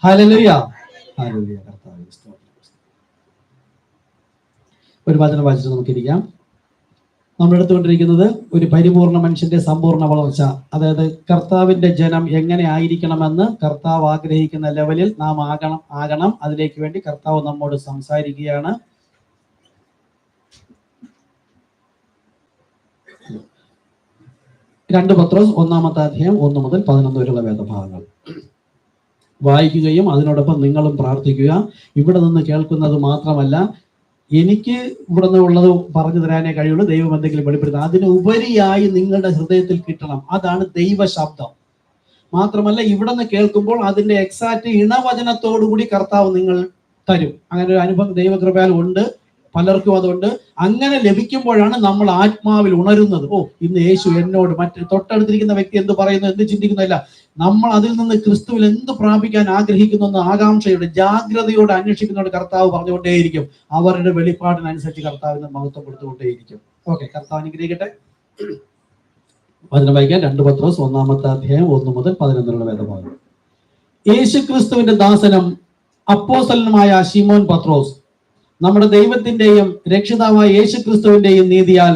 Hallelujah, hallelujah. കർത്താവേ സ്തോത്രം. ഒരു വചനം വായിച്ചിട്ട് നമുക്കിരിക്കാം. നമ്മൾ എടുത്തുകൊണ്ടിരിക്കുന്നത് ഒരു പരിപൂർണ മനുഷ്യന്റെ സമ്പൂർണ്ണ വളർച്ച, അതായത് കർത്താവിന്റെ ജനം എങ്ങനെ ആയിരിക്കണമെന്ന് കർത്താവ് ആഗ്രഹിക്കുന്ന ലെവലിൽ നാം ആകണം. അതിലേക്ക് വേണ്ടി കർത്താവ് നമ്മോട് സംസാരിക്കുകയാണ്. രണ്ട് പത്രോസ് 1-ാം 1 മുതൽ 11 വരെയുള്ള വേദഭാഗങ്ങൾ വായിക്കുകയും അതിനോടൊപ്പം നിങ്ങളും പ്രാർത്ഥിക്കുക. ഇവിടെ നിന്ന് കേൾക്കുന്നത് മാത്രമല്ല, എനിക്ക് ഇവിടെ നിന്നുള്ളത് പറഞ്ഞു തരാനേ കഴിയുള്ളൂ. ദൈവം എന്തെങ്കിലും വെളിപ്പെടുത്തുക, അതിന് ഉപരിയായി നിങ്ങളുടെ ഹൃദയത്തിൽ കിട്ടണം. അതാണ് ദൈവശബ്ദം. മാത്രമല്ല, ഇവിടെ നിന്ന് കേൾക്കുമ്പോൾ അതിന്റെ എക്സാക്റ്റ് ഇണവചനത്തോടുകൂടി കർത്താവ് നിങ്ങൾ തരും. അങ്ങനെ ഒരു അനുഭവം ദൈവകൃപയാൽ ഉണ്ട്, പലർക്കും അതുണ്ട്. അങ്ങനെ ലഭിക്കുമ്പോഴാണ് നമ്മൾ ആത്മാവിൽ ഉണരുന്നത്. ഓ, ഇന്ന് യേശു എന്നോട്, മറ്റ് തൊട്ടടുത്തിരിക്കുന്ന വ്യക്തി എന്ത് പറയുന്നു, എന്ത് ചിന്തിക്കുന്നില്ല, നമ്മൾ അതിൽ നിന്ന് ക്രിസ്തുവിൽ എന്ത് പ്രാപിക്കാൻ ആഗ്രഹിക്കുന്നു എന്ന് ആകാംക്ഷയോടെ ജാഗ്രതയോടെ അന്വേഷിക്കുന്നതോട് കർത്താവ് പറഞ്ഞുകൊണ്ടേയിരിക്കും. അവരുടെ വെളിപ്പാടിനനുസരിച്ച് കർത്താവിന് മഹത്വം കൊടുത്തുകൊണ്ടേയിരിക്കും. ഓക്കെ, കർത്താവ് അനുഗ്രഹിക്കട്ടെ. വചനം വായിക്കാൻ 2 പത്രോസ് 1-ാം 1 മുതൽ 11 വേദഭാഗം. യേശു ക്രിസ്തുവിന്റെ ദാസനും അപ്പോസ്തലനുമായ ശിമോൻ പത്രോസ്, നമ്മുടെ ദൈവത്തിന്റെയും രക്ഷിതാവായ യേശു ക്രിസ്തുവിന്റെയും നീതിയാൽ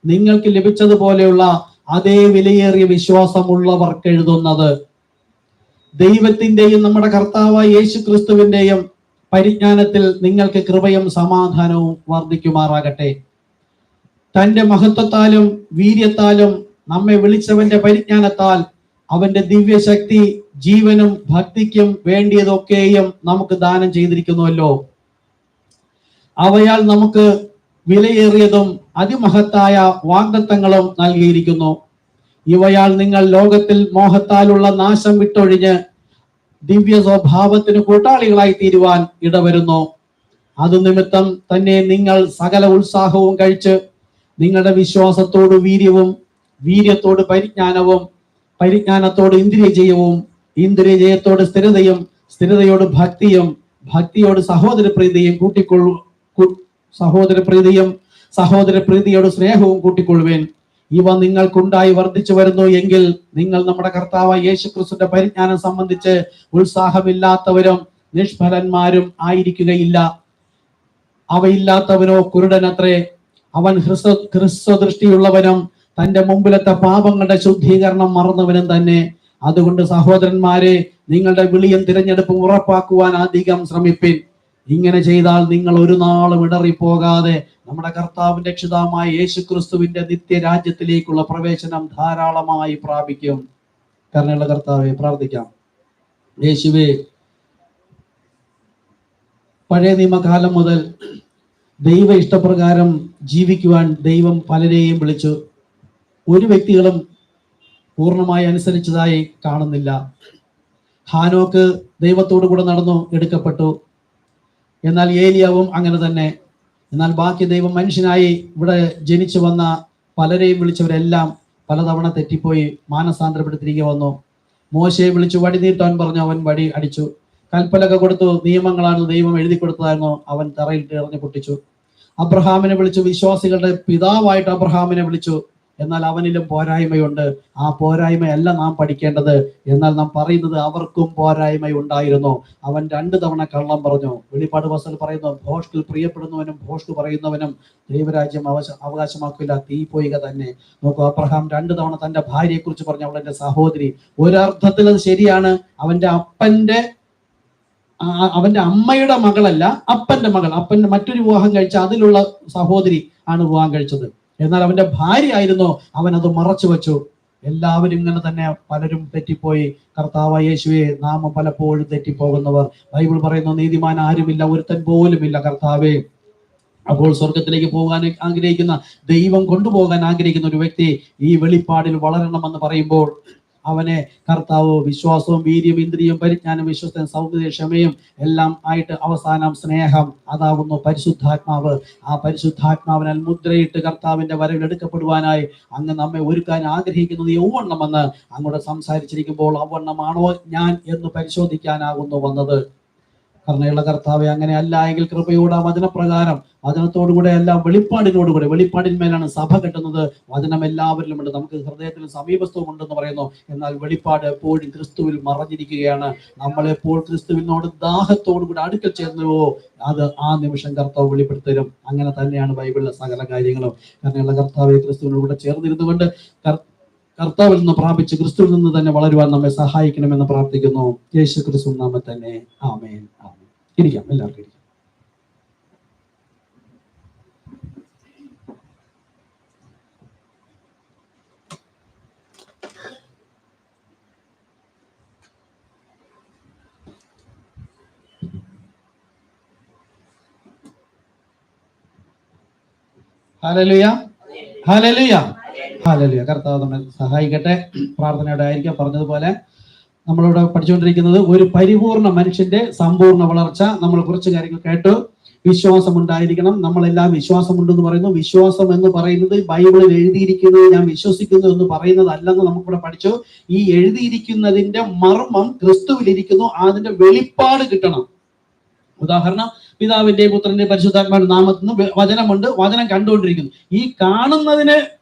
നിങ്ങൾക്ക് ലഭിച്ചതുപോലെയുള്ള അതേ വിലയേറിയ വിശ്വാസമുള്ളവർക്ക് എഴുതുന്നത്, ദൈവത്തിന്റെയും നമ്മുടെ കർത്താവായ യേശു ക്രിസ്തുവിന്റെയും പരിജ്ഞാനത്തിൽ നിങ്ങൾക്ക് കൃപയും സമാധാനവും വർദ്ധിക്കുമാറാകട്ടെ. തന്റെ മഹത്വത്താലും വീര്യത്താലും നമ്മെ വിളിച്ചവന്റെ പരിജ്ഞാനത്താൽ അവന്റെ ദിവ്യശക്തി ജീവനും ഭക്തിക്കും വേണ്ടിയതൊക്കെയും നമുക്ക് ദാനം ചെയ്തിരിക്കുന്നുവല്ലോ. അവയാൽ നമുക്ക് വിലയേറിയതും അതിമഹത്തായ വാഗ്ദത്തങ്ങളും നൽകിയിരിക്കുന്നു. ഇവയാൽ നിങ്ങൾ ലോകത്തിൽ മോഹത്താലുള്ള നാശം വിട്ടൊഴിഞ്ഞ് ദിവ്യ സ്വഭാവത്തിന് കൂട്ടാളികളായി തീരുവാൻ ഇടവരുന്നു. അത് നിമിത്തം തന്നെ നിങ്ങൾ സകല ഉത്സാഹവും കഴിച്ച് നിങ്ങളുടെ വിശ്വാസത്തോട് വീര്യവും, വീര്യത്തോട് പരിജ്ഞാനവും, പരിജ്ഞാനത്തോട് ഇന്ദ്രിയജയവും, ഇന്ദ്രിയജയത്തോട് സ്ഥിരതയും, സ്ഥിരതയോട് ഭക്തിയും, ഭക്തിയോട് സഹോദരപ്രീതിയോട് സ്നേഹവും കൂട്ടിക്കൊള്ളുവേൻ. ഇവ നിങ്ങൾക്കുണ്ടായി വർദ്ധിച്ചു വരുന്നു എങ്കിൽ നിങ്ങൾ നമ്മുടെ കർത്താവായ യേശു ക്രിസ്തുവിന്റെ പരിജ്ഞാനം സംബന്ധിച്ച് ഉത്സാഹമില്ലാത്തവരും നിഷ്ഫലന്മാരും ആയിരിക്കുകയില്ല. അവയില്ലാത്തവനോ കുരുടനത്രേ, അവൻ ഹ്രസ്വദൃഷ്ടിയുള്ളവനും തന്റെ മുമ്പിലത്തെ പാപങ്ങളുടെ ശുദ്ധീകരണം മറന്നവനും തന്നെ. അതുകൊണ്ട് സഹോദരന്മാരെ, നിങ്ങളുടെ വിളിയും തിരഞ്ഞെടുപ്പും ഉറപ്പാക്കുവാൻ അധികം ശ്രമിപ്പിൻ. ഇങ്ങനെ ചെയ്താൽ നിങ്ങൾ ഒരു നാളും ഇടറിപ്പോകാതെ നമ്മുടെ കർത്താവിന്റെ രക്ഷിതാവായ യേശു ക്രിസ്തുവിന്റെ നിത്യരാജ്യത്തിലേക്കുള്ള പ്രവേശനം ധാരാളമായി പ്രാപിക്കും. കരുണയുള്ള കർത്താവെ, പ്രാർത്ഥിക്കാം. യേശുവേ, പഴയ നിയമകാലം മുതൽ ദൈവ ഇഷ്ടപ്രകാരം ജീവിക്കുവാൻ ദൈവം പലരെയും വിളിച്ചു. ഒരു വ്യക്തികളും പൂർണ്ണമായി അനുസരിച്ചതായി കാണുന്നില്ല. ഹാനോക്ക് ദൈവത്തോടു കൂടെ നടന്നു, എടുക്കപ്പെട്ടു. എന്നാൽ ഏലിയാവും അങ്ങനെ തന്നെ. എന്നാൽ ബാക്കി ദൈവം മനുഷ്യനായി ഇവിടെ ജനിച്ചു വന്ന പലരെയും വിളിച്ചവരെല്ലാം പലതവണ തെറ്റിപ്പോയി മാനസാന്തരപ്പെട്ട് തിരികെ വന്നു. മോശയെ വിളിച്ചു വടി നീട്ടാൻ പറഞ്ഞു, അവൻ വടി അടിച്ചു. കൽപ്പലക കൊടുത്തു, നിയമങ്ങളാണ് ദൈവം എഴുതി കൊടുത്തതായിരുന്നു, അവൻ തറയിൽ എറിഞ്ഞു പൊട്ടിച്ചു. അബ്രഹാമിനെ വിളിച്ചു, വിശ്വാസികളുടെ പിതാവായിട്ട് അബ്രഹാമിനെ വിളിച്ചു. എന്നാൽ അവനിലും പോരായ്മയുണ്ട്. ആ പോരായ്മയല്ല നാം പഠിക്കേണ്ടത്. എന്നാൽ നാം പറയുന്നത് അവർക്കും പോരായ്മ ഉണ്ടായിരുന്നു. അവൻ 2 തവണ കള്ളം പറഞ്ഞു. വെളിപ്പാട് പുസ്തകത്തിൽ പറയുന്നു, ഭോഷ്കിൽ പ്രിയപ്പെടുന്നവനും ഭോഷ്ക് പറയുന്നവനും ദൈവരാജ്യം അവകാശമാക്കില്ല, തീപോയിക തന്നെ. നോക്കൂ, അബ്രഹാം 2 തവണ തന്റെ ഭാര്യയെ കുറിച്ച് പറഞ്ഞു, അവൾ എന്റെ സഹോദരി. ഒരർത്ഥത്തിൽ അത് ശരിയാണ്. അവന്റെ അമ്മയുടെ മകളല്ല, അപ്പന്റെ മകൾ. അപ്പന്റെ മറ്റൊരു വിവാഹം കഴിച്ച അതിലുള്ള സഹോദരി ആണ് വിവാഹം കഴിച്ചത്. എന്നാൽ അവന്റെ ഭാര്യ ആയിരുന്നു, അവൻ അത് മറച്ചു വെച്ചു. എല്ലാവരും ഇങ്ങനെ തന്നെ, പലരും തെറ്റിപ്പോയി. കർത്താവായ യേശുവേ, നാം പലപ്പോഴും തെറ്റിപ്പോകുന്നവർ. ബൈബിൾ പറയുന്നു, നീതിമാൻ ആരുമില്ല, ഒരുത്തൻ പോലും ഇല്ല. കർത്താവേ, അപ്പോൾ സ്വർഗത്തിലേക്ക് പോകാൻ ആഗ്രഹിക്കുന്ന, ദൈവം കൊണ്ടുപോകാൻ ആഗ്രഹിക്കുന്ന ഒരു വ്യക്തി ഈ വെളിപ്പാടിൽ വളരണമെന്ന് പറയുമ്പോൾ അവനെ കർത്താവ് വിശ്വാസവും വീര്യം ഇന്ദ്രിയും പരിജ്ഞാനം വിശ്വസ്തയും സൗന്ദര്യ ക്ഷമയും എല്ലാം ആയിട്ട് അവസാനം സ്നേഹം, അതാകുന്നു പരിശുദ്ധാത്മാവ്. ആ പരിശുദ്ധാത്മാവിനാൽ മുദ്രയിട്ട് കർത്താവിന്റെ വരവിൽ എടുക്കപ്പെടുവാനായി അങ്ങ് നമ്മെ ഒരുക്കാൻ ആഗ്രഹിക്കുന്നത് യൗവണ്ണമെന്ന് അങ്ങോട്ട് സംസാരിച്ചിരിക്കുമ്പോൾ അവണ്ണമാണോ ഞാൻ എന്ന് പരിശോധിക്കാനാകുന്നു വന്നത്. കരുണയുള്ള കർത്താവെ, അങ്ങനെ അല്ല എങ്കിൽ കൃപയോടെ വചനപ്രകാരം, വചനത്തോടുകൂടെ അല്ല വെളിപ്പാടിനോടുകൂടെ, വെളിപ്പാടിന്മേലാണ് സഭ കെട്ടുന്നത്. വചനം എല്ലാവരിലും ഉണ്ട്, നമുക്ക് ഹൃദയത്തിൽ സമീപസ്ഥവും ഉണ്ടെന്ന് പറയുന്നു. എന്നാൽ വെളിപ്പാട് എപ്പോഴും ക്രിസ്തുവിൽ മറഞ്ഞിരിക്കുകയാണ്. നമ്മളെപ്പോൾ ക്രിസ്തുവിനോട് ദാഹത്തോടു കൂടി അടുക്കൽ ചേർന്നുവോ അത് ആ നിമിഷം കർത്താവ് വെളിപ്പെടുത്തരും. അങ്ങനെ തന്നെയാണ് ബൈബിളിലെ സകല കാര്യങ്ങളും. കരുണയുള്ള കർത്താവെ, ക്രിസ്തുവിനോട് ചേർന്നിരുന്നുകൊണ്ട് കർത്താവിൽ നിന്ന് പ്രാപിച്ച് ക്രിസ്തുവിൽ നിന്ന് തന്നെ വളരുവാൻ നമ്മെ സഹായിക്കണമെന്ന് പ്രാർത്ഥിക്കുന്നു. യേശു ക്രിസ്തു നാമത്തിൽ തന്നെ. ആമേൻ. ആമേൻ. ഇരിക്കാം, എല്ലാവർക്കും ഇരിക്കാം. Hallelujah, hallelujah, hallelujah. കർത്താവ് നമ്മെ സഹായിക്കട്ടെ. പ്രാർത്ഥനയോടെ ആയിരിക്കാം. പറഞ്ഞതുപോലെ നമ്മളിവിടെ പഠിച്ചുകൊണ്ടിരിക്കുന്നത് ഒരു പരിപൂർണ മനുഷ്യന്റെ സമ്പൂർണ്ണ വളർച്ച. നമ്മൾ കുറച്ച് കാര്യങ്ങൾ കേട്ടു. വിശ്വാസം ഉണ്ടായിരിക്കണം. നമ്മളെല്ലാം വിശ്വാസമുണ്ടെന്ന് പറയുന്നു. വിശ്വാസം എന്ന് പറയുന്നത് ബൈബിളിൽ എഴുതിയിരിക്കുന്നത് ഞാൻ വിശ്വസിക്കുന്നു എന്ന് പറയുന്നതല്ലെന്ന് നമുക്കിവിടെ പഠിച്ചു. ഈ എഴുതിയിരിക്കുന്നതിന്റെ മർമ്മം ക്രിസ്തുവിലിരിക്കുന്നു. അതിന്റെ വെളിപ്പാട് കിട്ടണം. ഉദാഹരണം, പിതാവിന്റെ പുത്രന്റെ പരിശുദ്ധാത്മാവിന്റെ നാമത്തിൽ നിന്ന് വചനമുണ്ട്, വചനം കണ്ടുകൊണ്ടിരിക്കുന്നു. ഈ കാണുന്നതിന്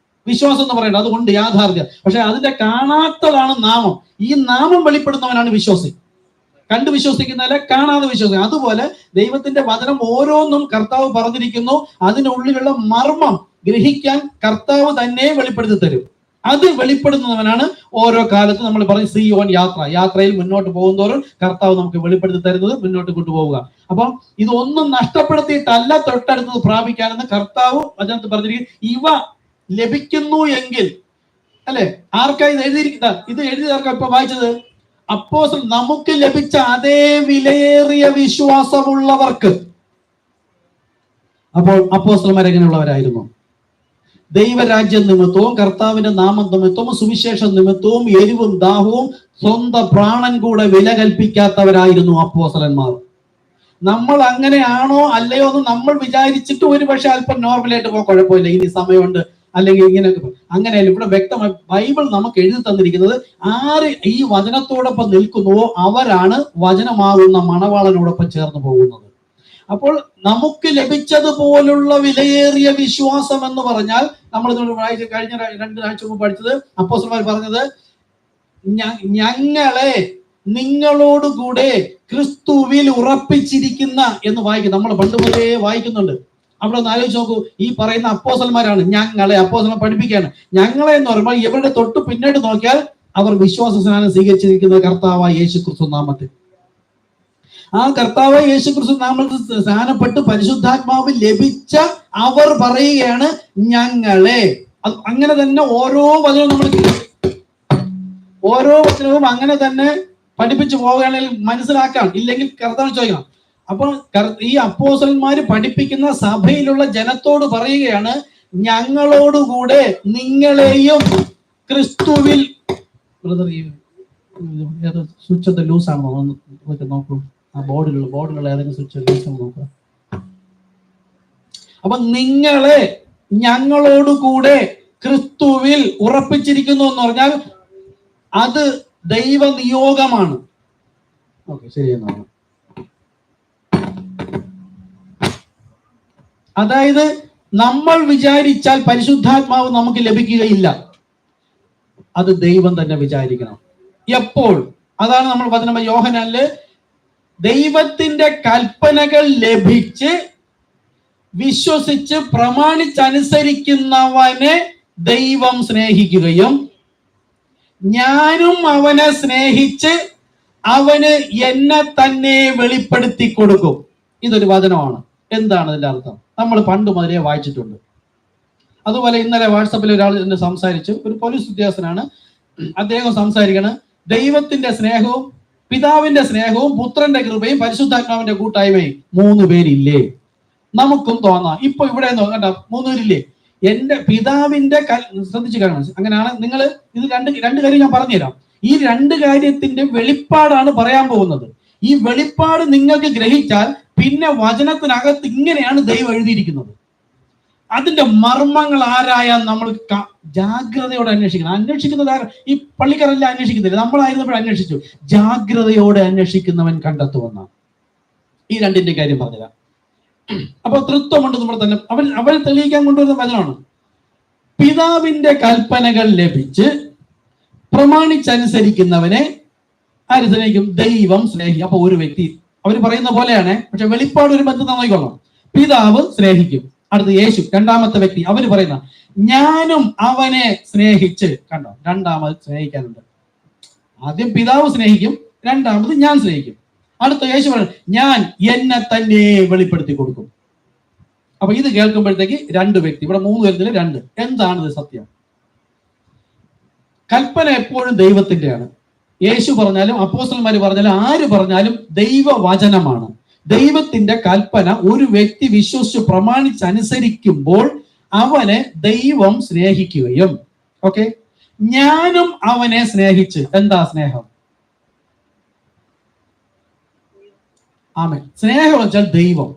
വിശ്വാസം എന്ന് പറയുന്നത്, അതുകൊണ്ട് യാഥാർത്ഥ്യം. പക്ഷെ അതിന്റെ കാണാത്തതാണ് നാമം. ഈ നാമം വെളിപ്പെടുന്നവനാണ് വിശ്വാസി. കണ്ടു വിശ്വസിക്കുന്നതല്ല, കാണാതെ വിശ്വസിക്കുക. അതുപോലെ ദൈവത്തിന്റെ വചനം ഓരോന്നും കർത്താവ് പറഞ്ഞിരിക്കുന്നു. അതിനുള്ളിലുള്ള മർമ്മം ഗ്രഹിക്കാൻ കർത്താവ് തന്നെ വെളിപ്പെടുത്തി തരും. അത് വെളിപ്പെടുന്നവനാണ് ഓരോ കാലത്തും നമ്മൾ പറയും സിയോൻ യാത്ര. യാത്രയിൽ മുന്നോട്ട് പോകുന്നതോറും കർത്താവ് നമുക്ക് വെളിപ്പെടുത്തി തരുന്നത്, മുന്നോട്ട് കൊണ്ടുപോവുക. അപ്പം ഇതൊന്നും നഷ്ടപ്പെടുത്തിയിട്ടല്ല തൊട്ടടുത്തത് പ്രാപിക്കാനെന്ന് കർത്താവ് വചനത്തിൽ പറഞ്ഞിരിക്കും. ഇവ ലഭിക്കുന്നു എങ്കിൽ, അല്ലെ, ആർക്കാ ഇത് എഴുതിയിരിക്കുന്ന? ഇത് എഴുതിയതാർക്കാ ഇപ്പൊ വായിച്ചത്? അപ്പോസ്തലൻ. നമുക്ക് ലഭിച്ച അതേ വിലയേറിയ വിശ്വാസമുള്ളവർക്ക്. അപ്പോൾ അപ്പോസ്തലന്മാർ എങ്ങനെയുള്ളവരായിരുന്നു? ദൈവരാജ്യ നിമിത്തവും കർത്താവിന്റെ നാമം നിമിത്തവും സുവിശേഷ നിമിത്തവും എരിവും ദാഹവും സ്വന്തം പ്രാണൻ കൂടെ വില കൽപ്പിക്കാത്തവരായിരുന്നു അപ്പോസ്തലന്മാർ. നമ്മൾ അങ്ങനെയാണോ അല്ലയോ എന്ന് നമ്മൾ വിചാരിച്ചിട്ട് ഒരു പക്ഷെ അല്പം നോർമലായിട്ട് പോകാൻ കുഴപ്പമില്ല, ഇനി സമയമുണ്ട്, അല്ലെങ്കിൽ ഇങ്ങനെയൊക്കെ. അങ്ങനെയല്ല. ഇവിടെ വ്യക്തമായി ബൈബിൾ നമുക്ക് എഴുതി തന്നിരിക്കുന്നത്, ആര് ഈ വചനത്തോടൊപ്പം നിൽക്കുന്നുവോ അവരാണ് വചനമാകുന്ന മണവാളനോടൊപ്പം ചേർന്ന് പോകുന്നത്. അപ്പോൾ നമുക്ക് ലഭിച്ചതുപോലുള്ള വിലയേറിയ വിശ്വാസം എന്ന് പറഞ്ഞാൽ, നമ്മൾ വായിച്ച കഴിഞ്ഞ 2 ആഴ്ച മുമ്പ് പഠിച്ചത്, അപ്പോസ്തലന്മാർ പറഞ്ഞത്, ഞങ്ങളെ നിങ്ങളോടുകൂടെ ക്രിസ്തുവിൽ ഉറപ്പിച്ചിരിക്കുന്ന എന്ന് വായിക്കും. നമ്മൾ പണ്ട് മുതലേ വായിക്കുന്നുണ്ട്. അവിടെ ഒന്ന് ആലോചിച്ച് നോക്കൂ. ഈ പറയുന്ന അപ്പോസ്തലന്മാരാണ് ഞങ്ങളെ. അപ്പോസ്തലൻ പഠിപ്പിക്കുകയാണ്. ഞങ്ങളെ എന്ന് പറയുമ്പോൾ ഇവരുടെ തൊട്ട് പിന്നീട് നോക്കിയാൽ അവർ വിശ്വാസ സ്നാനം സ്വീകരിച്ചിരിക്കുന്നത് കർത്താവായ യേശു ക്രിസ്തു നാമത്തിൽ. ആ കർത്താവായ യേശു ക്രിസ്തു നാമത്തിൽ സ്നാനപ്പെട്ട് പരിശുദ്ധാത്മാവ് ലഭിച്ച അവർ പറയുകയാണ് ഞങ്ങളെ. അങ്ങനെ തന്നെ ഓരോ വചനവും നമ്മൾ ഓരോ വചനവും അങ്ങനെ തന്നെ പഠിപ്പിച്ചു പോവുകയാണെങ്കിൽ മനസ്സിലാക്കാം. ഇല്ലെങ്കിൽ കർത്താവ് ചോദിക്കണം. അപ്പോൾ ഈ അപ്പോസ്തലന്മാര് പഠിപ്പിക്കുന്ന സഭയിലുള്ള ജനത്തോട് പറയുകയാണ്, ഞങ്ങളോടുകൂടെ നിങ്ങളെയും ക്രിസ്തുവിൽ. ബ്രദർ, ഈ സ്വിച്ച് ലൂസ് ആണോ നോക്കൂ. ആ ബോർഡിലുള്ള ഏതെങ്കിലും സ്വിച്ച് ലൂസ് ആണോ നോക്കുക. അപ്പൊ നിങ്ങളെ ഞങ്ങളോടുകൂടെ ക്രിസ്തുവിൽ ഉറപ്പിച്ചിരിക്കുന്നു എന്ന് പറഞ്ഞാൽ അത് ദൈവ നിയോഗമാണ്. ഓക്കെ, ശരിയെന്നാണ്. അതായത് നമ്മൾ വിചാരിച്ചാൽ പരിശുദ്ധാത്മാവ് നമുക്ക് ലഭിക്കുകയില്ല. അത് ദൈവം തന്നെ വിചാരിക്കണം. എപ്പോൾ? അതാണ് നമ്മൾ പറഞ്ഞ യോഹന്നാനില് ദൈവത്തിന്റെ കൽപ്പനകൾ ലഭിച്ച് വിശ്വസിച്ച് പ്രമാണിച്ചനുസരിക്കുന്നവനെ ദൈവം സ്നേഹിക്കുകയും ഞാനും അവനെ സ്നേഹിച്ച് അവന് എന്നെ തന്നെ വെളിപ്പെടുത്തി കൊടുക്കും. ഇതൊരു വചനമാണ്. എന്താണ് ഇതിന്റെ അർത്ഥം? നമ്മൾ പണ്ട് മുതലേ വായിച്ചിട്ടുണ്ട്. അതുപോലെ ഇന്നലെ വാട്സപ്പിൽ ഒരാൾ എന്നെ സംസാരിച്ചു. ഒരു പോലീസ് ഉദ്യോഗസ്ഥനാണ്. അദ്ദേഹം സംസാരിക്കണം, ദൈവത്തിന്റെ സ്നേഹവും പിതാവിന്റെ സ്നേഹവും പുത്രന്റെ കൃപയും പരിശുദ്ധാത്മാവിന്റെ കൂട്ടായ്മയും 3 പേരില്ലേ? നമുക്കും തോന്നാം. ഇപ്പൊ ഇവിടെ കണ്ട 3 പേരില്ലേ? എന്റെ പിതാവിന്റെ ശ്രദ്ധിച്ചു കാണണം. അങ്ങനെയാണ് നിങ്ങൾ ഇത് രണ്ട് കാര്യം ഞാൻ പറഞ്ഞുതരാം. ഈ 2 കാര്യത്തിന്റെ വെളിപ്പാടാണ് പറയാൻ പോകുന്നത്. ഈ വെളിപ്പാട് നിങ്ങൾക്ക് ഗ്രഹിച്ചാൽ പിന്നെ വചനത്തിനകത്ത് ഇങ്ങനെയാണ് ദൈവം എഴുതിയിരിക്കുന്നത്. അതിന്റെ മർമ്മങ്ങൾ ആരായാൽ നമ്മൾ ജാഗ്രതയോടെ അന്വേഷിക്കണം. അന്വേഷിക്കുന്നത് ഈ പള്ളിക്കാരെല്ലാം അന്വേഷിക്കുന്നില്ല, നമ്മളായിരുന്നപ്പോഴും അന്വേഷിച്ചു. ജാഗ്രതയോടെ അന്വേഷിക്കുന്നവൻ കണ്ടെത്തുമെന്നാണ്. ഈ രണ്ടിന്റെ കാര്യം പറഞ്ഞുതരാം. അപ്പൊ തൃത്വമുണ്ട് നമ്മൾ തന്നെ അവൻ തെളിയിക്കാൻ കൊണ്ടുവരുന്ന വചനമാണ്. പിതാവിന്റെ കൽപ്പനകൾ ലഭിച്ച് പ്രമാണിച്ചനുസരിക്കുന്നവനെ ആര് സ്നേഹിക്കും? ദൈവം സ്നേഹിക്കും. അപ്പൊ ഒരു വ്യക്തി അവർ പറയുന്ന പോലെയാണ്, പക്ഷെ വെളിപ്പാട് ഒരു ബന്ധം നോക്കിക്കൊള്ളാം. പിതാവ് സ്നേഹിക്കും. അടുത്ത് യേശു, രണ്ടാമത്തെ വ്യക്തി, അവര് പറയുന്ന ഞാനും അവനെ സ്നേഹിച്ച്. കണ്ടോ, രണ്ടാമത് സ്നേഹിക്കാനുണ്ട്. ആദ്യം പിതാവ് സ്നേഹിക്കും, രണ്ടാമത് ഞാൻ സ്നേഹിക്കും. അടുത്ത യേശു പറയുന്നത് ഞാൻ എന്നെ തന്നെ വെളിപ്പെടുത്തി കൊടുക്കും. അപ്പൊ ഇത് കേൾക്കുമ്പോഴത്തേക്ക് രണ്ട് വ്യക്തി, ഇവിടെ മൂന്ന് പേരിൽ രണ്ട്. എന്താണിത് സത്യം? കൽപ്പന എപ്പോഴും ദൈവത്തിന്റെയാണ്. യേശു പറഞ്ഞാലും അപ്പോസ്തലന്മാർ പറഞ്ഞാലും ആര് പറഞ്ഞാലും ദൈവവചനമാണ്. ദൈവത്തിന്റെ കൽപ്പന ഒരു വ്യക്തി വിശ്വസിച്ച് പ്രമാണിച്ചനുസരിക്കുമ്പോൾ അവനെ ദൈവം സ്നേഹിക്കുകയും, ഓക്കെ, ഞാനും അവനെ സ്നേഹിച്ച്. എന്താ സ്നേഹം? ആമേൻ. സ്നേഹം വെച്ചാൽ ദൈവം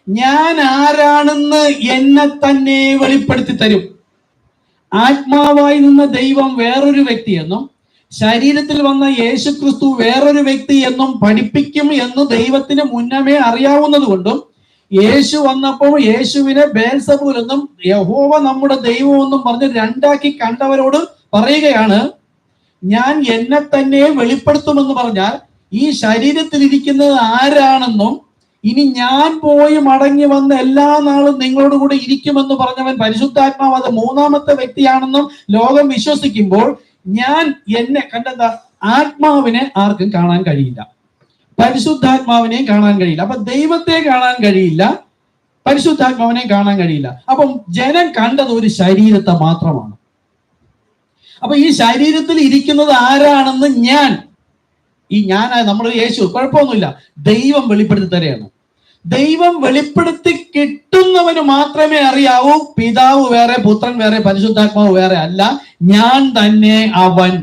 ഞാൻ ആരാണെന്ന് എന്നെ തന്നെ വെളിപ്പെടുത്തി തരും. ആത്മാവായി നിന്ന ദൈവം വേറൊരു വ്യക്തിയെന്നും ശരീരത്തിൽ വന്ന യേശു ക്രിസ്തു വേറൊരു വ്യക്തി എന്നും പഠിപ്പിക്കും എന്ന് ദൈവത്തിന് മുന്നമേ അറിയാവുന്നത് കൊണ്ടും യേശു വന്നപ്പോൾ യേശുവിനെ ബേൽസബൂൽ എന്നും യഹോവ നമ്മുടെ ദൈവം എന്നും പറഞ്ഞ് രണ്ടാക്കി കണ്ടവരോട് പറയുകയാണ്, ഞാൻ എന്നെ തന്നെ വെളിപ്പെടുത്തുമെന്ന് പറഞ്ഞാൽ ഈ ശരീരത്തിൽ ഇരിക്കുന്നത് ആരാണെന്നും ഇനി ഞാൻ പോയി മടങ്ങി വന്ന എല്ലാ നാളും നിങ്ങളോട് കൂടെ ഇരിക്കുമെന്ന് പറഞ്ഞവൻ പരിശുദ്ധാത്മാവ് അത് മൂന്നാമത്തെ വ്യക്തിയാണെന്നും ലോകം വിശ്വസിക്കുമ്പോൾ ഞാൻ എന്നെ കണ്ടെന്താ? ആത്മാവിനെ ആർക്കും കാണാൻ കഴിയില്ല, പരിശുദ്ധാത്മാവിനെയും കാണാൻ കഴിയില്ല. അപ്പൊ ദൈവത്തെ കാണാൻ കഴിയില്ല, പരിശുദ്ധാത്മാവിനെ കാണാൻ കഴിയില്ല. അപ്പം ജനം കണ്ടത് ഒരു ശരീരത്തെ മാത്രമാണ്. അപ്പൊ ഈ ശരീരത്തിൽ ഇരിക്കുന്നത് ആരാണെന്ന് ഈ ഞാനായ നമ്മുടെ യേശു, കുഴപ്പമൊന്നുമില്ല, ദൈവം വെളിപ്പെടുത്തി തരെയാണ്. ദൈവം വെളിപ്പെടുത്തി കിട്ടുന്നവന് മാത്രമേ അറിയാവൂ പിതാവ് വേറെ, പുത്രൻ വേറെ, പരിശുദ്ധാത്മാവ് വേറെ അല്ല, ഞാൻ തന്നെ അവൻ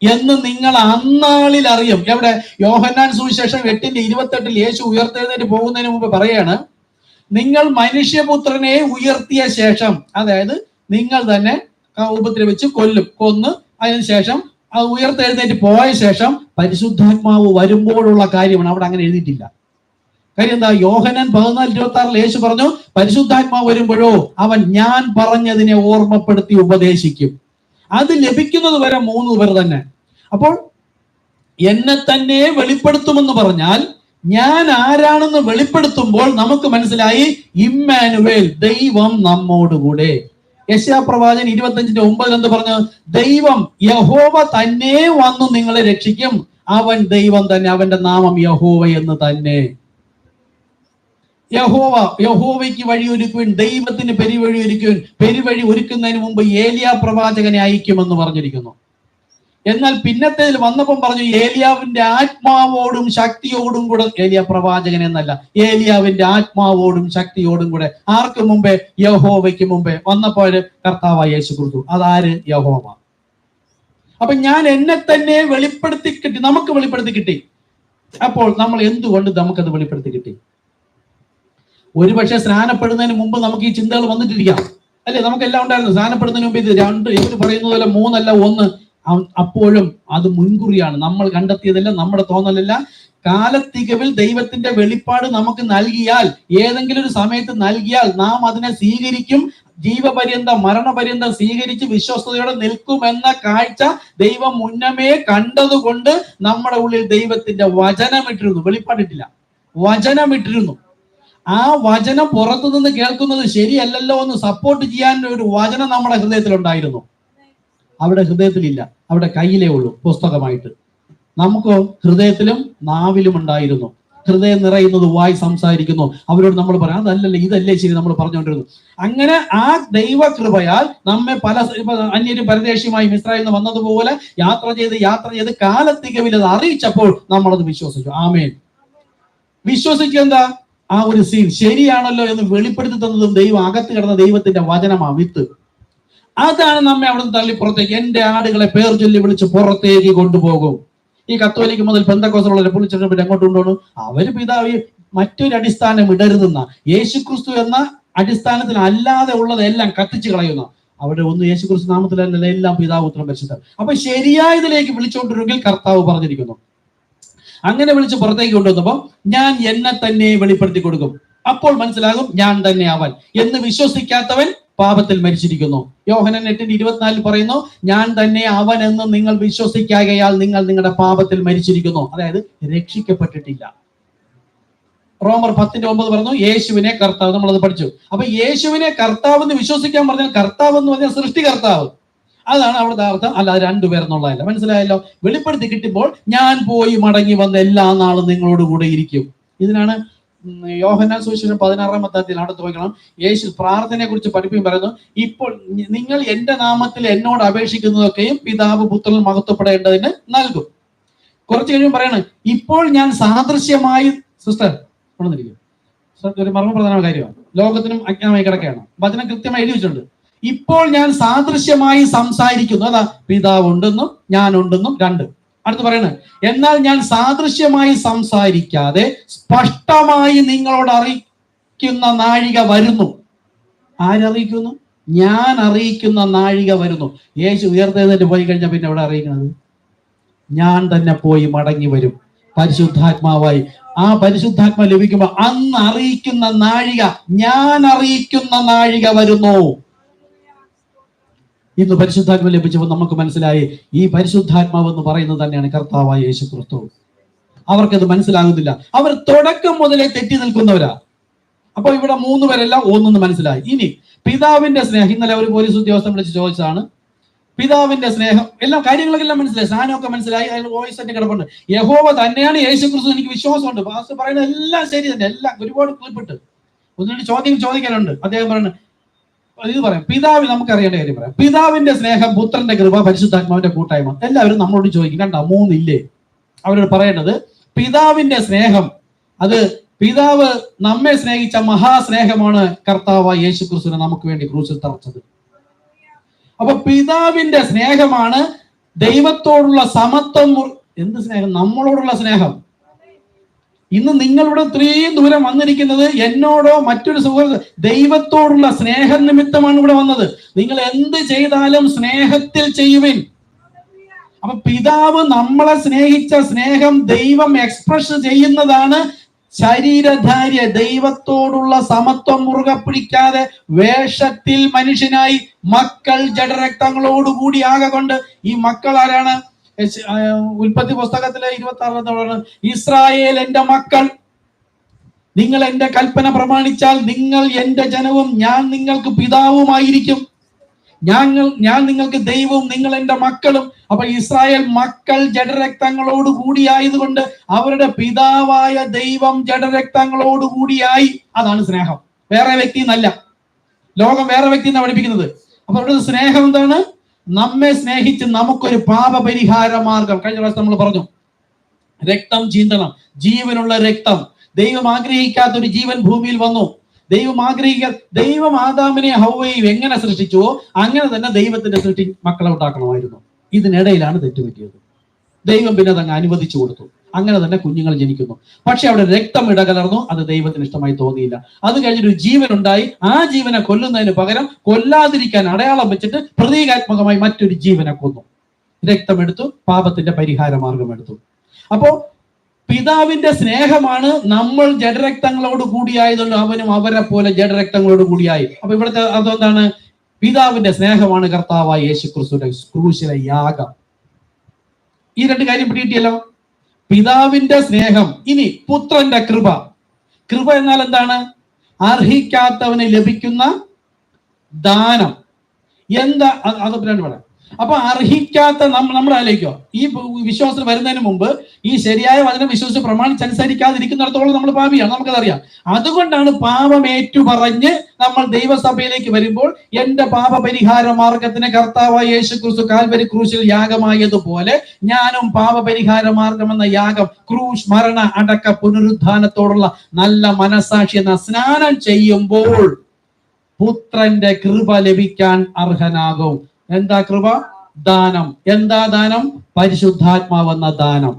എന്ന് നിങ്ങൾ അന്നാളിൽ അറിയും. എവിടെ? യോഹന്നാൻ സുവിശേഷം 8:28 യേശു ഉയർത്തെഴുന്നേറ്റ് പോകുന്നതിന് മുമ്പ് പറയാണ്, നിങ്ങൾ മനുഷ്യപുത്രനെ ഉയർത്തിയ ശേഷം, അതായത് നിങ്ങൾ തന്നെ ഉപദ്രവിച്ച് കൊന്ന് അതിനുശേഷം ഉയർത്തെഴുന്നേറ്റ് പോയ ശേഷം പരിശുദ്ധാത്മാവ് വരുമ്പോഴുള്ള കാര്യമാണ്. അവിടെ അങ്ങനെ എഴുതിയിട്ടില്ല. കാര്യം എന്താ? യോഹന്നാൻ 14:26 യേശു പറഞ്ഞു, പരിശുദ്ധാത്മാവ് വരുമ്പോഴോ അവൻ ഞാൻ പറഞ്ഞതിനെ ഓർമ്മപ്പെടുത്തി ഉപദേശിക്കും. അത് ലഭിക്കുന്നത് വരെ 3 പേർ തന്നെ. അപ്പോൾ എന്നെ തന്നെ വെളിപ്പെടുത്തുമെന്ന് പറഞ്ഞാൽ ഞാൻ ആരാണെന്ന് വെളിപ്പെടുത്തുമ്പോൾ നമുക്ക് മനസ്സിലായി ഇമ്മാനുവേൽ, ദൈവം നമ്മോടുകൂടെ. യെശയ്യാപ്രവാചകൻ 25:9 എന്ത് പറഞ്ഞു? ദൈവം യഹോവ തന്നെ വന്നു നിങ്ങളെ രക്ഷിക്കും, അവൻ ദൈവം തന്നെ, അവന്റെ നാമം യഹോവ എന്ന് തന്നെ. യഹോവയ്ക്ക് വഴിയൊരുക്കുവിൻ, ദൈവത്തിന് പെരുവഴി ഒരുക്കുവിൻ. പെരുവഴി ഒരുക്കുന്നതിന് മുമ്പ് ഏലിയാ പ്രവാചകനെ അയക്കുമെന്ന് പറഞ്ഞിരിക്കുന്നു. എന്നാൽ പിന്നത്തേതിൽ വന്നപ്പം പറഞ്ഞു ഏലിയാവിന്റെ ആത്മാവോടും ശക്തിയോടും കൂടെ. ഏലിയ പ്രവാചകൻ എന്നല്ല, ഏലിയാവിന്റെ ആത്മാവോടും ശക്തിയോടും കൂടെ. ആർക്ക് മുമ്പേ? യഹോവയ്ക്ക് മുമ്പേ. വന്നപ്പോൾ കർത്താവായ യേശു ക്രിസ്തു. അതാര്? യഹോവ. അപ്പൊ ഞാൻ എന്നെ തന്നെ വെളിപ്പെടുത്തി കിട്ടി, നമുക്ക് വെളിപ്പെടുത്തി കിട്ടി. അപ്പോൾ നമ്മൾ എന്തുകൊണ്ട് നമുക്കത് വെളിപ്പെടുത്തി കിട്ടി? ഒരുപക്ഷെ സ്നാനപ്പെടുന്നതിന് മുമ്പ് നമുക്ക് ഈ ചിന്തകൾ വന്നിട്ടിരിക്കാം, അല്ലെ? നമുക്കെല്ലാം ഉണ്ടായിരുന്നു. സ്നാനപ്പെടുന്നതിന് മുമ്പ് ഇത് ഇവർ പറയുന്നത് പോലെ 3 അല്ല 1. അപ്പോഴും അത് മുൻകുറിയാണ്. നമ്മൾ കണ്ടെത്തിയതല്ല, നമ്മുടെ തോന്നലല്ല. കാലത്തികവിൽ ദൈവത്തിന്റെ വെളിപ്പാട് നമുക്ക് നൽകിയാൽ, ഏതെങ്കിലും ഒരു സമയത്ത് നൽകിയാൽ നാം അതിനെ സ്വീകരിക്കും. ജീവപര്യന്തം, മരണപര്യന്തം സ്വീകരിച്ച് വിശ്വസ്തയോടെ നിൽക്കുമെന്ന കാഴ്ച ദൈവം മുന്നമേ കണ്ടതുകൊണ്ട് നമ്മുടെ ഉള്ളിൽ ദൈവത്തിന്റെ വചനമിട്ടിരുന്നു. വെളിപ്പാടിട്ടില്ല, വചനമിട്ടിരുന്നു. ആ വചനം പുറത്തു നിന്ന് കേൾക്കുന്നത് ശരിയല്ലല്ലോ എന്ന് സപ്പോർട്ട് ചെയ്യാൻ ഒരു വചനം നമ്മുടെ ഹൃദയത്തിലുണ്ടായിരുന്നു. അവിടെ ഹൃദയത്തിലില്ല, അവിടെ കയ്യിലേ ഉള്ളൂ പുസ്തകമായിട്ട്. നമുക്കോ ഹൃദയത്തിലും നാവിലും ഉണ്ടായിരുന്നു. ഹൃദയം നിറയുന്നത് വായി സംസാരിക്കുന്നു. അവരോട് നമ്മൾ പറയാം അതല്ലല്ലേ ഇതല്ലേ ശരി, നമ്മൾ പറഞ്ഞുകൊണ്ടിരുന്നു. അങ്ങനെ ആ ദൈവകൃപയാൽ നമ്മെ പല അന്യരും പരദേശിയുമായി മിസ്രയീമിൽ നിന്ന് വന്നതുപോലെ യാത്ര ചെയ്ത് കാലത്തികവിൽ അത് അറിയിച്ചപ്പോൾ നമ്മളത് വിശ്വസിച്ചു. ആമേൻ. വിശ്വസിക്കുക ആ ഒരു സീൻ ശരിയാണല്ലോ എന്ന് വെളിപ്പെടുത്തി തന്നതും ദൈവം അകത്ത് കിടന്ന ദൈവത്തിന്റെ വചനമാ, വിത്ത്. അതാണ് നമ്മെ അവിടെ നിന്ന് തള്ളി പുറത്തേക്ക്. എന്റെ ആടുകളെ പേർ ചൊല്ലി വിളിച്ച് പുറത്തേക്ക് കൊണ്ടുപോകും. ഈ കത്തോലിക്ക് മുതൽ പെന്തക്കോസ്തലുള്ളവരെ പുള്ളിച്ചെന്ന് പിന്നെ അങ്ങോട്ട് കൊണ്ടുപോകണം. അവര് പിതാവ് മറ്റൊരു അടിസ്ഥാനം ഇടരുതെന്ന, യേശുക്രിസ്തു എന്ന അടിസ്ഥാനത്തിൽ അല്ലാതെ ഉള്ളതെല്ലാം കത്തിച്ചു കളയുന്ന. അവിടെ ഒന്ന് യേശുക്രിസ്തു നാമത്തിലല്ല, എല്ലാം പിതാവ് പുത്രൻ പരിശുദ്ധൻ. അപ്പൊ ശരിയായതിലേക്ക് വിളിച്ചുകൊണ്ടിരുമെങ്കിൽ കർത്താവ് പറഞ്ഞിരിക്കുന്നു. അങ്ങനെ വിളിച്ച് പുറത്തേക്ക് കൊണ്ടുവന്നപ്പോൾ ഞാൻ എന്നെ തന്നെ വെളിപ്പെടുത്തി കൊടുക്കും, അപ്പോൾ മനസ്സിലാകും ഞാൻ തന്നെ അവൻ എന്ന് വിശ്വസിക്കാത്തവൻ പാപത്തിൽ മരിച്ചിരിക്കുന്നു. യോഹന്നാൻ 8:24 പറയുന്നു, ഞാൻ തന്നെ അവൻ എന്ന് നിങ്ങൾ വിശ്വസിക്കാകയാൽ നിങ്ങൾ നിങ്ങളുടെ പാപത്തിൽ മരിച്ചിരിക്കുന്നു. അതായത് രക്ഷിക്കപ്പെട്ടിട്ടില്ല. റോമർ 10:9 പറഞ്ഞു യേശുവിനെ കർത്താവ്. നമ്മളത് പഠിച്ചു. അപ്പൊ യേശുവിനെ കർത്താവ് എന്ന് വിശ്വസിക്കാൻ പറഞ്ഞാൽ കർത്താവ് എന്ന് പറഞ്ഞാൽ സൃഷ്ടികർത്താവ്, അതാണ് അവിടുത്തെ അർത്ഥം, അല്ലാതെ രണ്ടുപേരെന്നുള്ളതല്ല. മനസ്സിലായല്ലോ? വെളിപ്പെടുത്തി കിട്ടുമ്പോൾ ഞാൻ പോയി മടങ്ങി വന്ന് എല്ലാ നാളും നിങ്ങളോട് കൂടെ ഇരിക്കും. ഇതിനാണ് യോഹന്നാൻ സുവിശേഷം 16-ാം അധ്യായത്തിൽ അടുത്ത് വയ്ക്കണം. യേശു പ്രാർത്ഥനയെ കുറിച്ച് പഠിപ്പിക്കും, പറയുന്നു, ഇപ്പോൾ നിങ്ങൾ എന്റെ നാമത്തിൽ എന്നോട് അപേക്ഷിക്കുന്നതൊക്കെയും പിതാവ് പുത്രൻ മഹത്വപ്പെടേണ്ടതിന് നൽകും. കുറച്ച് കഴിയുമ്പോൾ പറയണം, ഇപ്പോൾ ഞാൻ സാദൃശ്യമായി, സിസ്റ്റർ കൊണ്ടുവന്നിരിക്കും, ഒരു മർമ്മപ്രധാന കാര്യമാണ്, ലോകത്തിനും അജ്ഞാനമായി കിടക്കുകയാണ്. വചനം കൃത്യമായി എഴുതി വെച്ചിട്ടുണ്ട്. ഇപ്പോൾ ഞാൻ സാദൃശ്യമായി സംസാരിക്കുന്നു, അതാ പിതാവ് ഉണ്ടെന്നും ഞാൻ ഉണ്ടെന്നും രണ്ട്. അടുത്ത് പറയണേ, എന്നാൽ ഞാൻ സാദൃശ്യമായി സംസാരിക്കാതെ സ്പഷ്ടമായി നിങ്ങളോട് അറിയിക്കുന്ന നാഴിക വരുന്നു. ആരറിയിക്കുന്നു? ഞാൻ അറിയിക്കുന്ന നാഴിക വരുന്നു. യേശു ഉയർത്തെഴുന്നേറ്റ് പോയി കഴിഞ്ഞാൽ പിന്നെ എവിടെ അറിയിക്കുന്നത്? ഞാൻ തന്നെ പോയി മടങ്ങി വരും പരിശുദ്ധാത്മാവായി. ആ പരിശുദ്ധാത്മ ലഭിക്കുമ്പോൾ അന്ന് അറിയിക്കുന്ന നാഴിക, ഞാൻ അറിയിക്കുന്ന നാഴിക വരുന്നു. ഇന്ന് പരിശുദ്ധാത്മ ലഭിച്ചപ്പോൾ നമുക്ക് മനസ്സിലായി, ഈ പരിശുദ്ധാത്മാവ് എന്ന് പറയുന്നത് തന്നെയാണ് കർത്താവായ യേശു ക്രിസ്തു. അവർക്കത് മനസ്സിലാകുന്നില്ല. അവർ തുടക്കം മുതലേ തെറ്റി നിൽക്കുന്നവരാ. അപ്പൊ ഇവിടെ 3 പേരെല്ലാം ഒന്നെന്ന് മനസ്സിലായി. ഇനി പിതാവിന്റെ സ്നേഹം, ഇന്നലെ ഒരു പോലീസ് ഉദ്യോഗസ്ഥൻ വിളിച്ച് ചോദിച്ചതാണ്. പിതാവിന്റെ സ്നേഹം, എല്ലാം കാര്യങ്ങളൊക്കെ മനസ്സിലായി, സാധനമൊക്കെ മനസ്സിലായി, അതിൽ വോയിസ് തന്നെ കിടപ്പുണ്ട്. യഹോവ തന്നെയാണ് യേശു ക്രിസ്തു, എനിക്ക് വിശ്വാസമുണ്ട്. പാസ്റ്റർ പറയുന്നത് എല്ലാം ശരി തന്നെ, എല്ലാം ഒരുപാട് ക്ലിപ്പിട്ട് ഒന്നുകൂടി ചോദ്യം ചോദിക്കാനുണ്ട്. അദ്ദേഹം പറയുന്നത് ഇത് പറയാം, പിതാവ് നമുക്കറിയേണ്ട കാര്യം പറയാം. പിതാവിന്റെ സ്നേഹം, പുത്രന്റെ കൃപ, പരിശുദ്ധാത്മാവിന്റെ കൂട്ടായ്മ. എല്ലാവരും നമ്മളോട് ചോദിക്കും, കണ്ടോ 3 ഇല്ലേ? അവരോട് പറയേണ്ടത് പിതാവിന്റെ സ്നേഹം, അത് പിതാവ് നമ്മെ സ്നേഹിച്ച മഹാസ്നേഹമാണ് കർത്താവായ യേശു ക്രിസ്തുവിനെ നമുക്ക് വേണ്ടി ക്രൂശിൽ തറച്ചത്. അപ്പൊ പിതാവിന്റെ സ്നേഹമാണ് ദൈവത്തോടുള്ള സമത്വം. എന്ത് സ്നേഹം? നമ്മളോടുള്ള സ്നേഹം. ഇന്ന് നിങ്ങളിവിടെ ഇത്രയും ദൂരം വന്നിരിക്കുന്നത് എന്നോടോ മറ്റൊരു സുഹൃത്ത് ദൈവത്തോടുള്ള സ്നേഹം നിമിത്തമാണ് ഇവിടെ വന്നത്. നിങ്ങൾ എന്ത് ചെയ്താലും സ്നേഹത്തിൽ ചെയ്യുവിൻ. അപ്പൊ പിതാവ് നമ്മളെ സ്നേഹിച്ച സ്നേഹം ദൈവം എക്സ്പ്രസ് ചെയ്യുന്നതാണ് ശരീരധാര്യ. ദൈവത്തോടുള്ള സമത്വം മുറുകെ പിടിക്കാതെ വേഷത്തിൽ മനുഷ്യനായി മക്കൾ ജഡരക്തങ്ങളോടുകൂടി ആകൊണ്ട്. ഈ മക്കൾ ആരാണ്? ഉൽപ്പത്തി പുസ്തകത്തിലെ 26 ഇസ്രായേൽ എന്റെ മക്കൾ, നിങ്ങൾ എന്റെ കൽപ്പന പ്രമാണിച്ചാൽ നിങ്ങൾ എന്റെ ജനവും ഞാൻ നിങ്ങൾക്ക് പിതാവുമായിരിക്കും. ഞാൻ നിങ്ങൾക്ക് ദൈവവും നിങ്ങൾ എന്റെ മക്കളും. അപ്പൊ ഇസ്രായേൽ മക്കൾ ജഡരക്തങ്ങളോട് കൂടിയായതുകൊണ്ട് അവരുടെ പിതാവായ ദൈവം ജഡരക്തങ്ങളോട് കൂടിയായി. അതാണ് സ്നേഹം, വേറെ വ്യക്തി എന്നല്ല. ലോകം വേറെ വ്യക്തി എന്നാണ് പഠിപ്പിക്കുന്നത്. അപ്പൊ അവരുടെ സ്നേഹം എന്താണ്? നമ്മെ സ്നേഹിച്ച് നമുക്കൊരു പാപപരിഹാര മാർഗം. കഴിഞ്ഞ പ്രാവശ്യം നമ്മൾ പറഞ്ഞു, രക്തം ചീന്തണം, ജീവനുള്ള രക്തം. ദൈവം ആഗ്രഹിക്കാത്തൊരു ജീവൻ ഭൂമിയിൽ വന്നു. ദൈവം ആദാമിനെ ഹവ്വയും എങ്ങനെ സൃഷ്ടിച്ചുവോ അങ്ങനെ തന്നെ ദൈവത്തിന്റെ സൃഷ്ടി മക്കളെ ഉണ്ടാക്കണമായിരുന്നു. ഇതിനിടയിലാണ് തെറ്റുപറ്റിയത്. ദൈവം പിന്നെ അതങ്ങ് അനുവദിച്ചു കൊടുത്തു. അങ്ങനെ തന്നെ കുഞ്ഞുങ്ങൾ ജനിക്കുന്നു. പക്ഷെ അവിടെ രക്തം ഇടകലർന്നു. അത് ദൈവത്തിന് ഇഷ്ടമായി തോന്നിയില്ല. അത് കഴിഞ്ഞൊരു ജീവൻ ഉണ്ടായി. ആ ജീവനെ കൊല്ലുന്നതിന് പകരം കൊല്ലാതിരിക്കാൻ അടയാളം വെച്ചിട്ട് പ്രതീകാത്മകമായി മറ്റൊരു ജീവനെ കൊന്നു. രക്തമെടുത്തു, പാപത്തിന്റെ പരിഹാര മാർഗം എടുത്തു. അപ്പോ പിതാവിന്റെ സ്നേഹമാണ് നമ്മൾ ജഡരക്തങ്ങളോട് കൂടിയായതുകൊണ്ട് അവനും അവരെ പോലെ ജഡരക്തങ്ങളോട് കൂടിയായി. അപ്പൊ ഇവിടുത്തെ അതെന്താണ്? പിതാവിന്റെ സ്നേഹമാണ് കർത്താവായ യേശു ക്രിസ്തുവിന്റെ ക്രൂശിലെ യാഗം. ഈ 2 കാര്യം പിടികിട്ടിയല്ലോ. പിതാവിന്റെ സ്നേഹം. ഇനി പുത്രന്റെ കൃപ. കൃപ എന്നാൽ എന്താണ്? അർഹിക്കാത്തവന് ലഭിക്കുന്ന ദാനം. എന്താ അത് പറയാം. അപ്പൊ അർഹിക്കാത്ത നമ്മൾ ആലോചിക്കോ, ഈ വിശ്വാസത്തിൽ വരുന്നതിന് മുമ്പ് ഈ ശരിയായ വചനം വിശ്വസിച്ച് പ്രമാണിച്ചനുസരിക്കാതിരിക്കുന്നിടത്തോളം നമ്മൾ പാപിയാണ്, നമുക്കതറിയാം. അതുകൊണ്ടാണ് പാപം ഏറ്റുപറഞ്ഞ് നമ്മൾ ദൈവസഭയിലേക്ക് വരുമ്പോൾ എന്റെ പാപപരിഹാര മാർഗത്തിന് കർത്താവായ യേശു ക്രിസ്തു കാൽവരി ക്രൂശിൽ യാഗമായതുപോലെ ഞാനും പാപപരിഹാര മാർഗം എന്ന യാഗം, ക്രൂശ്, മരണ, അടക്ക, പുനരുദ്ധാനത്തോടുള്ള നല്ല മനസാക്ഷി എന്ന സ്നാനം ചെയ്യുമ്പോൾ പുത്രന്റെ കൃപ ലഭിക്കാൻ അർഹനാകും. എന്താ കൃപ? ദാനം. എന്താ ദാനം? പരിശുദ്ധാത്മാവെന്ന ദാനം.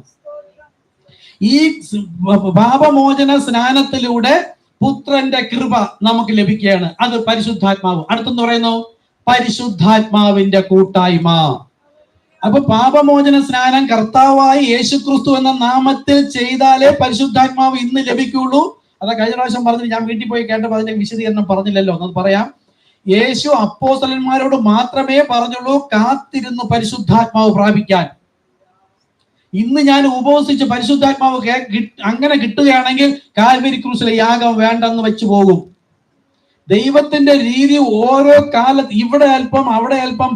ഈ പാപമോചന സ്നാനത്തിലൂടെ പുത്രന്റെ കൃപ നമുക്ക് ലഭിക്കുകയാണ്. അത് പരിശുദ്ധാത്മാവ്. അടുത്തെന്ന് പറയുന്നു പരിശുദ്ധാത്മാവിന്റെ കൂട്ടായ്മ. അപ്പൊ പാപമോചന സ്നാനം കർത്താവായ യേശുക്രിസ്തു എന്ന നാമത്തിൽ ചെയ്താലേ പരിശുദ്ധാത്മാവ് ഇന്ന് ലഭിക്കുള്ളൂ. അതാ കഴിഞ്ഞ പ്രാവശ്യം പറഞ്ഞിട്ട് ഞാൻ വീട്ടിൽ പോയി കേട്ടപ്പോൾ അതിന്റെ വിശദീകരണം പറഞ്ഞില്ലല്ലോ, എന്ന് പറയാം. യേശു അപ്പോസ്തലന്മാരോട് മാത്രമേ പറഞ്ഞുള്ളൂ കാത്തിരുന്ന് പരിശുദ്ധാത്മാവ് പ്രാപിക്കാൻ. ഇന്ന് ഞാൻ ഉപവസിച്ച് പരിശുദ്ധാത്മാവ് അങ്ങനെ കിട്ടുകയാണെങ്കിൽ കാൽവരി ക്രൂസിലെ യാഗം വേണ്ടെന്ന് വെച്ചു പോകും. ദൈവത്തിന്റെ രീതി ഓരോ കാലത്ത് ഇവിടെ അല്പം അവിടെ അല്പം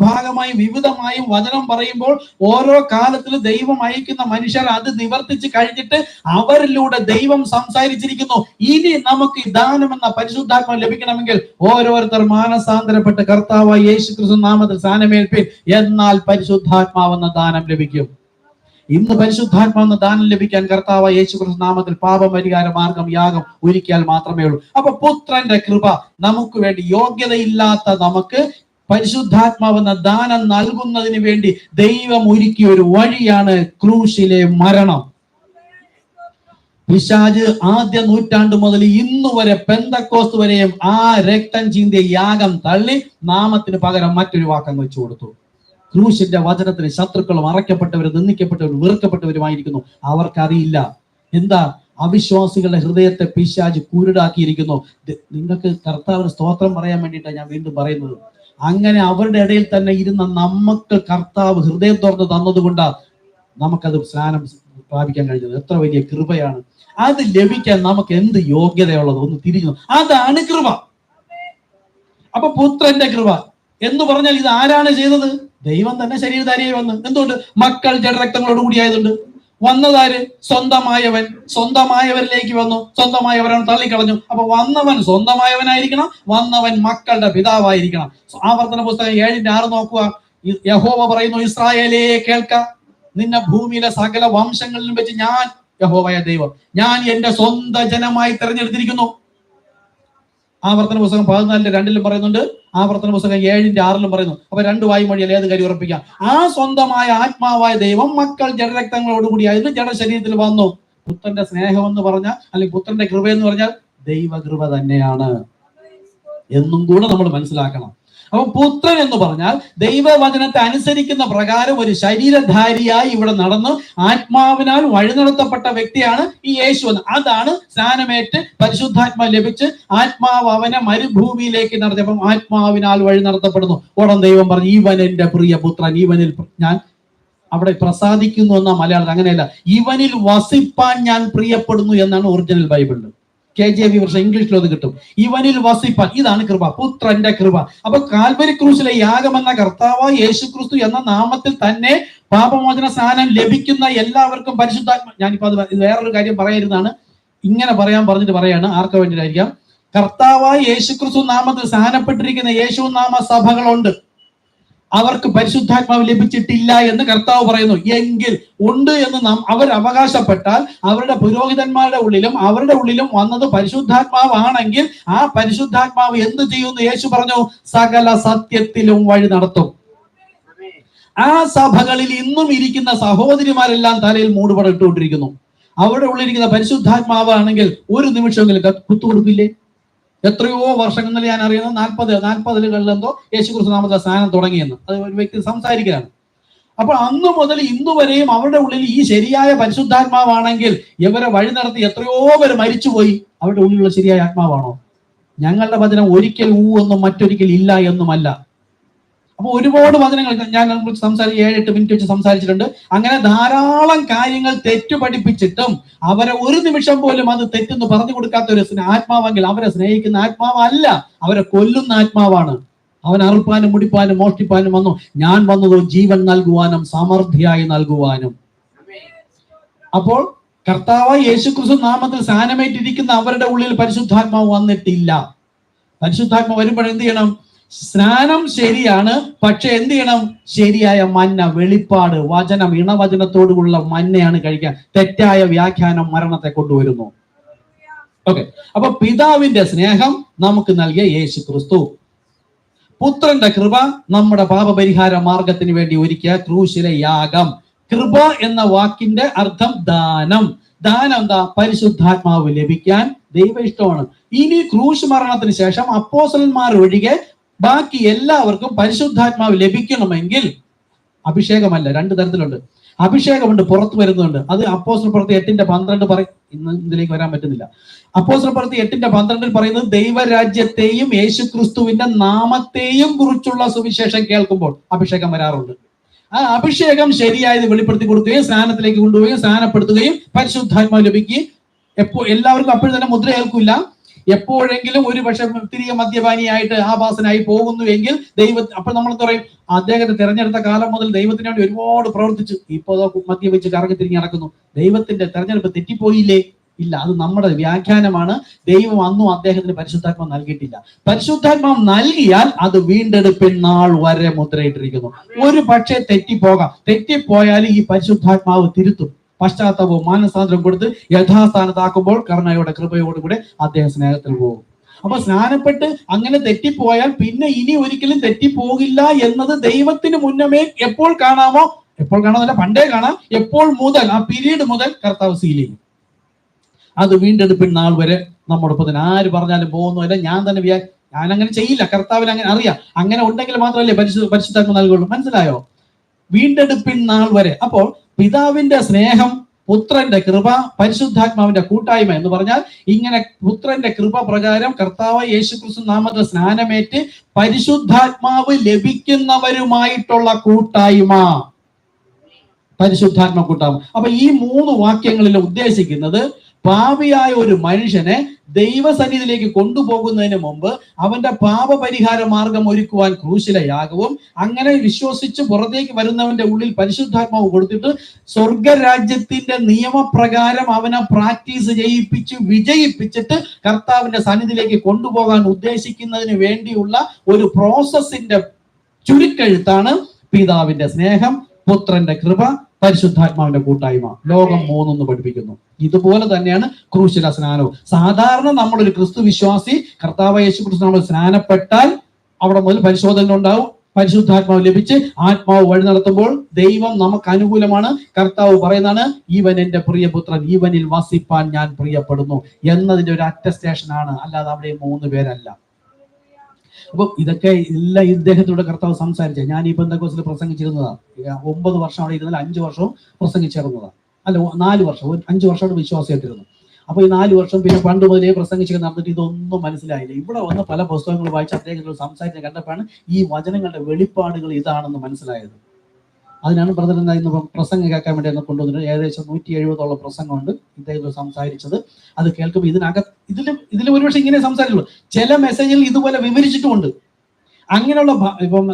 ഭാഗമായി വിവിധമായും വചനം പറയുമ്പോൾ ഓരോ കാലത്തിൽ ദൈവം അയക്കുന്ന മനുഷ്യർ അത് നിവർത്തിച്ച് കഴിഞ്ഞിട്ട് അവരിലൂടെ ദൈവം സംസാരിച്ചിരിക്കുന്നു. ഇനി നമുക്ക് ഈ ദാനം എന്ന പരിശുദ്ധാത്മാവ് ലഭിക്കണമെങ്കിൽ ഓരോരുത്തർ മാനസാന്തരപ്പെട്ട് കർത്താവായ യേശുക്രിസ്തു നാമത്തിൽ സ്നാനമേൽപ്പിൻ, എന്നാൽ പരിശുദ്ധാത്മാവെന്ന ദാനം ലഭിക്കും. ഇന്ന് പരിശുദ്ധാത്മാവെന്ന ദാനം ലഭിക്കാൻ കർത്താവായ യേശുക്രിസ്തു നാമത്തിൽ പാപപരിഹാര മാർഗം യാഗം ഒരുക്കിയാൽ മാത്രമേ ഉള്ളൂ. അപ്പൊ പുത്രന്റെ കൃപ നമുക്ക് വേണ്ടി, യോഗ്യതയില്ലാത്ത നമുക്ക് പരിശുദ്ധാത്മാവെന്ന ദാനം നൽകുന്നതിന് വേണ്ടി ദൈവം ഒരുക്കിയ ഒരു വഴിയാണ് ക്രൂശിലെ മരണം. പിശാച് ആദ്യ നൂറ്റാണ്ട് മുതൽ ഇന്നു വരെ പെന്തക്കോസ്ത് വരെയും ആ രക്തം ചീന്തിയ യാഗം തള്ളി നാമത്തിന് പകരം മറ്റൊരു വാക്കം വെച്ചു കൊടുത്തു. ക്രൂശിന്റെ വചനത്തിന് ശത്രുക്കളും അറയ്ക്കപ്പെട്ടവരും നിന്ദിക്കപ്പെട്ടവരും വെറുക്കപ്പെട്ടവരുമായിരിക്കുന്നു. അവർക്കറിയില്ല എന്താ അവിശ്വാസികളുടെ ഹൃദയത്തെ പിശാച് കുരുടാക്കിയിരിക്കുന്നു. നിങ്ങൾക്ക് കർത്താവിന് സ്തോത്രം പറയാൻ വേണ്ടിയിട്ടാണ് ഞാൻ വീണ്ടും പറയുന്നത്. അങ്ങനെ അവരുടെ ഇടയിൽ തന്നെ ഇരുന്ന നമുക്ക് കർത്താവ് ഹൃദയം തുറന്ന് തന്നതുകൊണ്ടാ നമുക്കത് സ്നാനം പ്രാപിക്കാൻ കഴിഞ്ഞത്. എത്ര വലിയ കൃപയാണ്! അത് ലഭിക്കാൻ നമുക്ക് എന്ത് യോഗ്യതയുള്ളത്? ഒന്ന് തിരിഞ്ഞു, അതാണ് കൃപ. അപ്പൊ പുത്രന്റെ കൃപ എന്ന് പറഞ്ഞാൽ ഇത് ആരാണ് ചെയ്തത്? ദൈവം തന്നെ ശരീരധാരിയായി വന്നു. എന്തുകൊണ്ട്? മക്കൾ ജഡരക്തങ്ങളോട് കൂടിയായതുകൊണ്ട്. വന്നതാര്? സ്വന്തമായവൻ. സ്വന്തമായവരിലേക്ക് വന്നു, സ്വന്തമായവരാണ് തള്ളിക്കളഞ്ഞു. അപ്പൊ വന്നവൻ സ്വന്തമായവനായിരിക്കണം, വന്നവൻ മക്കളുടെ പിതാവായിരിക്കണം. ആവർത്തന പുസ്തകം 7:6 നോക്കുക. യഹോവ പറയുന്നു, ഇസ്രായേലേ കേൾക്ക, നിന്നെ ഭൂമിയിലെ സകല വംശങ്ങളിലും വെച്ച് ഞാൻ യഹോവയായ ദൈവം, ഞാൻ എന്റെ സ്വന്തം ജനമായി തെരഞ്ഞെടുത്തിരിക്കുന്നു. ആവർത്തന പുസ്തകം 14:2 പറയുന്നുണ്ട്, ആവർത്തന പുസ്തകം 7:6 പറയുന്നു. അപ്പൊ 2 വായ്മൊഴിയിൽ ഏത് കാര്യം ഉറപ്പിക്കാം? ആ സ്വന്തമായ ആത്മാവായ ദൈവം മക്കൾ ജഡരക്തങ്ങളോടുകൂടി ആയിരുന്നു, ജഡശരീരത്തിൽ വന്നു. പുത്രന്റെ സ്നേഹം എന്ന് പറഞ്ഞാൽ, അല്ലെങ്കിൽ പുത്രന്റെ കൃപ എന്ന് പറഞ്ഞാൽ ദൈവകൃപ തന്നെയാണ് എന്നും കൂടെ നമ്മൾ മനസ്സിലാക്കണം. അപ്പൊ പുത്രൻ എന്ന് പറഞ്ഞാൽ ദൈവവചനത്തെ അനുസരിക്കുന്ന പ്രകാരം ഒരു ശരീരധാരിയായി ഇവിടെ നടന്ന് ആത്മാവിനാൽ വഴി നടത്തപ്പെട്ട വ്യക്തിയാണ് ഈ യേശു എന്ന്. അതാണ് സ്നാനമേറ്റ് പരിശുദ്ധാത്മാ ലഭിച്ച് ആത്മാവ് അവനെ മരുഭൂമിയിലേക്ക് നടത്തിയപ്പം ആത്മാവിനാൽ വഴി നടത്തപ്പെടുന്നു. ഉടൻ ദൈവം പറഞ്ഞു, ഇവൻ എന്റെ പ്രിയ പുത്രൻ, ഇവനിൽ ഞാൻ അവിടെ പ്രസാദിക്കുന്നു എന്ന മലയാളത്തിൽ. അങ്ങനെയല്ല, ഇവനിൽ വസിപ്പാൻ ഞാൻ പ്രിയപ്പെടുന്നു എന്നാണ് ഒറിജിനൽ ബൈബിളിൽ. KJV വർഷം ഇംഗ്ലീഷിൽ അത് കിട്ടും. ഇവനിൽ വസിപ്പാൻ. ഇതാണ് കൃപ, പുത്രന്റെ കൃപ. അപ്പൊ കാൽവരി ക്രൂശിലെ യാഗമെന്ന കർത്താവായ യേശുക്രിസ്തു എന്ന നാമത്തിൽ തന്നെ പാപമോചന സ്നാനം ലഭിക്കുന്ന എല്ലാവർക്കും പരിശുദ്ധാത്മ. ഞാനിപ്പോ അത് വേറൊരു കാര്യം പറയായിരുന്നാണ്, ഇങ്ങനെ പറഞ്ഞിട്ട് പറയാണ്. ആർക്ക് വേണ്ടിയിട്ടായിരിക്കാം? കർത്താവായ യേശുക്രിസ്തു നാമത്തിൽ സ്നാനപ്പെട്ടിരിക്കുന്ന യേശു നാമ സഭകളുണ്ട്, അവർക്ക് പരിശുദ്ധാത്മാവ് ലഭിച്ചിട്ടില്ല എന്ന് കർത്താവ് പറയുന്നു. എങ്കിൽ ഉണ്ട് എന്ന് അവർ അവകാശപ്പെട്ടാൽ അവരുടെ പുരോഹിതന്മാരുടെ ഉള്ളിലും വന്നത് പരിശുദ്ധാത്മാവാണെങ്കിൽ ആ പരിശുദ്ധാത്മാവ് എന്ത് ചെയ്യുന്നു? യേശു പറഞ്ഞു, സകല സത്യത്തിലും വഴി നടത്തും. ആ സഭകളിൽ ഇന്നും ഇരിക്കുന്ന സഹോദരിമാരെല്ലാം തലയിൽ മൂടുപടം ഇട്ടുകൊണ്ടിരിക്കുന്നു. അവരുടെ ഉള്ളിരിക്കുന്ന പരിശുദ്ധാത്മാവ് ആണെങ്കിൽ ഒരു നിമിഷമെങ്കിലും കുത്തുകൊടുക്കില്ലേ? എത്രയോ വർഷങ്ങളിൽ ഞാൻ അറിയുന്നത് 40-കളിലെന്തോ യേശുക്രിസ്തു നാമത്തെ സ്നാനം തുടങ്ങിയെന്ന് അത് ഒരു വ്യക്തി സംസാരിക്കുകയാണ്. അപ്പോൾ അന്ന് മുതൽ ഇന്നു വരെയും അവരുടെ ഉള്ളിൽ ഈ ശരിയായ പരിശുദ്ധാത്മാവാണെങ്കിൽ ഇവരെ വഴി നടത്തി എത്രയോ പേര് മരിച്ചുപോയി. അവരുടെ ഉള്ളിലുള്ള ശരിയായ ആത്മാവാണോ? ഞങ്ങളുടെ വചനം ഒരിക്കൽ എന്നും മറ്റൊരിക്കൽ ഇല്ല എന്നുമല്ല. അപ്പൊ ഒരുപാട് വചനങ്ങൾ ഞാൻ 7-8 മിനിറ്റ് വെച്ച് സംസാരിച്ചിട്ടുണ്ട്. അങ്ങനെ ധാരാളം കാര്യങ്ങൾ തെറ്റു പഠിപ്പിച്ചിട്ടും അവരെ ഒരു നിമിഷം പോലും അത് തെറ്റെന്ന് പറഞ്ഞു കൊടുക്കാത്ത ഒരു ആത്മാവെങ്കിൽ അവരെ സ്നേഹിക്കുന്ന ആത്മാവല്ല, അവരെ കൊല്ലുന്ന ആത്മാവാണ്. അവൻ അറുപ്പാനും മുടിപ്പാനും മോഷ്ടിപ്പാനും വന്നു, ഞാൻ വന്നത് ജീവൻ നൽകുവാനും സമൃദ്ധിയായി നൽകുവാനും. അപ്പോൾ കർത്താവായ യേശുക്രിസ്തു നാമത്തിൽ സ്നാനമേറ്റിരിക്കുന്ന അവരുടെ ഉള്ളിൽ പരിശുദ്ധാത്മാവ് വന്നിട്ടില്ല. പരിശുദ്ധാത്മാവ് വരുമ്പോൾ എന്ത് ചെയ്യണം? സ്നാനം ശരിയാണ്, പക്ഷെ എന്ത് ചെയ്യണം? ശരിയായ മന്ന, വെളിപ്പാട്, വചനം, ഇണവചനത്തോടുള്ള മന്നയാണ് കഴിക്കാൻ. തെറ്റായ വ്യാഖ്യാനം മരണത്തെ കൊണ്ടുവരുന്നു. ഓക്കെ, അപ്പൊ പിതാവിന്റെ സ്നേഹം നമുക്ക് നൽകിയ യേശുക്രിസ്തു, പുത്രന്റെ കൃപ നമ്മുടെ പാപപരിഹാര മാർഗത്തിന് വേണ്ടി ഒരുക്കിയ ക്രൂശിലെ യാഗം. കൃപ എന്ന വാക്കിന്റെ അർത്ഥം ദാനം. ദാനം എന്താ? പരിശുദ്ധാത്മാവ് ലഭിക്കാൻ ദൈവ ഇഷ്ടമാണ്. ഇനി ക്രൂശ് മരണത്തിന് ശേഷം അപ്പോസ്തലന്മാർ ഒഴികെ ബാക്കി എല്ലാവർക്കും പരിശുദ്ധാത്മാവ് ലഭിക്കണമെങ്കിൽ അഭിഷേകമല്ല, 2 തരത്തിലുണ്ട്. അഭിഷേകമുണ്ട്, പുറത്തു വരുന്നുണ്ട്. അത് അപ്പോസ്തലപ്രവൃത്തി 8:12 പറയും. ഇന്ന് ഇതിലേക്ക് വരാൻ പറ്റുന്നില്ല. അപ്പോസ്തലപ്രവൃത്തി 8:12 പറയുന്നത് ദൈവരാജ്യത്തെയും യേശുക്രിസ്തുവിന്റെ നാമത്തെയും കുറിച്ചുള്ള സുവിശേഷം കേൾക്കുമ്പോൾ അഭിഷേകം വരാറുണ്ട്. ആ അഭിഷേകം ശരിയായത് വെളിപ്പെടുത്തി കൊടുക്കുകയും സ്നാനത്തിലേക്ക് കൊണ്ടുപോവുകയും സ്നാനപ്പെടുത്തുകയും പരിശുദ്ധാത്മാവ് ലഭിക്കുകയും എല്ലാവർക്കും അപ്പോഴും തന്നെ മുദ്ര ഏൽക്കില്ല. എപ്പോഴെങ്കിലും ഒരു പക്ഷെ തിരികെ മദ്യപാനിയായിട്ട് ആഭാസനായി പോകുന്നുവെങ്കിൽ അപ്പോൾ നമ്മൾ എന്താ പറയും, അദ്ദേഹത്തെ തെരഞ്ഞെടുത്ത കാലം മുതൽ ദൈവത്തിന് വേണ്ടി ഒരുപാട് പ്രവർത്തിച്ചു, ഇപ്പോ മദ്യപിച്ച് കറങ്ങി തിരിഞ്ഞ് നടക്കുന്നു. ദൈവത്തിന്റെ തെരഞ്ഞെടുപ്പ് തെറ്റിപ്പോയില്ലേ? ഇല്ല, അത് നമ്മുടെ വ്യാഖ്യാനമാണ്. ദൈവം അന്നും അദ്ദേഹത്തിന് പരിശുദ്ധാത്മാവ് നൽകിയിട്ടില്ല. പരിശുദ്ധാത്മാവ് നൽകിയാൽ അത് വീണ്ടെടുപ്പിൻ നാൾ വരെ മുദ്രയിട്ടിരിക്കുന്നു. ഒരു പക്ഷേ തെറ്റിപ്പോയാൽ ഈ പരിശുദ്ധാത്മാവ് തിരുത്തും. പശ്ചാത്താപവും മാനസാന്തരം കൊടുത്ത് യഥാസ്ഥാനത്താക്കുമ്പോൾ കരുണയോടെ കൃപയോടുകൂടെ അദ്ദേഹം സ്നേഹത്തിൽ പോകും. അപ്പൊ സ്നാനപ്പെട്ട് അങ്ങനെ തെറ്റിപ്പോയാൽ പിന്നെ ഇനി ഒരിക്കലും തെറ്റിപ്പോകില്ല എന്നത് ദൈവത്തിന് മുന്നമേ എപ്പോൾ കാണാമല്ല, പണ്ടേ കാണാം. എപ്പോൾ മുതൽ, ആ പീരീഡ് മുതൽ കർത്താവ് സീൽ ചെയ്യും. അത് വീണ്ടെടുപ്പിൻ നാൾ വരെ നമ്മോടൊപ്പം തന്നെ. ആര് പറഞ്ഞാലും പോകുന്നില്ല. ഞാൻ അങ്ങനെ ചെയ്യില്ല, കർത്താവിന് അങ്ങനെ അറിയാം. അങ്ങനെ ഉണ്ടെങ്കിൽ മാത്രമല്ലേ പരിശുദ്ധാത്മ നൽകുള്ളൂ. മനസ്സിലായോ? വീണ്ടെടുപ്പിൻ നാൾ വരെ. അപ്പോൾ പിതാവിന്റെ സ്നേഹം, പുത്രന്റെ കൃപ, പരിശുദ്ധാത്മാവിന്റെ കൂട്ടായ്മ എന്ന് പറഞ്ഞാൽ ഇങ്ങനെ പുത്രന്റെ കൃപ പ്രകാരം കർത്താവ് യേശുക്രിസ്തു നാമത്തിൽ സ്നാനമേറ്റ് പരിശുദ്ധാത്മാവ് ലഭിക്കുന്നവരുമായിട്ടുള്ള കൂട്ടായ്മ, പരിശുദ്ധാത്മ കൂട്ടായ്മ. അപ്പൊ ഈ 3 വാക്യങ്ങളിൽ ഉദ്ദേശിക്കുന്നത് പാപിയായ ഒരു മനുഷ്യനെ ദൈവസന്നിധിയിലേക്ക് കൊണ്ടുപോകുന്നതിന് മുമ്പ് അവന്റെ പാപപരിഹാര മാർഗം ഒരുക്കുവാൻ ക്രൂശിലെ യാഗവും, അങ്ങനെ വിശ്വസിച്ച് പുറത്തേക്ക് വരുന്നവന്റെ ഉള്ളിൽ പരിശുദ്ധാത്മാവ് കൊടുത്തിട്ട് സ്വർഗരാജ്യത്തിന്റെ നിയമപ്രകാരം അവനെ പ്രാക്ടീസ് വിജയിപ്പിച്ചിട്ട് കർത്താവിന്റെ സന്നിധിയിലേക്ക് കൊണ്ടുപോകാൻ ഉദ്ദേശിക്കുന്നതിന് വേണ്ടിയുള്ള ഒരു പ്രോസസ്സിന്റെ ചുരുക്കെഴുത്താണ് പിതാവിന്റെ സ്നേഹം, പുത്രന്റെ കൃപ, പരിശുദ്ധാത്മാവിന്റെ കൂട്ടായ്മ. ലോകം 3 പഠിപ്പിക്കുന്നു. ഇതുപോലെ തന്നെയാണ് ക്രൂശില സ്നാനവും. സാധാരണ നമ്മളൊരു ക്രിസ്തു വിശ്വാസി കർത്താവ് യേശു ക്രിസ്തു നമ്മൾ സ്നാനപ്പെട്ടാൽ അവിടെ മുതൽ പരിശോധന ഉണ്ടാവും. പരിശുദ്ധാത്മാവ് ലഭിച്ച് ആത്മാവ് വഴി നടത്തുമ്പോൾ ദൈവം നമുക്ക് അനുകൂലമാണ്. കർത്താവ് പറയുന്നതാണ്, ഇവൻ എന്റെ പ്രിയപുത്രൻ, ഇവനിൽ വസിപ്പാൻ ഞാൻ പ്രിയപ്പെടുന്നു എന്നതിന്റെ ഒരു അറ്റസ്റ്റേഷൻ ആണ്. അല്ലാതെ അവിടെ 3 പേരല്ല. അപ്പൊ ഇതൊക്കെ എല്ലാം ഇദ്ദേഹത്തിലൂടെ കർത്താവ് സംസാരിച്ച. ഞാൻ ഈ പെന്തക്കോസ്തിൽ പ്രസംഗിച്ചിരുന്നതാണ്. 9 വർഷം അവിടെ ഇരുന്നാൽ 5 വർഷവും പ്രസംഗിച്ചിരുന്നതാണ്. അല്ല, 4 വർഷം, 5 വർഷമായിട്ട് വിശ്വാസമായിട്ടിരുന്നു. അപ്പൊ ഈ 4 വർഷം പിന്നെ പണ്ട് മുതലേ പ്രസംഗിച്ച് നടന്നിട്ട് ഇതൊന്നും മനസ്സിലായില്ല. ഇവിടെ വന്ന് പല പുസ്തകങ്ങൾ വായിച്ച് അദ്ദേഹത്തിനോട് സംസാരിച്ച് കണ്ടപ്പോഴാണ് ഈ വചനങ്ങളുടെ വെളിപ്പാടുകൾ ഇതാണെന്ന് മനസ്സിലായത്. അതിനാണ് ബ്രദർ ഇന്ന് പ്രസംഗം കേൾക്കാൻ വേണ്ടി എന്നെ കൊണ്ടുവന്നിട്ട് ഏകദേശം 170ഓളം പ്രസംഗമുണ്ട് ഇദ്ദേഹം സംസാരിച്ചത്. അത് കേൾക്കുമ്പോൾ ഇതിൽ ഒരുപക്ഷെ ഇങ്ങനെ സംസാരിച്ചുള്ളൂ. ചില മെസ്സേജിൽ ഇതുപോലെ വിവരിച്ചിട്ടുമുണ്ട്. അങ്ങനെയുള്ള ഇപ്പം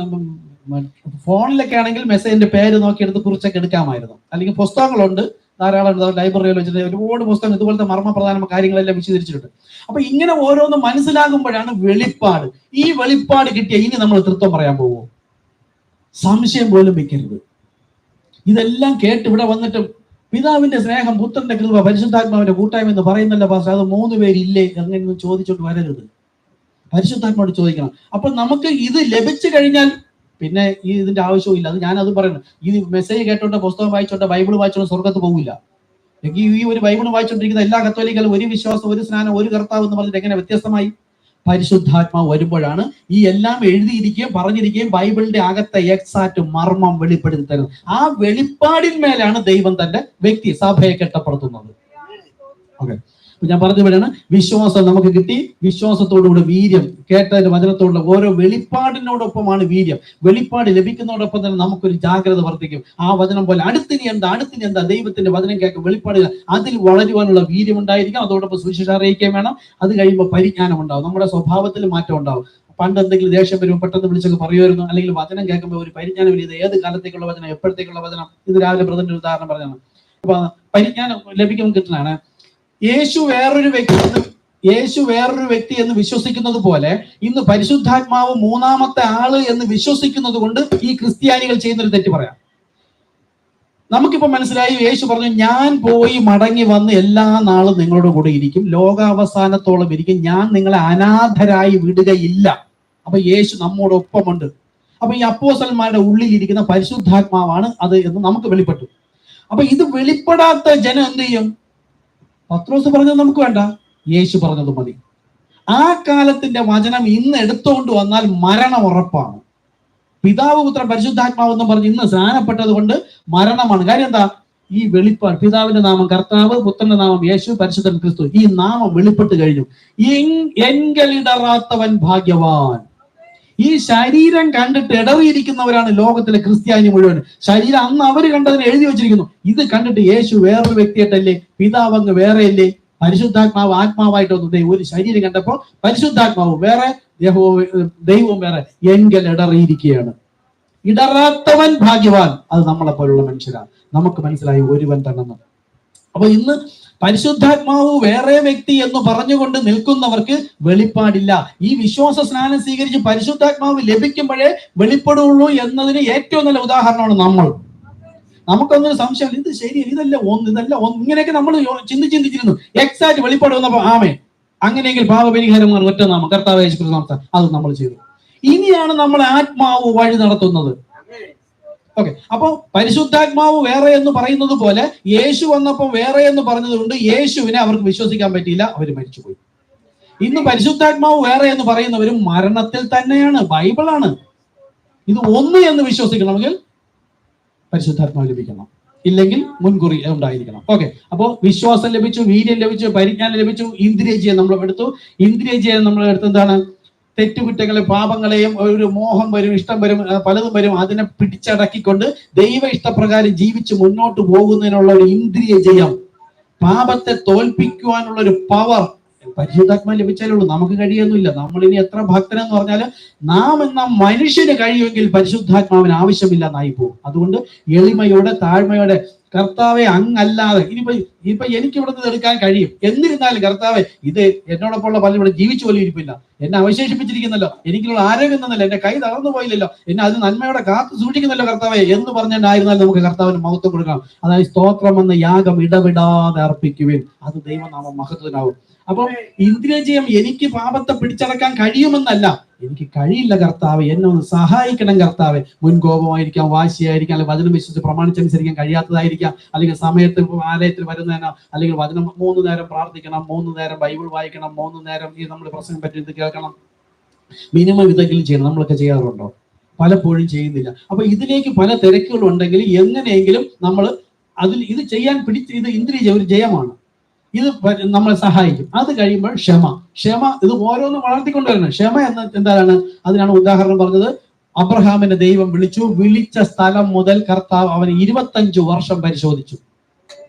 ഫോണിലൊക്കെ ആണെങ്കിൽ മെസ്സേജിന്റെ പേര് നോക്കിയെടുത്ത് കുറിച്ചൊക്കെ എടുക്കാമായിരുന്നു. അല്ലെങ്കിൽ പുസ്തകങ്ങളുണ്ട് ധാരാളം, ലൈബ്രറിയിൽ വെച്ചിട്ട് ഒരുപാട് പുസ്തകം ഇതുപോലത്തെ മർമ്മപ്രധാന കാര്യങ്ങളെല്ലാം വിശദീകരിച്ചിട്ടുണ്ട്. അപ്പൊ ഇങ്ങനെ ഓരോന്നും മനസ്സിലാകുമ്പോഴാണ് വെളിപ്പാട്. ഈ വെളിപ്പാട് കിട്ടിയ ഇനി നമ്മൾ തൃത്വം പറയാൻ പോകുമോ? സംശയം പോലും വെക്കരുത്. ഇതെല്ലാം കേട്ട് ഇവിടെ വന്നിട്ട് പിതാവിന്റെ സ്നേഹം, പുത്രന്റെ കൃപ, പരിശുദ്ധാത്മാവിന്റെ കൂട്ടായ്മ എന്ന് പറയുന്നല്ലോ പാസ്റ്റർ, അത് 3 പേരില്ലേ അങ്ങനെയൊന്നും ചോദിച്ചോണ്ട് വരരുത്. പരിശുദ്ധാത്മാവോട് ചോദിക്കണം. അപ്പൊ നമുക്ക് ഇത് ലഭിച്ചു കഴിഞ്ഞാൽ പിന്നെ ഇതിന്റെ ആവശ്യവും ഇല്ല. അത് ഞാനത് പറയുന്നു. ഈ മെസ്സേജ് കേട്ടോണ്ട്, പുസ്തകം വായിച്ചോണ്ട്, ബൈബിൾ വായിച്ചോണ്ട് സ്വർഗത്ത് പോകില്ല. ഈ ഒരു ബൈബിൾ വായിച്ചോണ്ടിരിക്കുന്ന എല്ലാ കത്തോലിക്കലും ഒരു വിശ്വാസം, ഒരു സ്നാനം, ഒരു കർത്താവ് എന്ന് പറഞ്ഞിട്ട് എങ്ങനെ വ്യത്യസ്തമായി? പരിശുദ്ധാത്മാവ് വരുമ്പോഴാണ് ഈ എല്ലാം എഴുതിയിരിക്കുകയും പറഞ്ഞിരിക്കുകയും ബൈബിളിന്റെ അകത്തെ എക്സാക്ട് മർമ്മം വെളിപ്പെടുത്തി തരുന്നത്. ആ വെളിപ്പാടിന്മേലാണ് ദൈവം തന്റെ വ്യക്തി സഭയെ കെട്ടപ്പെടുത്തുന്നത്. ഓക്കെ, ഞാൻ പറഞ്ഞപ്പോഴാണ് വിശ്വാസം നമുക്ക് കിട്ടി. വിശ്വാസത്തോടുകൂടെ വീര്യം, കേട്ടതിന്റെ വചനത്തോടുള്ള ഓരോ വെളിപ്പാടിനോടൊപ്പമാണ് വീര്യം. വെളിപ്പാട് ലഭിക്കുന്നതോടൊപ്പം തന്നെ നമുക്കൊരു ജാഗ്രത വർദ്ധിക്കും. ആ വചനം പോലെ അടുത്തിനി എന്താ ദൈവത്തിന്റെ വചനം കേൾക്കും, വെളിപ്പാട് അതിൽ വളരുവാനുള്ള വീര്യം ഉണ്ടായിരിക്കും. അതോടൊപ്പം സുവിശേഷം അറിയിക്കുകയും വേണം. അത് കഴിയുമ്പോൾ പരിജ്ഞാനം ഉണ്ടാവും, നമ്മുടെ സ്വഭാവത്തിൽ മാറ്റം ഉണ്ടാവും. പണ്ട് എന്തെങ്കിലും ദേഷ്യം വരുമ്പോൾ പെട്ടെന്ന് വിളിച്ചൊക്കെ പറയുമായിരുന്നു. അല്ലെങ്കിൽ വചനം കേൾക്കുമ്പോൾ ഒരു പരിജ്ഞാനം ഇല്ല. ഇത് ഏത് കാലത്തേക്കുള്ള വചനം, എപ്പോഴത്തേക്കുള്ള വചനം? ഇത് രാവിലെ ബ്രദറിന്റെ ഉദാഹരണം പറഞ്ഞാണ്. അപ്പൊ പരിജ്ഞാനം ലഭിക്കുമ്പോൾ കിട്ടുന്നതാണ്. യേശു വേറൊരു വ്യക്തി എന്ന് വിശ്വസിക്കുന്നത് പോലെ ഇന്ന് പരിശുദ്ധാത്മാവ് 3ാമത്തെ ആള് എന്ന് വിശ്വസിക്കുന്നത് കൊണ്ട് ഈ ക്രിസ്ത്യാനികൾ ചെയ്യുന്നൊരു തെറ്റ് പറയാം. നമുക്കിപ്പോ മനസ്സിലായി. യേശു പറഞ്ഞു, ഞാൻ പോയി മടങ്ങി വന്ന് എല്ലാ നാളും നിങ്ങളുടെ കൂടെ ഇരിക്കും, ലോകാവസാനത്തോളം ഇരിക്കും, ഞാൻ നിങ്ങളെ അനാഥരായി വിടുകയില്ല. അപ്പൊ യേശു നമ്മോടൊപ്പമുണ്ട്. അപ്പൊ ഈ അപ്പോസ്തലന്മാരുടെ ഉള്ളിൽ ഇരിക്കുന്ന പരിശുദ്ധാത്മാവാണ് അത് എന്ന് നമുക്ക് വെളിപ്പെട്ടു. അപ്പൊ ഇത് വെളിപ്പെടാത്ത ജനം എന്ത് ചെയ്യും? പത്രോസ് പറഞ്ഞത് നമുക്ക് വേണ്ട, യേശു പറഞ്ഞത് മതി. ആ കാലത്തിന്റെ വചനം ഇന്ന് എടുത്തുകൊണ്ട് വന്നാൽ മരണം ഉറപ്പാണ്. പിതാവ് പുത്രൻ പരിശുദ്ധാത്മാവ് എന്ന് പറഞ്ഞ് ഇന്ന് സ്നാനപ്പെട്ടത് കൊണ്ട് മരണമാണ്. കാര്യം എന്താ? ഈ വെളിപ്പാട്, പിതാവിന്റെ നാമം കർത്താവ്, പുത്രന്റെ നാമം യേശു, പരിശുദ്ധൻ ക്രിസ്തു, ഈ നാമം വെളിപ്പെട്ട് കഴിഞ്ഞു. എങ്കലിടറാത്തവൻ ഭാഗ്യവാൻ. ഈ ശരീരം കണ്ടിട്ട് ഇടറിയിരിക്കുന്നവരാണ് ലോകത്തിലെ ക്രിസ്ത്യാനി മുഴുവൻ. ശരീരം അന്ന് അവര് കണ്ടതിന് എഴുതി വെച്ചിരിക്കുന്നു. ഇത് കണ്ടിട്ട് യേശു വേറൊരു വ്യക്തിയായിട്ടല്ലേ, പിതാവ് അങ്ങ് വേറെയല്ലേ, പരിശുദ്ധാത്മാവ് ആത്മാവായിട്ടൊന്നും. ഒരു ശരീരം കണ്ടപ്പോ പരിശുദ്ധാത്മാവ് വേറെ, ദൈവവും വേറെ. എങ്കൽ ഇടറിയിരിക്കുകയാണ്. ഇടറാത്തവൻ ഭാഗ്യവാൻ. അത് നമ്മളെ പോലുള്ള മനുഷ്യരാണ്. നമുക്ക് മനസ്സിലായി ഒരുവൻ തന്നെ. അപ്പൊ ഇന്ന് പരിശുദ്ധാത്മാവ് വേറെ വ്യക്തി എന്ന് പറഞ്ഞുകൊണ്ട് നിൽക്കുന്നവർക്ക് വെളിപ്പാടില്ല. ഈ വിശ്വാസ സ്നാനം സ്വീകരിച്ച് പരിശുദ്ധാത്മാവ് ലഭിക്കുമ്പോഴേ വെളിപ്പെടുള്ളൂ എന്നതിന് ഏറ്റവും നല്ല ഉദാഹരണമാണ് നമ്മൾ. നമുക്കൊന്നൊരു സംശയം, ഇത് ശരിയല്ല, ഇതല്ല ഇങ്ങനെയൊക്കെ നമ്മൾ ചിന്തിച്ചിരുന്നു. എക്സാക്ട് വെളിപ്പാട് വന്നപ്പോ ആമേ, അങ്ങനെയെങ്കിൽ പാപപരിഹാരമാണ് ഒറ്റ നാമം കർത്താവ് യേശു ക്രിസ്തു നാമത്തിൽ, അത് നമ്മൾ ചെയ്തു. ഇനിയാണ് നമ്മളെ ആത്മാവ് വഴി നടത്തുന്നത്. ഓക്കെ, അപ്പൊ പരിശുദ്ധാത്മാവ് വേറെ എന്ന് പറയുന്നത് പോലെ യേശു വന്നപ്പോൾ വേറെ എന്ന് പറഞ്ഞതുകൊണ്ട് യേശുവിനെ അവർക്ക് വിശ്വസിക്കാൻ പറ്റിയില്ല, അവർ മരിച്ചുപോയി. ഇന്ന് പരിശുദ്ധാത്മാവ് വേറെ എന്ന് പറയുന്നവരും മരണത്തിൽ തന്നെയാണ്. ബൈബിളാണ് ഇത്. ഒന്ന് എന്ന് വിശ്വസിക്കണമെങ്കിൽ പരിശുദ്ധാത്മാവ് ലഭിക്കണം, ഇല്ലെങ്കിൽ മുൻകുറി ഉണ്ടായിരിക്കണം. ഓക്കെ, അപ്പോ വിശ്വാസം ലഭിച്ചു, വീര്യം ലഭിച്ചു, പരിജ്ഞാനം ലഭിച്ചു, ഇന്ദ്രിയജയം നമ്മൾ എടുത്തു. ഇന്ദ്രിയജയം നമ്മൾ എടുത്ത് എന്താണ്? തെറ്റുകുറ്റങ്ങളെ, പാപങ്ങളെയും, ഒരു മോഹം വരും, ഇഷ്ടം വരും, പലതും വരും. അതിനെ പിടിച്ചടക്കിക്കൊണ്ട് ദൈവ ഇഷ്ടപ്രകാരം ജീവിച്ച് മുന്നോട്ട് പോകുന്നതിനുള്ള ഒരു ഇന്ദ്രിയ ജയം, പാപത്തെ തോൽപ്പിക്കുവാനുള്ള ഒരു പവർ പരിശുദ്ധാത്മാവ് ലഭിച്ചാലുള്ളൂ. നമുക്ക് കഴിയൊന്നുമില്ല. നമ്മളിനി എത്ര ഭക്തനെന്ന് പറഞ്ഞാലും നാം എന്ന മനുഷ്യന് കഴിയുമെങ്കിൽ പരിശുദ്ധാത്മാവിന് ആവശ്യമില്ല എന്നായി പോകും. അതുകൊണ്ട് എളിമയോടെ, താഴ്മയോടെ, കർത്താവെ അങ്ങല്ലാതെ ഇനിയിപ്പോ എനിക്ക് ഇവിടെ നിന്ന് എടുക്കാൻ കഴിയും, എന്നിരുന്നാലും കർത്താവെ ഇത് എന്നോടൊപ്പമുള്ള പലരും ഇവിടെ ജീവിച്ചു പോലും ഇരിപ്പില്ല, എന്നെ അവശേഷിപ്പിച്ചിരിക്കുന്നല്ലോ, എനിക്കുള്ള ആരോഗ്യം തന്നല്ലോ, എന്റെ കൈ തളർന്നു പോയില്ലല്ലോ, എന്നെ അത് നന്മയോടെ കാത്തു സൂക്ഷിക്കുന്നല്ലോ കർത്താവെ എന്ന് പറഞ്ഞായിരുന്നാലും നമുക്ക് കർത്താവിന് മഹത്വം കൊടുക്കണം. അതായത് സ്തോത്രം എന്ന യാഗം ഇടവിടാതെ അർപ്പിക്കുവിൻ, അത് ദൈവനാമം മഹത്വനാവും. അപ്പം ഇന്ദ്രിയജയം എനിക്ക് പാപത്തെ പിടിച്ചടക്കാൻ കഴിയുമെന്നല്ല, എനിക്ക് കഴിയില്ല കർത്താവ്, എന്നെ ഒന്ന് സഹായിക്കണം കർത്താവ്. മുൻകോപമായിരിക്കാം, വാശിയായിരിക്കാം, അല്ലെങ്കിൽ വചനം വിശ്വസിച്ച് പ്രമാണിച്ചനുസരിക്കാൻ കഴിയാത്തതായിരിക്കാം, അല്ലെങ്കിൽ സമയത്ത് ആലയത്തിൽ വരുന്നതിനോ, അല്ലെങ്കിൽ വചനം 3 നേരം പ്രാർത്ഥിക്കണം, 3 നേരം ബൈബിൾ വായിക്കണം, 3 നേരം ഈ നമ്മൾ പ്രസംഗം പറ്റി ഇത് കേൾക്കണം, മിനിമം ഇതെങ്കിലും ചെയ്യണം. നമ്മളൊക്കെ ചെയ്യാറുണ്ടോ? പലപ്പോഴും ചെയ്യുന്നില്ല. അപ്പൊ ഇതിലേക്ക് പല തിരക്കുകളും ഉണ്ടെങ്കിൽ എങ്ങനെയെങ്കിലും നമ്മൾ ഇത് ചെയ്യാൻ ഇത് ഇന്ദ്രിയ ഒരു ജയമാണ്. ഇത് നമ്മളെ സഹായിക്കും. അത് കഴിയുമ്പോൾ ക്ഷമ ഇത് ഓരോന്നും വളർത്തിക്കൊണ്ടുവരണം. ക്ഷമ എന്ന എന്താണ്? അതിനാണ് ഉദാഹരണം പറഞ്ഞത്. അബ്രഹാമിനെ ദൈവം വിളിച്ച സ്ഥലം മുതൽ കർത്താവ് അവന് 25 വർഷം പരിശോധിച്ചു.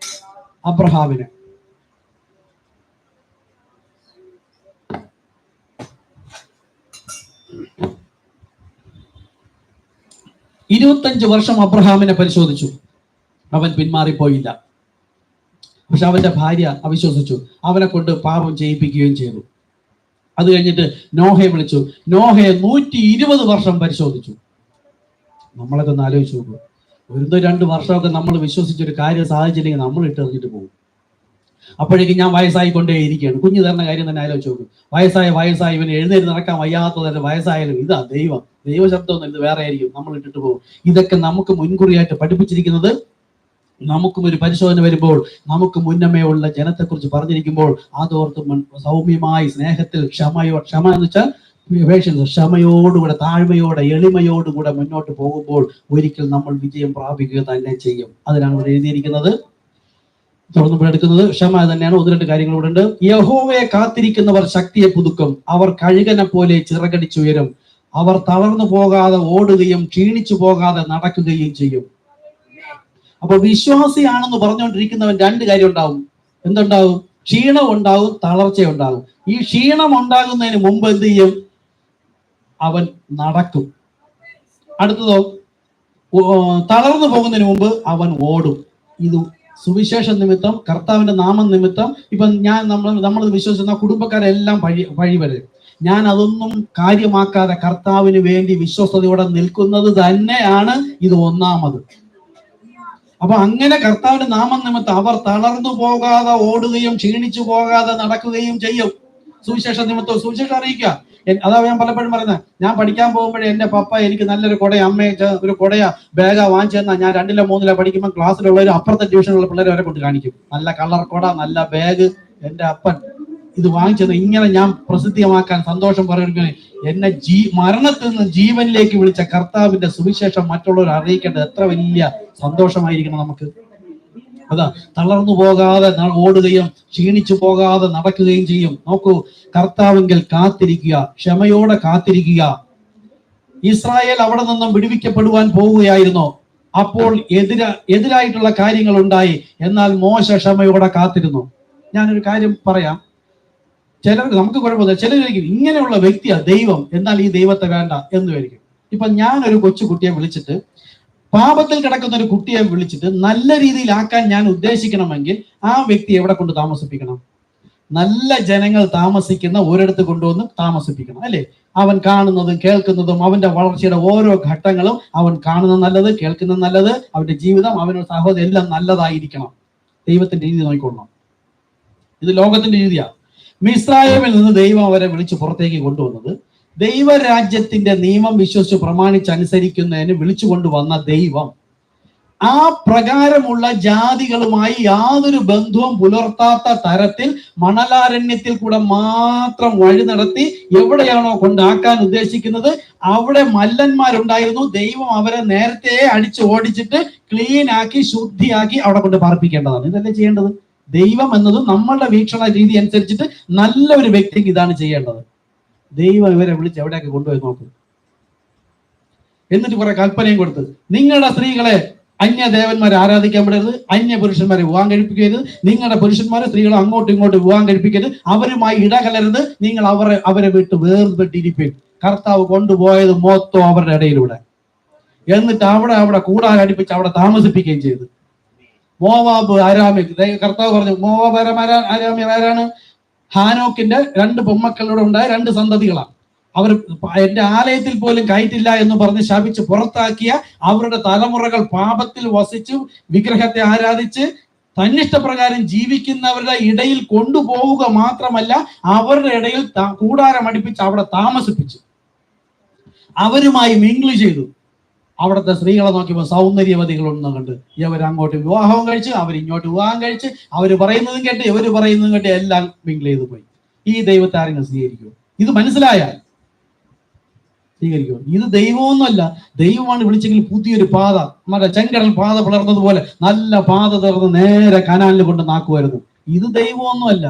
അബ്രഹാമിനെ 25 വർഷം അബ്രഹാമിനെ പരിശോധിച്ചു. അവൻ പിന്മാറിപ്പോയില്ല. പക്ഷെ അവന്റെ ഭാര്യ അവിശ്വസിച്ചു, അവനെ കൊണ്ട് പാപം ചെയ്യിപ്പിക്കുകയും ചെയ്തു. അത് കഴിഞ്ഞിട്ട് നോഹയെ വിളിച്ചു. നോഹയെ 120 വർഷം പരിശോധിച്ചു. നമ്മളൊക്കെ ഒന്ന് ആലോചിച്ച് നോക്കുക. 1-2 വർഷമൊക്കെ നമ്മൾ വിശ്വസിച്ചൊരു കാര്യം സാധിച്ചില്ലെങ്കിൽ നമ്മൾ ഇട്ടെറിഞ്ഞിട്ട് പോകും. അപ്പോഴേക്കും ഞാൻ വയസ്സായിക്കൊണ്ടേ ഇരിക്കുകയാണ്. കുഞ്ഞു തരുന്ന കാര്യം തന്നെ ആലോചിച്ച് നോക്കും. വയസ്സായി ഇവന് എഴുന്നേറ്റ് നടക്കാൻ വയ്യാത്തതല്ല, വയസ്സായാലും ഇതാ ദൈവശബ്ദമൊന്നും ഇത് വേറെ ആയിരിക്കും, നമ്മൾ ഇട്ടിട്ട് പോകും. ഇതൊക്കെ നമുക്ക് മുൻകുറിയായിട്ട് പഠിപ്പിച്ചിരിക്കുന്നത്. നമുക്കും ഒരു പരിശോധന വരുമ്പോൾ, നമുക്ക് മുന്നമേ ഉള്ള ജനത്തെക്കുറിച്ച് പറഞ്ഞിരിക്കുമ്പോൾ അതോർത്ത് സൗമ്യമായി സ്നേഹത്തിൽ ക്ഷമ എന്ന് വെച്ചാൽ ക്ഷമയോടുകൂടെ, താഴ്മയോടെ, എളിമയോടുകൂടെ മുന്നോട്ട് പോകുമ്പോൾ ഒരിക്കൽ നമ്മൾ വിജയം പ്രാപിക്കുക തന്നെ ചെയ്യും. അതിനാണ് ഇവിടെ എഴുതിയിരിക്കുന്നത്. തുറന്നു എടുക്കുന്നത് ക്ഷമ തന്നെയാണ്. 1-2 കാര്യങ്ങൾ ഇവിടെ ഉണ്ട്. യഹോവയെ കാത്തിരിക്കുന്നവർ ശക്തിയെ പുതുക്കും, അവർ കഴുകനെ പോലെ ചിറകടിച്ചുയരും, അവർ തളർന്നു പോകാതെ ഓടുകയും ക്ഷീണിച്ചു പോകാതെ നടക്കുകയും ചെയ്യും. അപ്പൊ വിശ്വാസിയാണെന്ന് പറഞ്ഞുകൊണ്ടിരിക്കുന്നവൻ 2 കാര്യം ഉണ്ടാവും. എന്തുണ്ടാവും? ക്ഷീണം ഉണ്ടാവും, തളർച്ച ഉണ്ടാവും. ഈ ക്ഷീണം ഉണ്ടാകുന്നതിന് മുമ്പ് എന്ത് ചെയ്യും? അവൻ നടക്കും. അടുത്തതോ, തളർന്നു പോകുന്നതിന് മുമ്പ് അവൻ ഓടും. ഇത് സുവിശേഷ നിമിത്തം, കർത്താവിന്റെ നാമം നിമിത്തം. ഇപ്പൊ നമ്മൾ വിശ്വസിക്കുന്ന കുടുംബക്കാരെല്ലാം വഴി വരും. ഞാൻ അതൊന്നും കാര്യമാക്കാതെ കർത്താവിന് വേണ്ടി വിശ്വസ്തയോടെ നിൽക്കുന്നത് തന്നെയാണ് ഇത് ഒന്നാമത്. അപ്പൊ അങ്ങനെ കർത്താവിന്റെ നാമം നിമിത്തം അവർ തളർന്നു പോകാതെ ഓടുകയും ക്ഷീണിച്ചു പോകാതെ നടക്കുകയും ചെയ്യും. സുവിശേഷ നിമിത്തം സുവിശേഷം അറിയിക്കുക. അതാ ഞാൻ പലപ്പോഴും പറയുന്നത്. ഞാൻ പഠിക്കാൻ പോകുമ്പോഴേ എന്റെ പപ്പ എനിക്ക് നല്ലൊരു കൊടയ, അമ്മയെ ഒരു കൊടയ ബാഗ വാങ്ങിച്ചു തന്നാൽ ഞാൻ 2-ലോ 3-ലോ പഠിക്കുമ്പോൾ ക്ലാസ്സിലുള്ളവരും അപ്പുറത്തെ ട്യൂഷനുള്ള പിള്ളേരെ വരെ കൊണ്ട് കാണിക്കും. നല്ല കളർ കൊട, നല്ല ബാഗ്. എന്റെ അപ്പൻ ഇത് വാങ്ങിച്ചത് ഇങ്ങനെ ഞാൻ പ്രസിദ്ധമാക്കാൻ സന്തോഷം പറയുകയാണ്. എന്നെ മരണത്തിൽ നിന്ന് ജീവനിലേക്ക് വിളിച്ച കർത്താവിന്റെ സുവിശേഷം മറ്റുള്ളവർ അറിയിക്കേണ്ടത് എത്ര വലിയ സന്തോഷമായിരിക്കണം നമുക്ക്. അതാ, തളർന്നു പോകാതെ ഓടുകയും ക്ഷീണിച്ചു പോകാതെ നടക്കുകയും ചെയ്യും. നോക്കൂ, കർത്താവിങ്കൽ കാത്തിരിക്കുക, ക്ഷമയോടെ കാത്തിരിക്കുക. ഇസ്രായേൽ അവിടെ നിന്നും വിടുവിക്കപ്പെടുവാൻ പോവുകയായിരുന്നു. അപ്പോൾ എതിരായിട്ടുള്ള കാര്യങ്ങൾ ഉണ്ടായി. എന്നാൽ മോശ ക്ഷമയോടെ കാത്തിരുന്നു. ഞാനൊരു കാര്യം പറയാം, നമുക്ക് കുഴപ്പമില്ല. ചിലരായിരിക്കും ഇങ്ങനെയുള്ള വ്യക്തിയാ ദൈവം, എന്നാൽ ഈ ദൈവത്തെ വേണ്ട എന്ന് വരിക്കും. ഇപ്പൊ ഞാനൊരു കൊച്ചുകുട്ടിയെ വിളിച്ചിട്ട്, പാപത്തിൽ കിടക്കുന്ന ഒരു കുട്ടിയെ വിളിച്ചിട്ട് നല്ല രീതിയിലാക്കാൻ ഞാൻ ഉദ്ദേശിക്കണമെങ്കിൽ ആ വ്യക്തി എവിടെ കൊണ്ട് താമസിപ്പിക്കണം? നല്ല ജനങ്ങൾ താമസിക്കുന്ന ഒരിടത്ത് കൊണ്ടുവന്ന് താമസിപ്പിക്കണം, അല്ലേ? അവൻ കാണുന്നതും കേൾക്കുന്നതും അവന്റെ വളർച്ചയുടെ ഓരോ ഘട്ടങ്ങളും അവൻ കാണുന്നത് നല്ലത്, കേൾക്കുന്നത് നല്ലത്, അവന്റെ ജീവിതം, അവന്റെ സഹോദരൻ എല്ലാം നല്ലതായിരിക്കണം. ദൈവത്തിന്റെ രീതി നോക്കിക്കൊള്ളണം. ഇത് ലോകത്തിന്റെ രീതിയാണ്. മിസ്രയീമിൽ നിന്ന് ദൈവം അവരെ വിളിച്ച് പുറത്തേക്ക് കൊണ്ടുവന്നത് ദൈവരാജ്യത്തിന്റെ നിയമം വിശ്വസിച്ച് പ്രമാണിച്ചനുസരിക്കുന്നതിന് വിളിച്ചു കൊണ്ടുവന്ന ദൈവം ആ പ്രകാരമുള്ള ജാതികളുമായി യാതൊരു ബന്ധവും പുലർത്താത്ത തരത്തിൽ മണലാരണ്യത്തിൽ കൂടെ മാത്രം വഴി നടത്തി എവിടെയാണോ കൊണ്ടാക്കാൻ ഉദ്ദേശിക്കുന്നത് അവിടെ മല്ലന്മാരുണ്ടായിരുന്നു. ദൈവം അവരെ നേരത്തെ അടിച്ച് ഓടിച്ചിട്ട് ക്ലീൻ ആക്കി ശുദ്ധിയാക്കി അവിടെ കൊണ്ട് പാർപ്പിക്കേണ്ടതാണ്. ഇതല്ലേ ചെയ്യേണ്ടത്? ദൈവം എന്നതും നമ്മളുടെ വീക്ഷണ രീതി അനുസരിച്ചിട്ട് നല്ലൊരു വ്യക്തിക്ക് ഇതാണ് ചെയ്യേണ്ടത്. ദൈവം ഇവരെ വിളിച്ച് എവിടെയൊക്കെ കൊണ്ടുപോയി നോക്കും. എന്നിട്ട് കുറെ കൽപ്പനയും കൊടുത്ത്, നിങ്ങളുടെ സ്ത്രീകളെ അന്യദേവന്മാരെ ആരാധിക്കാൻ വിടരുത്, അന്യ പുരുഷന്മാരെ വിവാഹം കഴിപ്പിക്കരുത്, നിങ്ങളുടെ പുരുഷന്മാരെ സ്ത്രീകളെ അങ്ങോട്ടും ഇങ്ങോട്ടും വിവാഹം കഴിപ്പിക്കരുത്, അവരുമായി ഇടകലരുത്, നിങ്ങൾ അവരെ വിട്ട് വേർപെട്ടിരിപ്പിൻ. കർത്താവ് കൊണ്ടുപോയത് മൊത്തം അവരുടെ ഇടയിലൂടെ. എന്നിട്ട് അവിടെ കൂടാരടിപ്പിച്ച് അവിടെ താമസിപ്പിക്കുകയും ചെയ്തു. മോവാബ് ആരാമി, കർത്താവ് പറഞ്ഞു മോവാബ് ആരാമി ആരാണ്? ഹാനോക്കിന്റെ 2 പൊന്മക്കളിലൂടെ ഉണ്ടായ 2 സന്തതികളാണ്. അവർ എന്റെ ആലയത്തിൽ പോലും കയറ്റില്ല എന്ന് പറഞ്ഞ് ശപിച്ച് പുറത്താക്കിയ അവരുടെ തലമുറകൾ പാപത്തിൽ വസിച്ചു വിഗ്രഹത്തെ ആരാധിച്ച് തന്നിഷ്ടപ്രകാരം ജീവിക്കുന്നവരുടെ ഇടയിൽ കൊണ്ടുപോവുക മാത്രമല്ല, അവരുടെ ഇടയിൽ കൂടാരം അടിപ്പിച്ച് അവിടെ താമസിപ്പിച്ചു, അവരുമായി മിംഗ്ലി ചെയ്തു. അവിടുത്തെ സ്ത്രീകളെ നോക്കിയപ്പോൾ സൗന്ദര്യവതികളൊന്നും കണ്ട് ഇവരങ്ങോട്ട് വിവാഹവും കഴിച്ച് അവരിങ്ങോട്ട് വിവാഹം കഴിച്ച് അവർ പറയുന്നതും കേട്ട് ഇവര് പറയുന്നതും കേട്ട് എല്ലാം മിംഗിൾ ചെയ്ത് പോയി. ഈ ദൈവത്തെ ആരെങ്കിലും സ്വീകരിക്കുമോ? ഇത് മനസ്സിലായാൽ സ്വീകരിക്കുമോ? ഇത് ദൈവമൊന്നുമല്ല. ദൈവമാണ് വിളിച്ചെങ്കിൽ പുതിയൊരു പാത, നമ്മുടെ ചെങ്കടൽ പാത പിളർന്നതുപോലെ നല്ല പാത തുറന്ന് നേരെ കനാലിൽ കൊണ്ട് നാക്കുമായിരുന്നു. ഇത് ദൈവമൊന്നുമല്ല,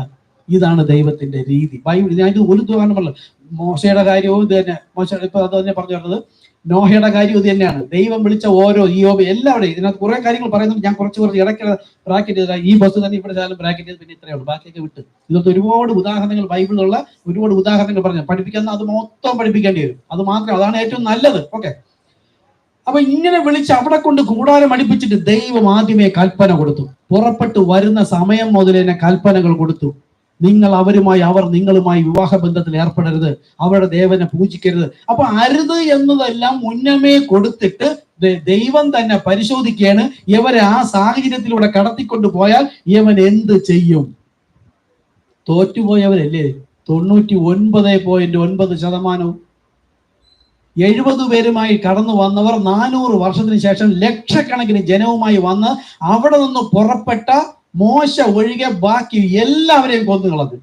ഇതാണ് ദൈവത്തിന്റെ രീതി. ബൈബിൾ ഞാൻ ഇത് ഒരു ഉദാഹരണം പറഞ്ഞു. മോശയുടെ കാര്യവും ഇത് തന്നെ. മോശ ഇപ്പൊ അത് തന്നെ പറഞ്ഞു തരുന്നത്. നോഹയുടെ കാര്യം ഇത് തന്നെയാണ്. ദൈവം വിളിച്ച ഓരോ യോബ് എല്ലാവരുടെയും ഇതിനകത്ത് കുറെ കാര്യങ്ങൾ പറയുന്നത് ഞാൻ കുറച്ച് ഇടയ്ക്ക് ബ്രാക്കറ്റ് ചെയ്ത ഈ ബസ് തന്നെ ഇവിടെ ബ്രാക്കറ്റ് ചെയ്ത് പിന്നെ ഇത്രയേ ഉള്ളൂ, ബാക്കിയൊക്കെ വിട്ട്. ഇതൊക്കെ ഒരുപാട് ഉദാഹരണങ്ങൾ ബൈബിളിലുള്ള ഒരുപാട് ഉദാഹരണങ്ങൾ പറഞ്ഞു പഠിപ്പിക്കുന്ന അത് മൊത്തം പഠിപ്പിക്കേണ്ടി വരും. അത് മാത്രം, അതാണ് ഏറ്റവും നല്ലത്. ഓക്കെ, അപ്പൊ ഇങ്ങനെ വിളിച്ച് അവിടെ കൊണ്ട് കൂടാരം അടിപ്പിച്ചിട്ട് ദൈവം ആദ്യമേ കൽപ്പന കൊടുത്തു. പുറപ്പെട്ടു വരുന്ന സമയം മുതൽ തന്നെ കൽപ്പനകൾ കൊടുത്തു. നിങ്ങൾ അവരുമായി, അവർ നിങ്ങളുമായി വിവാഹ ബന്ധത്തിൽ ഏർപ്പെടരുത്, അവരുടെ ദേവനെ പൂജിക്കരുത്. അപ്പൊ അരുത് എന്നതെല്ലാം മുന്നമേ കൊടുത്തിട്ട് ദൈവം തന്നെ പരിശോധിക്കുകയാണ് ഇവരെ ആ സാഹചര്യത്തിലൂടെ കടത്തിക്കൊണ്ട് പോയാൽ ഇവൻ എന്ത് ചെയ്യും. തോറ്റുപോയവരല്ലേ 99.9%. 70 പേരുമായി കടന്നു വന്നവർ 400 വർഷത്തിന് ശേഷം ലക്ഷക്കണക്കിന് ജനവുമായി വന്ന് അവിടെ നിന്ന് പുറപ്പെട്ട മോശ ഒഴികെ ബാക്കി എല്ലാവരെയും കൊന്നു കളഞ്ഞു.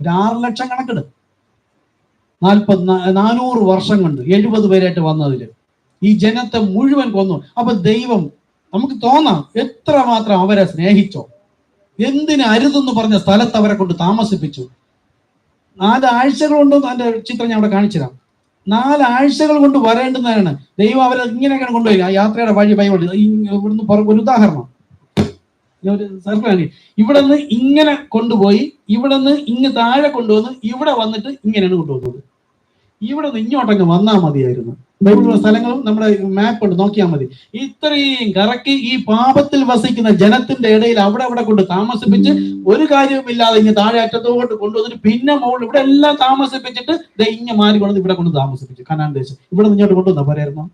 6 ലക്ഷം കണക്കിട്. 400 വർഷം കൊണ്ട് 70 പേരായിട്ട് വന്നതില് ഈ ജനത്തെ മുഴുവൻ കൊന്നു. അപ്പൊ ദൈവം, നമുക്ക് തോന്നാം എത്രമാത്രം അവരെ സ്നേഹിച്ചോ. എന്തിന് അരുതെന്ന് പറഞ്ഞ സ്ഥലത്ത് അവരെ കൊണ്ട് താമസിപ്പിച്ചു. 4 ആഴ്ചകൾ കൊണ്ട്, അതിന്റെ ചിത്രം ഞാൻ അവിടെ കാണിച്ചു തരാം. 4 ആഴ്ചകൾ കൊണ്ട് വരേണ്ടുന്നതാണ്. ദൈവം അവരെ ഇങ്ങനെയൊക്കെയാണ് കൊണ്ടുപോയി. ആ യാത്രയുടെ വഴി ബൈബിൾ ഇവിടുന്ന് ഒരു ഉദാഹരണം, ഒരു സർക്കിളാണ്. ഇവിടെ നിന്ന് ഇങ്ങനെ കൊണ്ടുപോയി, ഇവിടെ നിന്ന് ഇങ്ങ് താഴെ കൊണ്ടുവന്ന് ഇവിടെ വന്നിട്ട് ഇങ്ങനെയാണ് കൊണ്ടുവന്നത്. ഇവിടെ നിന്ന് ഇങ്ങോട്ടങ്ങ് വന്നാൽ മതിയായിരുന്നു. ബൈബിളിലുള്ള സ്ഥലങ്ങളും നമ്മുടെ മാപ്പ് ഉണ്ട്, നോക്കിയാൽ മതി. ഇത്രയും കറക്കി ഈ പാപത്തിൽ വസിക്കുന്ന ജനത്തിന്റെ ഇടയിൽ അവിടെ കൊണ്ട് താമസിപ്പിച്ച് ഒരു കാര്യവുമില്ലാതെ ഇങ്ങ് താഴെ അറ്റത്തോട്ട് കൊണ്ടുവന്നിട്ട് പിന്നെ മുകളിൽ ഇവിടെ എല്ലാം താമസിപ്പിച്ചിട്ട് ഇങ്ങ് മാറി കൊണ്ടു ഇവിടെ കൊണ്ട് താമസിപ്പിച്ചു. കനാൻ ദേശം ഇവിടെ നിന്ന് ഇങ്ങോട്ട് കൊണ്ടുവന്നാ പോരായിരുന്നു.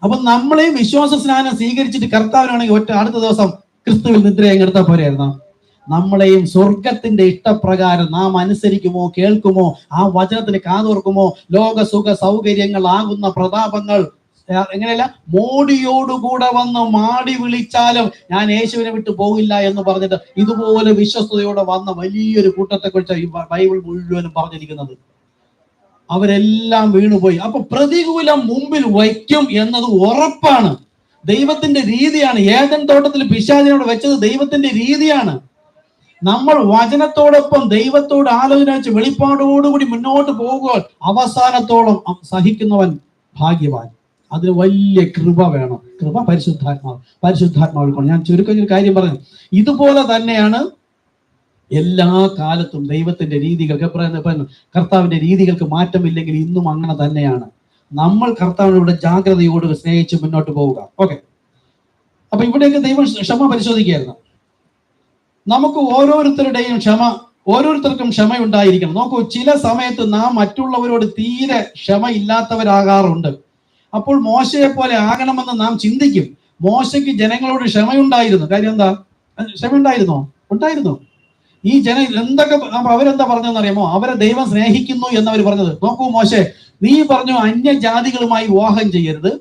അപ്പൊ നമ്മളെ വിശ്വാസ സ്നാനം സ്വീകരിച്ചിട്ട് കർത്താവിനാണെങ്കിൽ അടുത്ത ദിവസം ക്രിസ്തുവിൽ നിദ്രയും എടുത്താൽ പോരായിരുന്നോ? നമ്മളെയും സ്വർഗത്തിന്റെ ഇഷ്ടപ്രകാരം നാം അനുസരിക്കുമോ, കേൾക്കുമോ, ആ വചനത്തിന് കാതോർക്കുമോ, ലോക സുഖ സൗകര്യങ്ങളാകുന്ന പ്രതാപങ്ങൾ എങ്ങനെയല്ല മോടിയോടുകൂടെ വന്ന് മാടി വിളിച്ചാലും ഞാൻ യേശുവിനെ വിട്ടു പോകില്ല എന്ന് പറഞ്ഞിട്ട് ഇതുപോലെ വിശ്വസ്തയോടെ വന്ന വലിയൊരു കൂട്ടത്തെ കുറിച്ച് ഈ ബൈബിൾ മുഴുവനും പറഞ്ഞിരിക്കുന്നത്. അവരെല്ലാം വീണുപോയി. അപ്പൊ പ്രതികൂലം മുമ്പിൽ വയ്ക്കും എന്നത് ഉറപ്പാണ്. ദൈവത്തിന്റെ രീതിയാണ്. ഏദൻ തോട്ടത്തിൽ പിശാചിനോട് വെച്ചത് ദൈവത്തിന്റെ രീതിയാണ്. നമ്മൾ വചനത്തോടൊപ്പം ദൈവത്തോട് ആലോചന വെച്ച് വെളിപ്പാടോടുകൂടി മുന്നോട്ട് പോകുമ്പോൾ അവസാനത്തോളം സഹിക്കുന്നവൻ ഭാഗ്യവാൻ. അതിന് വലിയ കൃപ വേണം. കൃപ പരിശുദ്ധാത്മാവിൽ കൊണ്ട്. ഞാൻ ചുരുക്കം ഒരു കാര്യം പറഞ്ഞു. ഇതുപോലെ തന്നെയാണ് എല്ലാ കാലത്തും ദൈവത്തിന്റെ രീതികൾക്ക് കർത്താവിന്റെ രീതികൾക്ക് മാറ്റമില്ലെങ്കിൽ ഇന്നും അങ്ങനെ തന്നെയാണ്. നമ്മൾ കർത്താവിനോട് ജാഗ്രതയോട് സ്നേഹിച്ച് മുന്നോട്ട് പോവുക. ഓക്കെ, അപ്പൊ ഇവിടെയൊക്കെ ദൈവം ക്ഷമ പരിശോധിക്കുകയായിരുന്നു. നമുക്ക് ഓരോരുത്തർക്കും ക്ഷമയുണ്ടായിരിക്കണം. നോക്കൂ, ചില സമയത്ത് നാം മറ്റുള്ളവരോട് തീരെ ക്ഷമയില്ലാത്തവരാകാറുണ്ട്. അപ്പോൾ മോശയെ പോലെ ആകണമെന്ന് നാം ചിന്തിക്കും. മോശയ്ക്ക് ജനങ്ങളോട് ക്ഷമയുണ്ടായിരുന്നു. കാര്യം എന്താ? ക്ഷമയുണ്ടായിരുന്നോ? ഉണ്ടായിരുന്നു. ഈ എന്തൊക്കെ അവരെന്താ പറഞ്ഞതെന്നറിയാമോ? അവരെ ദൈവം സ്നേഹിക്കുന്നു എന്നവർ പറഞ്ഞത്. നോക്കൂ, മോശെ, നീ പറഞ്ഞു അന്യജാതികളുമായി വിവാഹം ചെയ്യരുത്.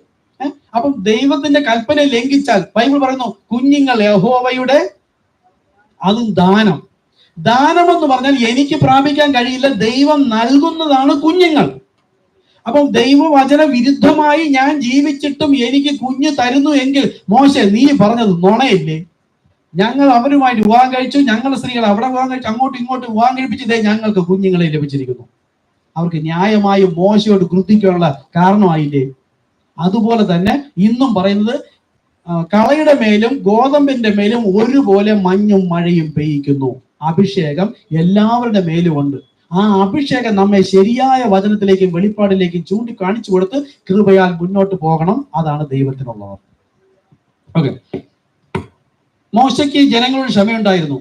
അപ്പം ദൈവത്തിന്റെ കൽപ്പന ലംഘിച്ചാൽ ബൈബിൾ പറയുന്നു കുഞ്ഞുങ്ങൾ യഹോവയുടെ, അതും ദാനം. ദാനമെന്ന് പറഞ്ഞാൽ എനിക്ക് പ്രാപിക്കാൻ കഴിയില്ല, ദൈവം നൽകുന്നതാണ് കുഞ്ഞുങ്ങൾ. അപ്പം ദൈവവചന വിരുദ്ധമായി ഞാൻ ജീവിച്ചിട്ടും എനിക്ക് കുഞ്ഞ് തരുന്നു എങ്കിൽ മോശെ, നീ പറഞ്ഞത് നുണയില്ലേ? ഞങ്ങൾ അവരുമായിട്ട് വിവാഹം കഴിച്ചു, ഞങ്ങളുടെ സ്ത്രീകൾ അവിടെ വിവാഹം കഴിച്ചു, അങ്ങോട്ടും ഇങ്ങോട്ടും വിവാഹം കഴിപ്പിച്ചതേ ഞങ്ങൾക്ക് കുഞ്ഞുങ്ങളെ ലഭിച്ചിരിക്കുന്നു. അവർക്ക് ന്യായമായും മോശയോട് ക്രുദ്ധിക്കാനുള്ള കാരണമായില്ലേ? അതുപോലെ തന്നെ ഇന്നും പറയുന്നത് കളയുടെ മേലും ഗോതമ്പിന്റെ മേലും ഒരുപോലെ മഞ്ഞും മഴയും പെയ്യിക്കുന്നു. അഭിഷേകം എല്ലാവരുടെ മേലും ഉണ്ട്. ആ അഭിഷേകം നമ്മെ ശരിയായ വചനത്തിലേക്കും വെളിപ്പാടിലേക്കും ചൂണ്ടിക്കാണിച്ചു കൊടുത്ത് കൃപയാൽ മുന്നോട്ട് പോകണം. അതാണ് ദൈവത്തിനുള്ളവർ. ഓക്കെ, മോശയ്ക്ക് ജനങ്ങളോട് ക്ഷമയുണ്ടായിരുന്നു.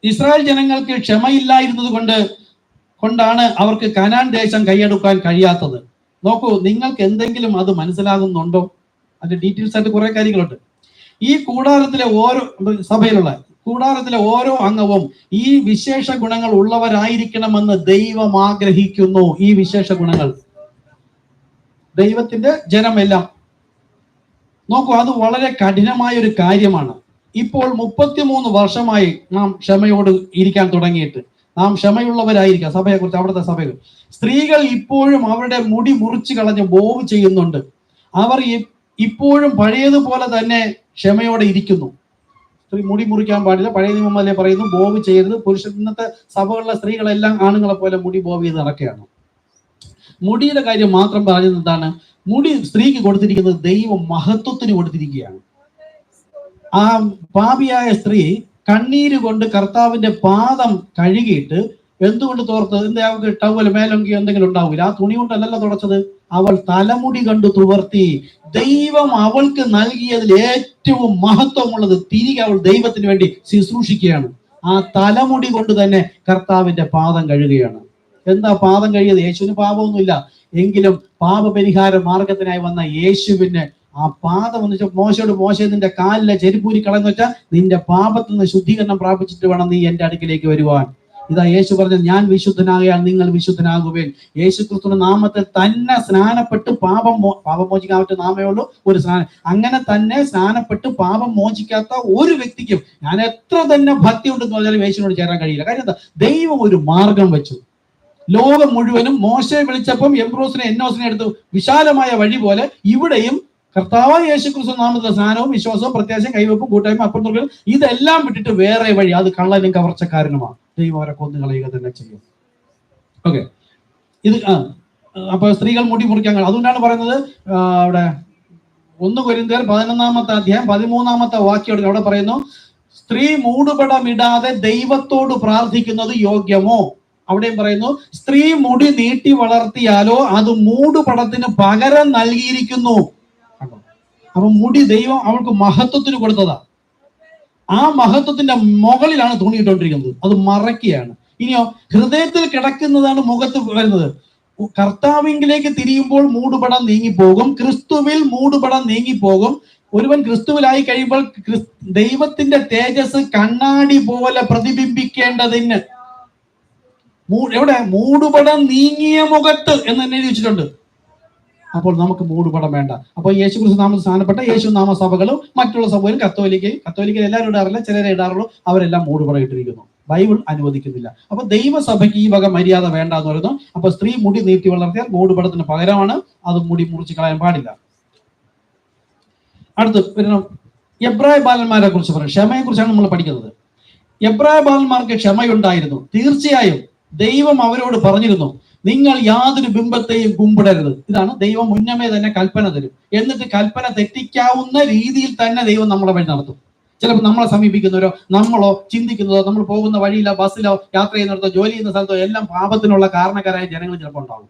ഇസ്രായേൽ ജനങ്ങൾക്ക് ക്ഷമയില്ലായിരുന്നത് കൊണ്ടാണ് അവർക്ക് കനാൻ ദേശം കൈയടക്കാൻ കഴിയാത്തത്. നോക്കൂ, നിങ്ങൾക്ക് എന്തെങ്കിലും അത് മനസ്സിലാകുന്നുണ്ടോ? അതിന്റെ ഡീറ്റെയിൽസ് ആയിട്ട് കുറെ കാര്യങ്ങളുണ്ട്. ഈ കൂടാരത്തിലെ ഓരോ അംഗവും ഈ വിശേഷ ഗുണങ്ങൾ ഉള്ളവരായിരിക്കണമെന്ന് ദൈവം ആഗ്രഹിക്കുന്നു. ഈ വിശേഷ ഗുണങ്ങൾ ദൈവത്തിന്റെ ജനമെല്ലാം. നോക്കൂ, അത് വളരെ കഠിനമായ ഒരു കാര്യമാണ്. ഇപ്പോൾ 33 വർഷമായി നാം ക്ഷമയോട് ഇരിക്കാൻ തുടങ്ങിയിട്ട്. നാം ക്ഷമയുള്ളവരായിരിക്കാം. സഭയെക്കുറിച്ച്, അവിടുത്തെ സഭകൾ സ്ത്രീകൾ ഇപ്പോഴും അവരുടെ മുടി മുറിച്ചു കളഞ്ഞ് ബോവ് ചെയ്യുന്നുണ്ട്. അവർ ഇപ്പോഴും പഴയതുപോലെ തന്നെ ക്ഷമയോടെ ഇരിക്കുന്നു. സ്ത്രീ മുടി മുറിക്കാൻ പാടില്ല, പഴയ നിയമമല്ലേ പറയുന്നു, ബോവ് ചെയ്യരുത്. ഇന്നത്തെ സഭകളിലെ സ്ത്രീകളെല്ലാം ആണുങ്ങളെ പോലെ മുടി ബോവ് ചെയ്ത് നടക്കുകയാണ്. മുടിയുടെ കാര്യം മാത്രം പറഞ്ഞത് എന്താണ്? മുടി സ്ത്രീക്ക് കൊടുത്തിരിക്കുന്നത് ദൈവം മഹത്വത്തിന് കൊടുത്തിരിക്കുകയാണ്. ആ പാപിയായ സ്ത്രീ കണ്ണീര് കൊണ്ട് കർത്താവിന്റെ പാദം കഴുകിയിട്ട് എന്തുകൊണ്ട് തോർത്തത്? അവൾക്ക് ടവൽ മേലൊങ്കി എന്തെങ്കിലും ഉണ്ടാവില്ല, ആ തുണി കൊണ്ടല്ലല്ലോ തുടച്ചത്. അവൾ തലമുടി കണ്ടു തുവർത്തി. ദൈവം അവൾക്ക് നൽകിയതിൽ ഏറ്റവും മഹത്വമുള്ളത് തിരികെ അവൾ ദൈവത്തിന് വേണ്ടി ശുശ്രൂഷിക്കുകയാണ്. ആ തലമുടി കൊണ്ട് തന്നെ കർത്താവിന്റെ പാദം കഴുകുകയാണ്. എന്താ പാദം കഴിയത്? യേശുവിന് പാപമൊന്നുമില്ല, എങ്കിലും പാപപരിഹാര മാർഗത്തിനായി വന്ന യേശുവിന് ആ പാദം എന്ന് വെച്ചാൽ മോശ നിന്റെ കാലിലെ ചെരുപ്പൂരി കളയെന്ന് വെച്ചാൽ നിന്റെ പാപത്തിൽ നിന്ന് ശുദ്ധീകരണം പ്രാപിച്ചിട്ട് വേണം നീ എന്റെ അടുക്കിലേക്ക് വരുവാൻ. ഇതാ യേശു പറഞ്ഞത്, ഞാൻ വിശുദ്ധനാകയാൽ നിങ്ങൾ വിശുദ്ധനാകുവേൻ. യേശു ക്രിസ്തുവിന്റെ നാമത്തിൽ തന്നെ സ്നാനപ്പെട്ട് പാപം മോചിക്കാൻ പറ്റുന്ന നാമേ ഉള്ളൂ ഒരു സ്നാനം. അങ്ങനെ തന്നെ സ്നാനപ്പെട്ട് പാപം മോചിക്കാത്ത ഒരു വ്യക്തിക്കും ഞാൻ എത്ര തന്നെ ഭക്തി ഉണ്ടെന്ന് പറഞ്ഞാലും യേശുവിനോട് ചേരാൻ കഴിയില്ല. കാര്യം എന്താ? ദൈവം ഒരു മാർഗം വെച്ചു. ലോകം മുഴുവനും മോശയെ വിളിച്ചപ്പം എംബ്രോസിനെ എന്നോസിനെ എടുത്തു വിശാലമായ വഴി പോലെ ഇവിടെയും കർത്താവായ യേശു ക്രിസ്തു നാമത്തിലെ സ്നാനവും വിശ്വാസവും പ്രത്യാശയും കൈവെപ്പും കൂട്ടായ്മ അപ്പുറത്തും ഇതെല്ലാം വിട്ടിട്ട് വേറെ വഴി, അത് കള്ളനും കവർച്ചക്കാരനുമാണ്. ദൈവം അവരെ കൊന്നുകളയുക തന്നെ ചെയ്യും. ഓക്കെ, ഇത് അപ്പൊ സ്ത്രീകൾ മുടി മുറിക്കാൻ. അതുകൊണ്ടാണ് പറയുന്നത് അവിടെ 1 കൊരിന്ത്യർ 11-ാമത്തെ അധ്യായം 13-ാമത്തെ വാക്യം അവിടെ പറയുന്നു, സ്ത്രീ മൂടുപടമിടാതെ ദൈവത്തോട് പ്രാർത്ഥിക്കുന്നത് യോഗ്യമോ? അവിടെയും പറയുന്നു, സ്ത്രീ മുടി നീട്ടി വളർത്തിയാലോ അത് മൂടുപടത്തിന് പകരം നൽകിയിരിക്കുന്നു. അപ്പൊ മുടി ദൈവം അവൾക്ക് മഹത്വത്തിന് കൊടുത്തതാ. ആ മഹത്വത്തിന്റെ മുകളിലാണ് തുണിയിട്ടോണ്ടിരിക്കുന്നത്, അത് മറയ്ക്കുകയാണ്. ഇനിയോ ഹൃദയത്തിൽ കിടക്കുന്നതാണ് മുഖത്ത് വരുന്നത്. കർത്താവിലേക്ക് തിരിയുമ്പോൾ മൂടുപടം നീങ്ങിപ്പോകും, ക്രിസ്തുവിൽ മൂടുപടം നീങ്ങിപ്പോകും. ഒരുവൻ ക്രിസ്തുവിലായി കഴിയുമ്പോൾ ദൈവത്തിന്റെ തേജസ് കണ്ണാടി പോലെ പ്രതിബിംബിക്കേണ്ടതിന് എവിടെ മൂടുപടം നീങ്ങിയ മുഖത്ത് എന്ന് തന്നെ എഴുതി വെച്ചിട്ടുണ്ട്. അപ്പോൾ നമുക്ക് മൂടുപടം വേണ്ട. അപ്പോൾ യേശു ക്രിസ്തു നാമത്തിൽ സ്ഥാനപ്പെട്ട യേശു നാമസഭകളും മറ്റുള്ള സഭകളും കത്തോലിക്കൽ എല്ലാവരും ഇടാറില്ല, ചിലരെ ഇടാറുള്ളൂ, അവരെല്ലാം മൂടുപടം ഇട്ടിരിക്കുന്നു. ബൈബിൾ അനുവദിക്കുന്നില്ല. അപ്പൊ ദൈവസഭയ്ക്ക് ഈ വക മര്യാദ വേണ്ട എന്ന് പറയുന്നു. അപ്പൊ സ്ത്രീ മുടി നീട്ടി വളർത്തിയാൽ മൂടുപടത്തിന് പകരമാണ്, അത് മുടി മുറിച്ച് കളയാൻ പാടില്ല. അടുത്ത് പിന്നെ എബ്രായ ബാലന്മാരെ കുറിച്ച് പറയും. ക്ഷമയെ കുറിച്ചാണ് നമ്മൾ പഠിക്കുന്നത്. എബ്രായ ബാലന്മാർക്ക് ക്ഷമയുണ്ടായിരുന്നു. തീർച്ചയായും ദൈവം അവരോട് പറഞ്ഞിരുന്നു, നിങ്ങൾ യാതൊരു ബിംബത്തെയും കുമ്പിടരുത്. ഇതാണ് ദൈവം മുന്നമേ തന്നെ കൽപ്പന തരും. എന്നിട്ട് കൽപ്പന തെറ്റിക്കാവുന്ന രീതിയിൽ തന്നെ ദൈവം നമ്മളെ വഴി നടത്തും. ചിലപ്പോൾ നമ്മളെ സമീപിക്കുന്നവരോ നമ്മളോ ചിന്തിക്കുന്നതോ നമ്മൾ പോകുന്ന വഴിയിലോ ബസ്സിലോ യാത്ര ചെയ്യുന്നിടത്തോ ജോലി ചെയ്യുന്ന സ്ഥലത്തോ എല്ലാം പാപത്തിനുള്ള കാരണക്കാരായ ജനങ്ങൾ ചിലപ്പോൾ ഉണ്ടാവും,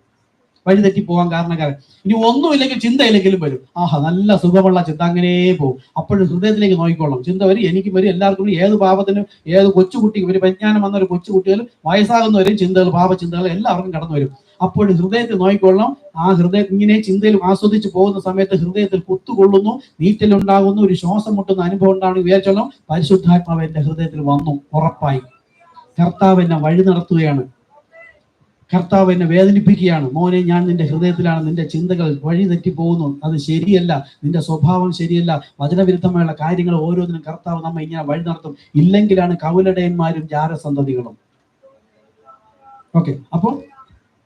വഴി തെറ്റി പോകാൻ കാരണക്കാരൻ. ഇനി ഒന്നുമില്ലെങ്കിൽ ചിന്തയിലെങ്കിലും വരും, ആഹാ നല്ല സുഖമുള്ള ചിന്ത അങ്ങനെ പോകും. അപ്പോഴും ഹൃദയത്തിലേക്ക് നോക്കിക്കൊള്ളണം. ചിന്ത വരും, എനിക്കും വരും, എല്ലാവർക്കും വരും. ഏത് പാപത്തിനും ഏത് കൊച്ചുകുട്ടി, ഒരു പരിജ്ഞാനം വന്ന ഒരു കൊച്ചുകുട്ടികളും വയസ്സാകുന്നവരും ചിന്തകൾ, പാപചിന്തകൾ എല്ലാവർക്കും കടന്നു വരും. അപ്പോഴും ഹൃദയത്തിൽ നോക്കിക്കൊള്ളണം. ആ ഹൃദയം ഇങ്ങനെ ചിന്തയിൽ ആസ്വദിച്ച് പോകുന്ന സമയത്ത് ഹൃദയത്തിൽ കുത്തുകൊള്ളുന്നു, നീറ്റലുണ്ടാകുന്നു, ഒരു ശ്വാസം മുട്ടുന്ന അനുഭവം ഉണ്ടാകുന്നു. വിചാരിച്ചോളാം, പരിശുദ്ധാത്മാവ് എന്റെ ഹൃദയത്തിൽ വന്നു, ഉറപ്പായി. കർത്താവ് എന്നെ വഴി നടത്തുകയാണ്, കർത്താവ് എന്നെ വേദനിപ്പിക്കുകയാണ്. മോനെ, ഞാൻ നിന്റെ ഹൃദയത്തിലാണ്, നിന്റെ ചിന്തകൾ വഴി തെറ്റി പോകുന്നു, അത് ശരിയല്ല, നിന്റെ സ്വഭാവം ശരിയല്ല, വചനവിരുദ്ധമായുള്ള കാര്യങ്ങൾ ഓരോന്നിനും കർത്താവ് നമ്മെ ഇങ്ങനെ വഴി നടത്തും. ഇല്ലെങ്കിലാണ് കൗലടയന്മാരും ജാരസന്തതികളും. ഓക്കെ, അപ്പോൾ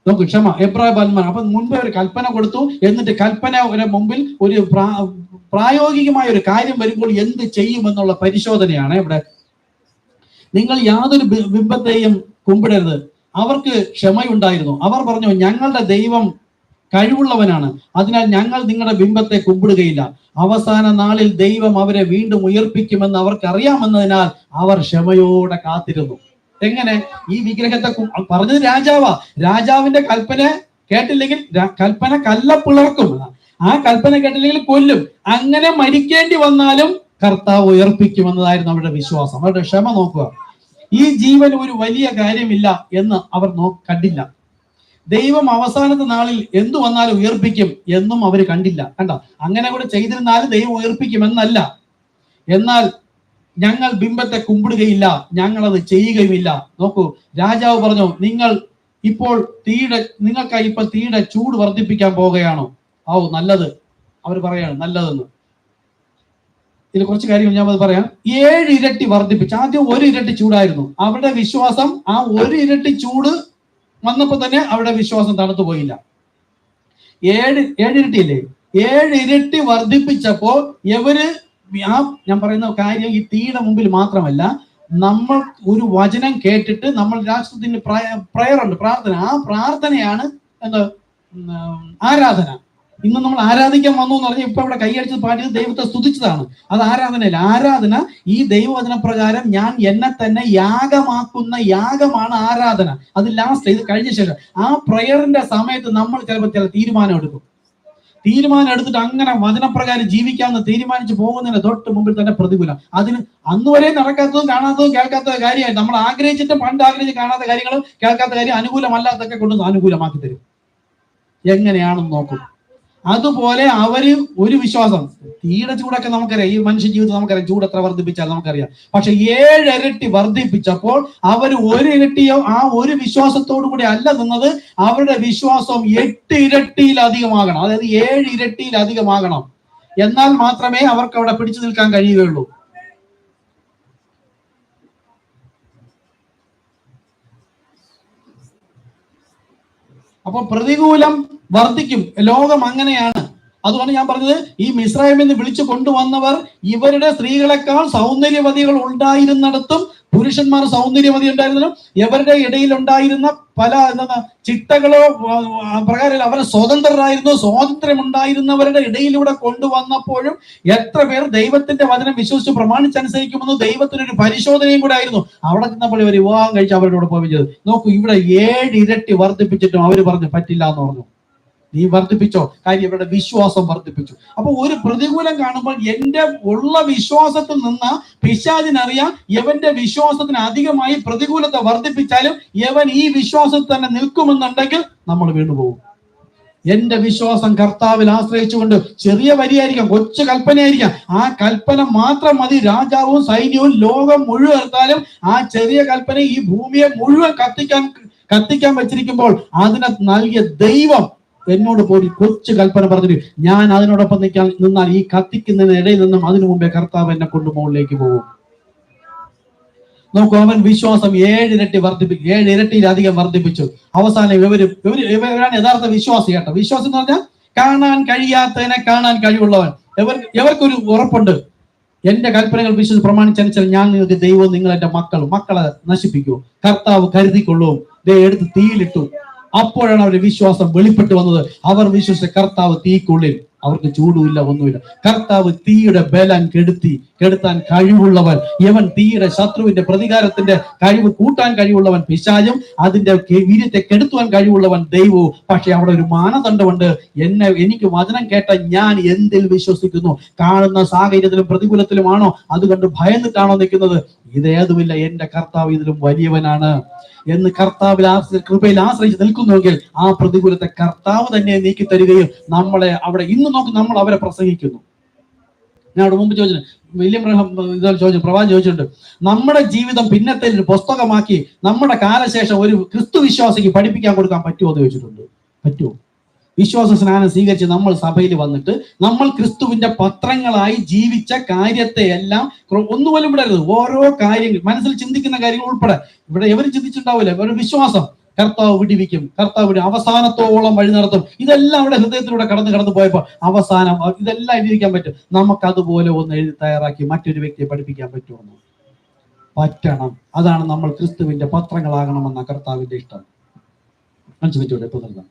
നമുക്ക് ക്ഷമ. എബ്രായ ബാലന്മാർ അപ്പൊ മുൻപേ ഒരു കൽപ്പന കൊടുത്തു, എന്നിട്ട് കൽപ്പന മുമ്പിൽ ഒരു പ്രായോഗികമായ ഒരു കാര്യം വരുമ്പോൾ എന്ത് ചെയ്യുമെന്നുള്ള പരിശോധനയാണ് ഇവിടെ. നിങ്ങൾ യാതൊരു ബിംബത്തെയും കുമ്പിടരുത്. അവർക്ക് ക്ഷമയുണ്ടായിരുന്നു. അവർ പറഞ്ഞു, ഞങ്ങളുടെ ദൈവം കഴിവുള്ളവനാണ്, അതിനാൽ ഞങ്ങൾ നിങ്ങളുടെ ബിംബത്തെ കുമ്പിടുകയില്ല. അവസാന നാളിൽ ദൈവം അവരെ വീണ്ടും ഉയർപ്പിക്കുമെന്ന് അവർക്ക് അറിയാമെന്നതിനാൽ അവർ ക്ഷമയോടെ കാത്തിരുന്നു. എങ്ങനെ? ഈ വിഗ്രഹത്തെ പറഞ്ഞത് രാജാവാ. രാജാവിന്റെ കൽപ്പന കേട്ടില്ലെങ്കിൽ കൽപ്പന കല്ലപ്പിളർക്കും, ആ കൽപ്പന കേട്ടില്ലെങ്കിൽ കൊല്ലും. അങ്ങനെ മരിക്കേണ്ടി വന്നാലും കർത്താവ് ഉയർപ്പിക്കുമെന്നതായിരുന്നു അവരുടെ വിശ്വാസം. അവരുടെ ക്ഷമ നോക്കുക. ഈ ജീവൻ ഒരു വലിയ കാര്യമില്ല എന്ന് അവർ കണ്ടില്ല. ദൈവം അവസാനത്തെ നാളിൽ എന്തു വന്നാലും ഉയർപ്പിക്കും എന്നും അവർ കണ്ടില്ല. കണ്ട, അങ്ങനെ കൂടെ ചെയ്തിരുന്നാലും ദൈവം ഉയർപ്പിക്കുമെന്നല്ല. എന്നാൽ ഞങ്ങൾ ബിംബത്തെ കുമ്പിടുകയില്ല, ഞങ്ങൾ അത് ചെയ്യുകയുമില്ല. നോക്കൂ, രാജാവ് പറഞ്ഞു, നിങ്ങൾക്കായി ഇപ്പോൾ തീയുടെ ചൂട് വർദ്ധിപ്പിക്കാൻ പോവുകയാണോ? നല്ലത്. അവർ പറയാണ് നല്ലതെന്ന്. ഇതിൽ കുറച്ച് കാര്യങ്ങൾ ഞാൻ പറയാം. 7 ഇരട്ടി വർദ്ധിപ്പിച്ചു. ആദ്യം 1 ഇരട്ടി ചൂടായിരുന്നു അവരുടെ വിശ്വാസം. ആ 1 ഇരട്ടി ചൂട് വന്നപ്പോ തന്നെ അവരുടെ വിശ്വാസം തണുത്തു പോയില്ല. 7 ഇരട്ടിയില്ലേ? 7 ഇരട്ടി വർദ്ധിപ്പിച്ചപ്പോ ഞാൻ പറയുന്ന കാര്യം ഈ തീയുടെ മുമ്പിൽ മാത്രമല്ല, നമ്മൾ ഒരു വചനം കേട്ടിട്ട് നമ്മൾ രാഷ്ട്രത്തിന് പ്രയർ ഉണ്ട്, പ്രാർത്ഥന. ആ പ്രാർത്ഥനയാണ് ആരാധന. ഇന്ന് നമ്മൾ ആരാധിക്കാൻ വന്നു എന്ന് പറഞ്ഞാൽ ഇപ്പൊ ഇവിടെ കൈയടിച്ചത് പാടിയത് ദൈവത്തെ സ്തുതിച്ചതാണ്. അത് ആരാധനയല്ല. ആരാധന ഈ ദൈവവചന പ്രകാരം ഞാൻ എന്നെ തന്നെ യാഗമാക്കുന്ന യാഗമാണ് ആരാധന. അത് ലാസ്റ്റ്, ഇത് കഴിഞ്ഞ ശേഷം ആ പ്രയറിന്റെ സമയത്ത് നമ്മൾ ചിലപ്പോൾ ചില തീരുമാനം എടുത്തിട്ട് അങ്ങനെ വചനപ്രകാരം ജീവിക്കാമെന്ന് തീരുമാനിച്ചു പോകുന്നതിന് തൊട്ട് മുമ്പിൽ തന്നെ പ്രതികൂലം. അതിന് അന്ന് വരെ നടക്കാത്തതും കാണാത്തതും കേൾക്കാത്ത കാര്യമായി നമ്മൾ ആഗ്രഹിച്ചിട്ട് പണ്ട് ആഗ്രഹിച്ച് കാണാത്ത കാര്യങ്ങളും കേൾക്കാത്ത കാര്യം അനുകൂലമല്ലാത്തൊക്കെ കൊണ്ട് അനുകൂലമാക്കി തരും. എങ്ങനെയാണെന്ന് നോക്കും. അതുപോലെ അവര് ഒരു വിശ്വാസം, തീയുടെ ചൂടൊക്കെ നമുക്കറിയാം, ഈ മനുഷ്യ ജീവിതം നമുക്കറിയാം, ചൂട് എത്ര വർദ്ധിപ്പിച്ചാൽ നമുക്കറിയാം. പക്ഷെ 7 ഇരട്ടി വർദ്ധിപ്പിച്ചപ്പോൾ അവർ 1 ഇരട്ടിയോ ആ ഒരു വിശ്വാസത്തോടു കൂടി അല്ല നിന്നത്. അവരുടെ വിശ്വാസം 8 ഇരട്ടിയിലധികമാകണം. അതായത് 7 ഇരട്ടിയിലധികമാകണം. എന്നാൽ മാത്രമേ അവർക്ക് അവിടെ പിടിച്ചു നിൽക്കാൻ കഴിയുകയുള്ളൂ. അപ്പൊ പ്രതികൂലം വർദ്ധിക്കും. ലോകം അങ്ങനെയാണ്. അതുകൊണ്ട് ഞാൻ പറഞ്ഞത്, ഈ മിസ്രൈമിൽ നിന്ന് വിളിച്ചു കൊണ്ടുവന്നവർ ഇവരുടെ സ്ത്രീകളെക്കാൾ സൗന്ദര്യവതികൾ ഉണ്ടായിരുന്നിടത്തും പുരുഷന്മാർ സൗന്ദര്യവതി ഉണ്ടായിരുന്നതും ഇവരുടെ ഇടയിൽ ഉണ്ടായിരുന്ന പല ചിട്ടകളോ പ്രകാരം അവർ സ്വതന്ത്രരായിരുന്നു. സ്വാതന്ത്ര്യം ഉണ്ടായിരുന്നവരുടെ ഇടയിലൂടെ കൊണ്ടുവന്നപ്പോഴും എത്ര പേർ ദൈവത്തിന്റെ വചനം വിശ്വസിച്ച് പ്രമാണിച്ചനുസരിക്കുമെന്ന് ദൈവത്തിനൊരു പരിശോധനയും കൂടെ ആയിരുന്നു. അവിടെ ചെന്നപ്പോൾ ഇവർ വിവാഹം കഴിച്ച് അവരുടെ കൂടെ പോയത്. നോക്കൂ, ഇവിടെ 7 ഇരട്ടി വർദ്ധിപ്പിച്ചിട്ടും അവർ പറഞ്ഞു പറ്റില്ല എന്ന് പറഞ്ഞു. നീ വർദ്ധിപ്പിച്ചോ, കാര്യം ഇവരുടെ വിശ്വാസം വർദ്ധിപ്പിച്ചു. അപ്പൊ ഒരു പ്രതികൂലം കാണുമ്പോൾ എന്റെ ഉള്ള വിശ്വാസത്തിൽ നിന്ന് പിശാചിനറിയാം, യവന്റെ വിശ്വാസത്തിന് അധികമായി പ്രതികൂലത്തെ വർദ്ധിപ്പിച്ചാലും യവൻ ഈ വിശ്വാസത്തിൽ തന്നെ നിൽക്കുമെന്നുണ്ടെങ്കിൽ നമ്മൾ വീണുപോകും. എന്റെ വിശ്വാസം കർത്താവിൽ ആശ്രയിച്ചുകൊണ്ട്, ചെറിയ വരിയായിരിക്കാം, കൊച്ചു കൽപ്പനയായിരിക്കാം, ആ കൽപ്പന മാത്രം മതി. രാജാവും സൈന്യവും ലോകം മുഴുവൻ എടുത്താലും ആ ചെറിയ കൽപ്പന ഈ ഭൂമിയെ മുഴുവൻ കത്തിക്കാൻ വെച്ചിരിക്കുമ്പോൾ അതിനെ നൽകിയ ദൈവം എന്നോട് പോയി കൊച്ചു കൽപ്പന പറഞ്ഞിട്ട് ഞാൻ അതിനോടൊപ്പം നിന്നാൽ ഈ കത്തിക്കുന്നതിന് ഇടയിൽ നിന്നും അതിനു മുമ്പേ കർത്താവ് എന്നെ കൊണ്ട് മുകളിലേക്ക് പോകും. നോക്കൂ, അവൻ വിശ്വാസം 7 ഇരട്ടി വർദ്ധിപ്പിച്ചു, 7 ഇരട്ടിയിലധികം വർദ്ധിപ്പിച്ചു. അവസാനം ഇവരാണ് യഥാർത്ഥ വിശ്വാസി കേട്ടോ. വിശ്വാസം എന്ന് പറഞ്ഞാൽ കാണാൻ കഴിയാത്തതിനെ കാണാൻ കഴിവുള്ളവൻ. എവർക്കൊരു ഉറപ്പുണ്ട്, എന്റെ കൽപ്പനകൾ വിശ്വസിച്ച് പ്രമാണിച്ചനുസരിച്ച് ഞാൻ നിങ്ങൾക്ക് ദൈവവും നിങ്ങൾ എന്റെ മക്കളെ നശിപ്പിക്കൂ, കർത്താവ് കരുതിക്കൊള്ളൂ, എടുത്ത് തീയിലിട്ടു. അപ്പോഴാണ് അവരുടെ വിശ്വാസം വെളിപ്പെട്ടു വന്നത്. അവർ വിശ്വസിച്ച കർത്താവ് തീക്കുള്ളിൽ, അവർക്ക് ചൂടുമില്ല, ഒന്നുമില്ല. കർത്താവ് തീയുടെ ബലം കെടുത്താൻ കഴിവുള്ളവൻ. യവൻ തീയുടെ ശത്രുവിന്റെ പ്രതികാരത്തിന്റെ കഴിവ് കൂട്ടാൻ കഴിവുള്ളവൻ പിശാചും, അതിന്റെ വീര്യത്തെ കെടുത്തുവാൻ കഴിവുള്ളവൻ ദൈവവും. പക്ഷെ അവിടെ ഒരു മാനദണ്ഡമുണ്ട്. എനിക്ക് വചനം കേട്ട ഞാൻ എന്തിൽ വിശ്വസിക്കുന്നു? കാണുന്ന സാഹചര്യത്തിലും പ്രതികൂലത്തിലുമാണോ? അതുകൊണ്ട് ഭയന്നിട്ടാണോ നിൽക്കുന്നത്? ഇതേതുമില്ല, എന്റെ കർത്താവ് ഇതിലും വലിയവനാണ് എന്ന് കർത്താവിൽ കൃപയിൽ ആശ്രയിച്ച് നിൽക്കുന്നുവെങ്കിൽ ആ പ്രതികൂലത്തെ കർത്താവ് തന്നെ നീക്കി തരികയും നമ്മളെ അവിടെ ഇന്ന് നോക്കി നമ്മൾ അവരെ പ്രസംഗിക്കുന്നു. ഞാൻ അവിടെ മുമ്പ് ചോദിച്ചു, വില്യം പ്രവാചകൻ ചോദിച്ചിട്ടുണ്ട്, നമ്മുടെ ജീവിതം പിന്നത്തെ ഒരു പുസ്തകമാക്കി നമ്മുടെ കാലശേഷം ഒരു ക്രിസ്തു വിശ്വാസിക്ക് പഠിപ്പിക്കാൻ കൊടുക്കാൻ പറ്റുമോ എന്ന് ചോദിച്ചിട്ടുണ്ട്. പറ്റുമോ? വിശ്വാസ സ്നാനം സ്വീകരിച്ച് നമ്മൾ സഭയിൽ വന്നിട്ട് നമ്മൾ ക്രിസ്തുവിന്റെ പത്രങ്ങളായി ജീവിച്ച കാര്യത്തെ എല്ലാം ഒന്നുപോലും വിടരുത്. ഓരോ കാര്യങ്ങൾ മനസ്സിൽ ചിന്തിക്കുന്ന കാര്യങ്ങൾ ഉൾപ്പെടെ ഇവിടെ എവരും ചിന്തിച്ചിട്ടുണ്ടാവില്ല. ഒരു വിശ്വാസം, കർത്താവ് വിടിവിക്കും, കർത്താവ് അവസാനത്തോളം വഴി നടത്തും. ഇതെല്ലാം അവിടെ ഹൃദയത്തിലൂടെ കടന്നു പോയപ്പോൾ അവസാനം ഇതെല്ലാം എഴുതിയിരിക്കാൻ പറ്റും. നമുക്കതുപോലെ ഒന്ന് എഴുതി തയ്യാറാക്കി മറ്റൊരു വ്യക്തിയെ പഠിപ്പിക്കാൻ പറ്റുമെന്ന്? പറ്റണം. അതാണ് നമ്മൾ ക്രിസ്തുവിന്റെ പത്രങ്ങളാകണമെന്ന കർത്താവിന്റെ ഇഷ്ടം. മനസ്സിലായിട്ടൂടെ? ഇപ്പൊ നിർത്താം.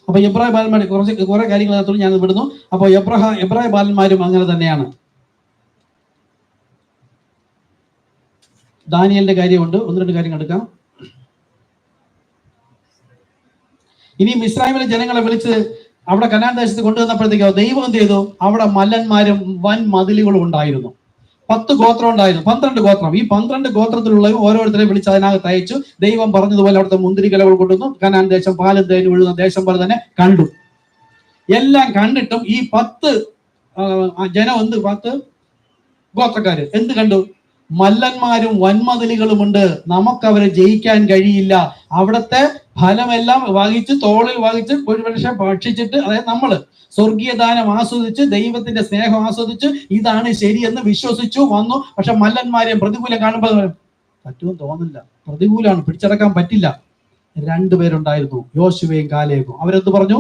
അപ്പൊ എബ്രായ ബാലന്മാർ കുറെ കാര്യങ്ങൾ ഞാൻ വിടുന്നു. അപ്പൊ എബ്രായ ബാലന്മാരും അങ്ങനെ തന്നെയാണ്. ദാനിയലിന്റെ കാര്യമുണ്ട്, 1-2 കാര്യങ്ങൾ എടുക്കാം. ഇനി മിസ്രൈമിലെ ജനങ്ങളെ വിളിച്ച് അവിടെ കനാൻ ദേശത്ത് കൊണ്ടുവന്നപ്പോഴത്തേക്കോ ദൈവം എന്ത് ചെയ്തു? അവിടെ മല്ലന്മാരും വൻ മതിലുകളും ഉണ്ടായിരുന്നു. 10 ഗോത്രം ഉണ്ടായിരുന്നു, 12 ഗോത്രം. ഈ 12 ഗോത്രത്തിലുള്ള ഓരോരുത്തരെ വിളിച്ച് അതിനകത്ത് അയച്ചു. ദൈവം പറഞ്ഞതുപോലെ അവിടുത്തെ മുന്തിരിക്കലകൾ കൊണ്ടുവന്നു. കനാൻ ദേശം പാലും തേനും ഒഴുകുന്ന ദേശം പോലെ തന്നെ കണ്ടു. എല്ലാം കണ്ടിട്ടും ഈ 10 ഗോത്രക്കാര് എന്ത് കണ്ടു? മല്ലന്മാരും വൻമതിലുകളുമുണ്ട്, നമുക്കവരെ ജയിക്കാൻ കഴിയില്ല. അവിടുത്തെ ഫലമെല്ലാം വാങ്ങിച്ച് തോളിൽ വാങ്ങിച്ച് ഒരു പക്ഷെ ഭക്ഷിച്ചിട്ട്, അതായത് നമ്മള് സ്വർഗീയ ദാനം ആസ്വദിച്ച് ദൈവത്തിന്റെ സ്നേഹം ആസ്വദിച്ച് ഇതാണ് ശരിയെന്ന് വിശ്വസിച്ചു വന്നു. പക്ഷെ മല്ലന്മാരെയും പ്രതികൂലം കാണുമ്പോൾ പറ്റുമെന്ന് തോന്നില്ല, പ്രതികൂലമാണ്, പിടിച്ചടക്കാൻ പറ്റില്ല. 2 പേരുണ്ടായിരുന്നു, യോശുവയും കാലേബും. അവരെന്ത് പറഞ്ഞു?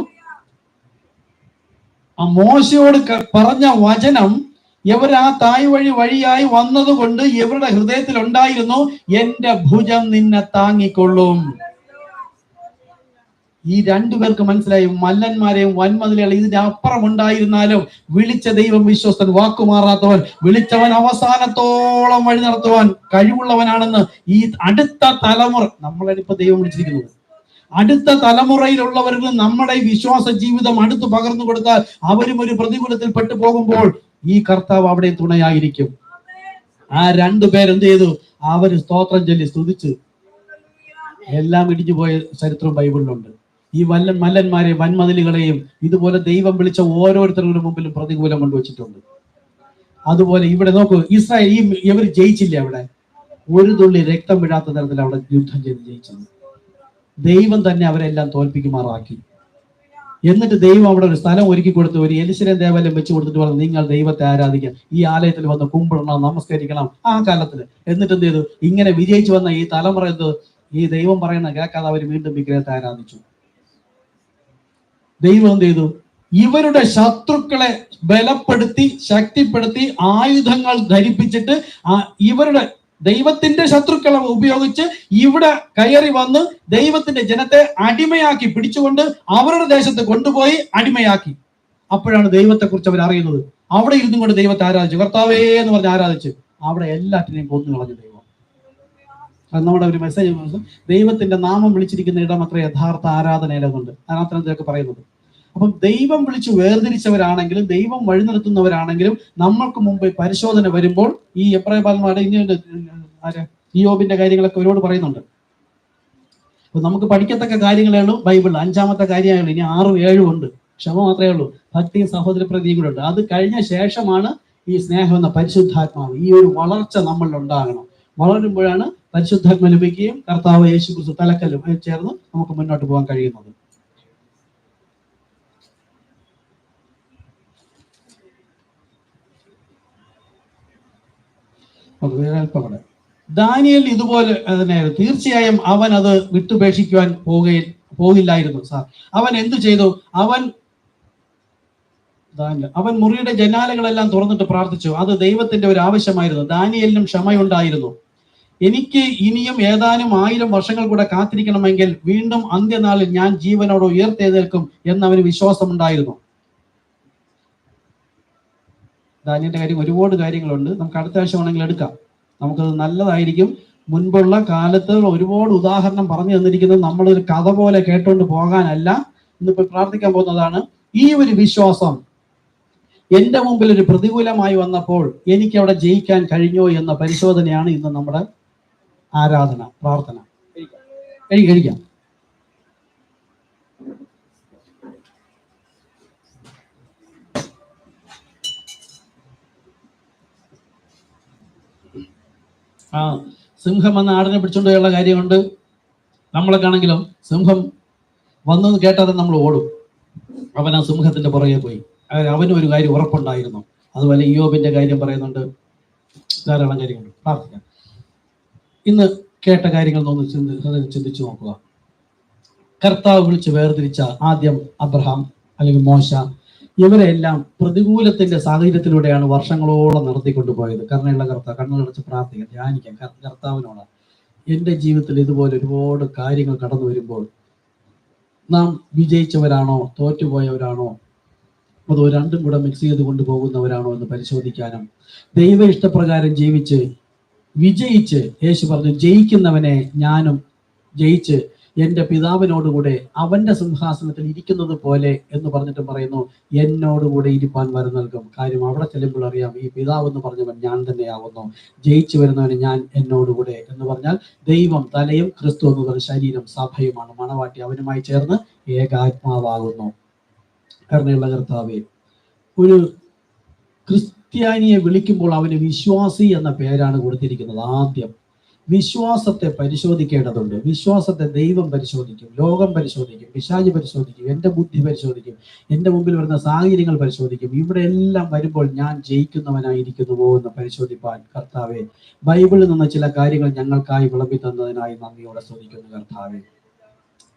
ആ മോശയോട് പറഞ്ഞ വചനം ഇവർ ആ തായ് വഴിയായി വന്നതുകൊണ്ട് ഇവരുടെ ഹൃദയത്തിൽ ഉണ്ടായിരുന്നു, എന്റെ ഭുജം നിന്നെ താങ്ങിക്കൊള്ളും. ഈ 2 പേർക്ക് മനസ്സിലായി, മല്ലന്മാരെയും വൻമതിലുകളെ ഇതിന്റെ അപ്പുറം ഉണ്ടായിരുന്നാലും വിളിച്ച ദൈവം വിശ്വസ്തൻ, വാക്കുമാറാത്തവൻ, വിളിച്ചവൻ അവസാനത്തോളം വഴി നടത്തുവാൻ കഴിവുള്ളവനാണെന്ന്. ഈ അടുത്ത തലമുറ, നമ്മളിപ്പോ ദൈവം വിളിച്ചിരിക്കുന്നത്, അടുത്ത തലമുറയിലുള്ളവർക്ക് നമ്മുടെ വിശ്വാസ ജീവിതം അടുത്ത് പകർന്നു കൊടുത്താൽ അവരും ഒരു പ്രതികൂലത്തിൽ പെട്ടു പോകുമ്പോൾ ഈ കർത്താവ് അവിടെ തുണയായിരിക്കും. ആ 2 പേരെന്ത് ചെയ്തു? അവര് സ്തോത്രം ചൊല്ലി സ്തുതിച്ച് എല്ലാം ഇടിഞ്ഞു പോയ ചരിത്രം ബൈബിളിലുണ്ട്. ഈ മല്ലന്മാരെയും വൻമതിലുകളെയും ഇതുപോലെ ദൈവം വിളിച്ച ഓരോരുത്തരുടെ മുമ്പിലും പ്രതികൂലം കൊണ്ടുവച്ചിട്ടുണ്ട്. അതുപോലെ ഇവിടെ നോക്കൂ, ഇസ്രായേൽ ഇവർ ജയിച്ചില്ല. അവിടെ ഒരു തുള്ളി രക്തം വിടാത്ത തരത്തിൽ അവിടെ യുദ്ധം ചെയ്ത് ജയിച്ചത്. ദൈവം തന്നെ അവരെല്ലാം തോൽപ്പിക്കുമാറാക്കി. എന്നിട്ട് ദൈവം അവിടെ ഒരു സ്ഥലം ഒരുക്കി കൊടുത്തു, ഒരു യെരുശലേം ദേവാലയം വെച്ച് കൊടുത്തിട്ട് പറഞ്ഞു, നിങ്ങൾ ദൈവത്തെ ആരാധിക്കണം, ഈ ആലയത്തിൽ വന്ന് കുമ്പിടണം, നമസ്കരിക്കണം. ആ കാലത്തിൽ എന്നിട്ട് എന്ത് ചെയ്തു? ഇങ്ങനെ വിജയിച്ചു വന്ന ഈ തലമുറ ഈ ദൈവം പറയുന്ന കേൾക്കാതെ അവർ വീണ്ടും വിഗ്രഹത്തെ ആരാധിച്ചു. ദൈവം എന്ത് ചെയ്തു? ഇവരുടെ ശത്രുക്കളെ ബലപ്പെടുത്തി ശക്തിപ്പെടുത്തി ആയുധങ്ങൾ ധരിപ്പിച്ചിട്ട് ഇവരുടെ ദൈവത്തിന്റെ ശത്രുക്കളെ ഉപയോഗിച്ച് ഇവിടെ കയറി വന്ന് ദൈവത്തിന്റെ ജനത്തെ അടിമയാക്കി പിടിച്ചുകൊണ്ട് അവരുടെ ദേശത്ത് കൊണ്ടുപോയി അടിമയാക്കി. അപ്പോഴാണ് ദൈവത്തെ കുറിച്ച് അവർ അറിയുന്നത്. അവിടെ ഇരുന്നും കൊണ്ട് ദൈവത്തെ ആരാധിച്ചു, കർത്താവേ എന്ന് പറഞ്ഞ് ആരാധിച്ചു. അവിടെ എല്ലാറ്റിനെയും കൊന്നു കളഞ്ഞു ദൈവം. അത് നമ്മുടെ ഒരു മെസ്സേജ്. ദൈവത്തിന്റെ നാമം വിളിച്ചിരിക്കുന്ന ഇടം അത്ര യഥാർത്ഥ ആരാധനയിലുണ്ട്. അതിനകത്തൊക്കെ പറയുന്നത്. അപ്പം ദൈവം വിളിച്ചു വേർതിരിച്ചവരാണെങ്കിലും ദൈവം വഴി നടത്തുന്നവരാണെങ്കിലും നമ്മൾക്ക് മുമ്പ് പരിശോധന വരുമ്പോൾ ഈ എബ്രായ ബാലന്മാരുടെ ഇനിയുണ്ട് ഇയ്യോബിന്റെ കാര്യങ്ങളൊക്കെ അവരോട് പറയുന്നുണ്ട്. അപ്പൊ നമുക്ക് പഠിക്കത്തക്ക കാര്യങ്ങളേ ഉള്ളൂ ബൈബിളിൽ. 5-ാമത്തെ കാര്യമായുള്ളൂ. ഇനി 6ഉം 7ഉം ഉണ്ട്. ക്ഷമ മാത്രമേ ഉള്ളൂ. ഭക്തിയും സഹോദര പ്രതിയും കൂടെ ഉണ്ട്. അത് കഴിഞ്ഞ ശേഷമാണ് ഈ സ്നേഹം എന്ന പരിശുദ്ധാത്മാവ്. ഈ ഒരു വളർച്ച നമ്മളിൽ ഉണ്ടാകണം. വളരുമ്പോഴാണ് പരിശുദ്ധാത്മ ലഭിക്കുകയും കർത്താവ് യേശു ക്രിസ്തു തലക്കല്ലും ചേർന്ന് നമുക്ക് മുന്നോട്ട് പോകാൻ കഴിയുന്നത്. അല്പം കൂടെ ദാനിയേൽ ഇതുപോലെ തന്നെയായിരുന്നു. തീർച്ചയായും അവൻ അത് വിട്ടുപേക്ഷിക്കുവാൻ പോകില്ലായിരുന്നു. സാർ, അവൻ എന്തു ചെയ്തു? അവൻ മുറിയുടെ ജനാലകളെല്ലാം തുറന്നിട്ട് പ്രാർത്ഥിച്ചു. അത് ദൈവത്തിന്റെ ഒരു ആവശ്യമായിരുന്നു. ദാനിയേലിനും ക്ഷമയുണ്ടായിരുന്നു. എനിക്ക് ഇനിയും ഏതാനും 1000 വർഷങ്ങൾ കൂടെ കാത്തിരിക്കണമെങ്കിൽ വീണ്ടും അന്ത്യനാളിൽ ഞാൻ ജീവനോട് ഉയർത്തെഴുന്നേൽക്കും എന്നവന് വിശ്വാസമുണ്ടായിരുന്നു. ദാനിയേലിന്റെ കാര്യം ഒരുപാട് കാര്യങ്ങളുണ്ട്, നമുക്ക് അടുത്ത ആഴ്ച വേണമെങ്കിൽ എടുക്കാം. നമുക്കത് നല്ലതായിരിക്കും. മുൻപുള്ള കാലത്ത് ഒരുപാട് ഉദാഹരണം പറഞ്ഞു തന്നിരിക്കുന്നത് നമ്മളൊരു കഥ പോലെ കേട്ടുകൊണ്ട് പോകാനല്ല. ഇന്നിപ്പോൾ പ്രാർത്ഥിക്കാൻ പോകുന്നതാണ്. ഈ ഒരു വിശ്വാസം എന്റെ മുമ്പിൽ ഒരു പ്രതികൂലമായി വന്നപ്പോൾ എനിക്ക് അവിടെ ജയിക്കാൻ കഴിഞ്ഞോ എന്ന പരിശോധനയാണ് ഇന്ന് നമ്മുടെ ആരാധന, പ്രാർത്ഥന. കഴിക്കാം. സിംഹം വന്ന് ആടിനെ പിടിച്ചോണ്ട് പോയുള്ള കാര്യമുണ്ട്. നമ്മളൊക്കെ ആണെങ്കിലും സിംഹം വന്നെന്ന് കേട്ടാൽ നമ്മൾ ഓടും. അവൻ ആ സിംഹത്തിന്റെ പുറകെ പോയി. അവനും ഒരു കാര്യം ഉറപ്പുണ്ടായിരുന്നു. അതുപോലെ ഇയ്യോബിന്റെ കാര്യം പറയുന്നുണ്ട്. ധാരാളം കാര്യങ്ങളുണ്ട്. പ്രാർത്ഥിക്കാം. ഇന്ന് കേട്ട കാര്യങ്ങൾ ഒന്ന് ചിന്തിച്ചു നോക്കുക. കർത്താവ് വിളിച്ച് വേർതിരിച്ച ആദ്യം അബ്രഹാം അല്ലെങ്കിൽ മോശ, ഇവരെല്ലാം പ്രതികൂലത്തിന്റെ സാഹചര്യത്തിലൂടെയാണ് വർഷങ്ങളോളം നടത്തിക്കൊണ്ടുപോയത്. കരുണയുള്ള കർത്താവ്, കണ്ണുകളടച്ച് പ്രാർത്ഥിക്കാം, ധ്യാനിക്കാം കർത്താവിനോട്. എൻ്റെ ജീവിതത്തിൽ ഇതുപോലെ ഒരുപാട് കാര്യങ്ങൾ കടന്നു വരുമ്പോൾ നാം വിജയിച്ചവരാണോ തോറ്റുപോയവരാണോ അതോ രണ്ടും കൂടെ മിക്സ് ചെയ്ത് കൊണ്ടുപോകുന്നവരാണോ എന്ന് പരിശോധിക്കാനും, ദൈവ ഇഷ്ടപ്രകാരം ജീവിച്ച് വിജയിച്ച്, യേശു പറഞ്ഞു ജയിക്കുന്നവനെ ഞാനും ജയിച്ച് എൻ്റെ പിതാവിനോടുകൂടെ അവന്റെ സിംഹാസനത്തിൽ ഇരിക്കുന്നത് പോലെ എന്ന് പറഞ്ഞിട്ട് പറയുന്നു, എന്നോടുകൂടെ ഇരിപ്പാൻ വരം നൽകും. കാര്യം അവിടെ ചെല്ലുമ്പോൾ അറിയാം, ഈ പിതാവ് എന്ന് പറഞ്ഞവൻ ഞാൻ തന്നെയാവുന്നു. ജയിച്ചു വരുന്നവന് ഞാൻ എന്നോടുകൂടെ എന്ന് പറഞ്ഞാൽ ദൈവം തലയും ക്രിസ്തു എന്ന് പറഞ്ഞ ശരീരം സഭയുമാണ്. മണവാട്ടി അവനുമായി ചേർന്ന് ഏകാത്മാവാകുന്നു. കരുണയുള്ള കർത്താവേ, ഒരു ക്രിസ്ത്യാനിയെ വിളിക്കുമ്പോൾ അവന് വിശ്വാസി എന്ന പേരാണ് കൊടുത്തിരിക്കുന്നത്. ആദ്യം വിശ്വാസത്തെ പരിശോധിക്കേണ്ടതുണ്ട്. വിശ്വാസത്തെ ദൈവം പരിശോധിക്കും, ലോകം പരിശോധിക്കും, പിശാച് പരിശോധിക്കും, എൻ്റെ ബുദ്ധി പരിശോധിക്കും, എൻ്റെ മുമ്പിൽ വരുന്ന സാഹചര്യങ്ങൾ പരിശോധിക്കും. ഇവിടെ എല്ലാം വരുമ്പോൾ ഞാൻ ജയിക്കുന്നവനായിരിക്കുന്നുവോ എന്ന് പരിശോധിപ്പാൻ കർത്താവെ, ബൈബിളിൽ നിന്ന് ചില കാര്യങ്ങൾ ഞങ്ങൾക്കായി വിളമ്പി തന്നതിനായി നന്ദിയോടെ സ്തുതിക്കുന്നു കർത്താവെ.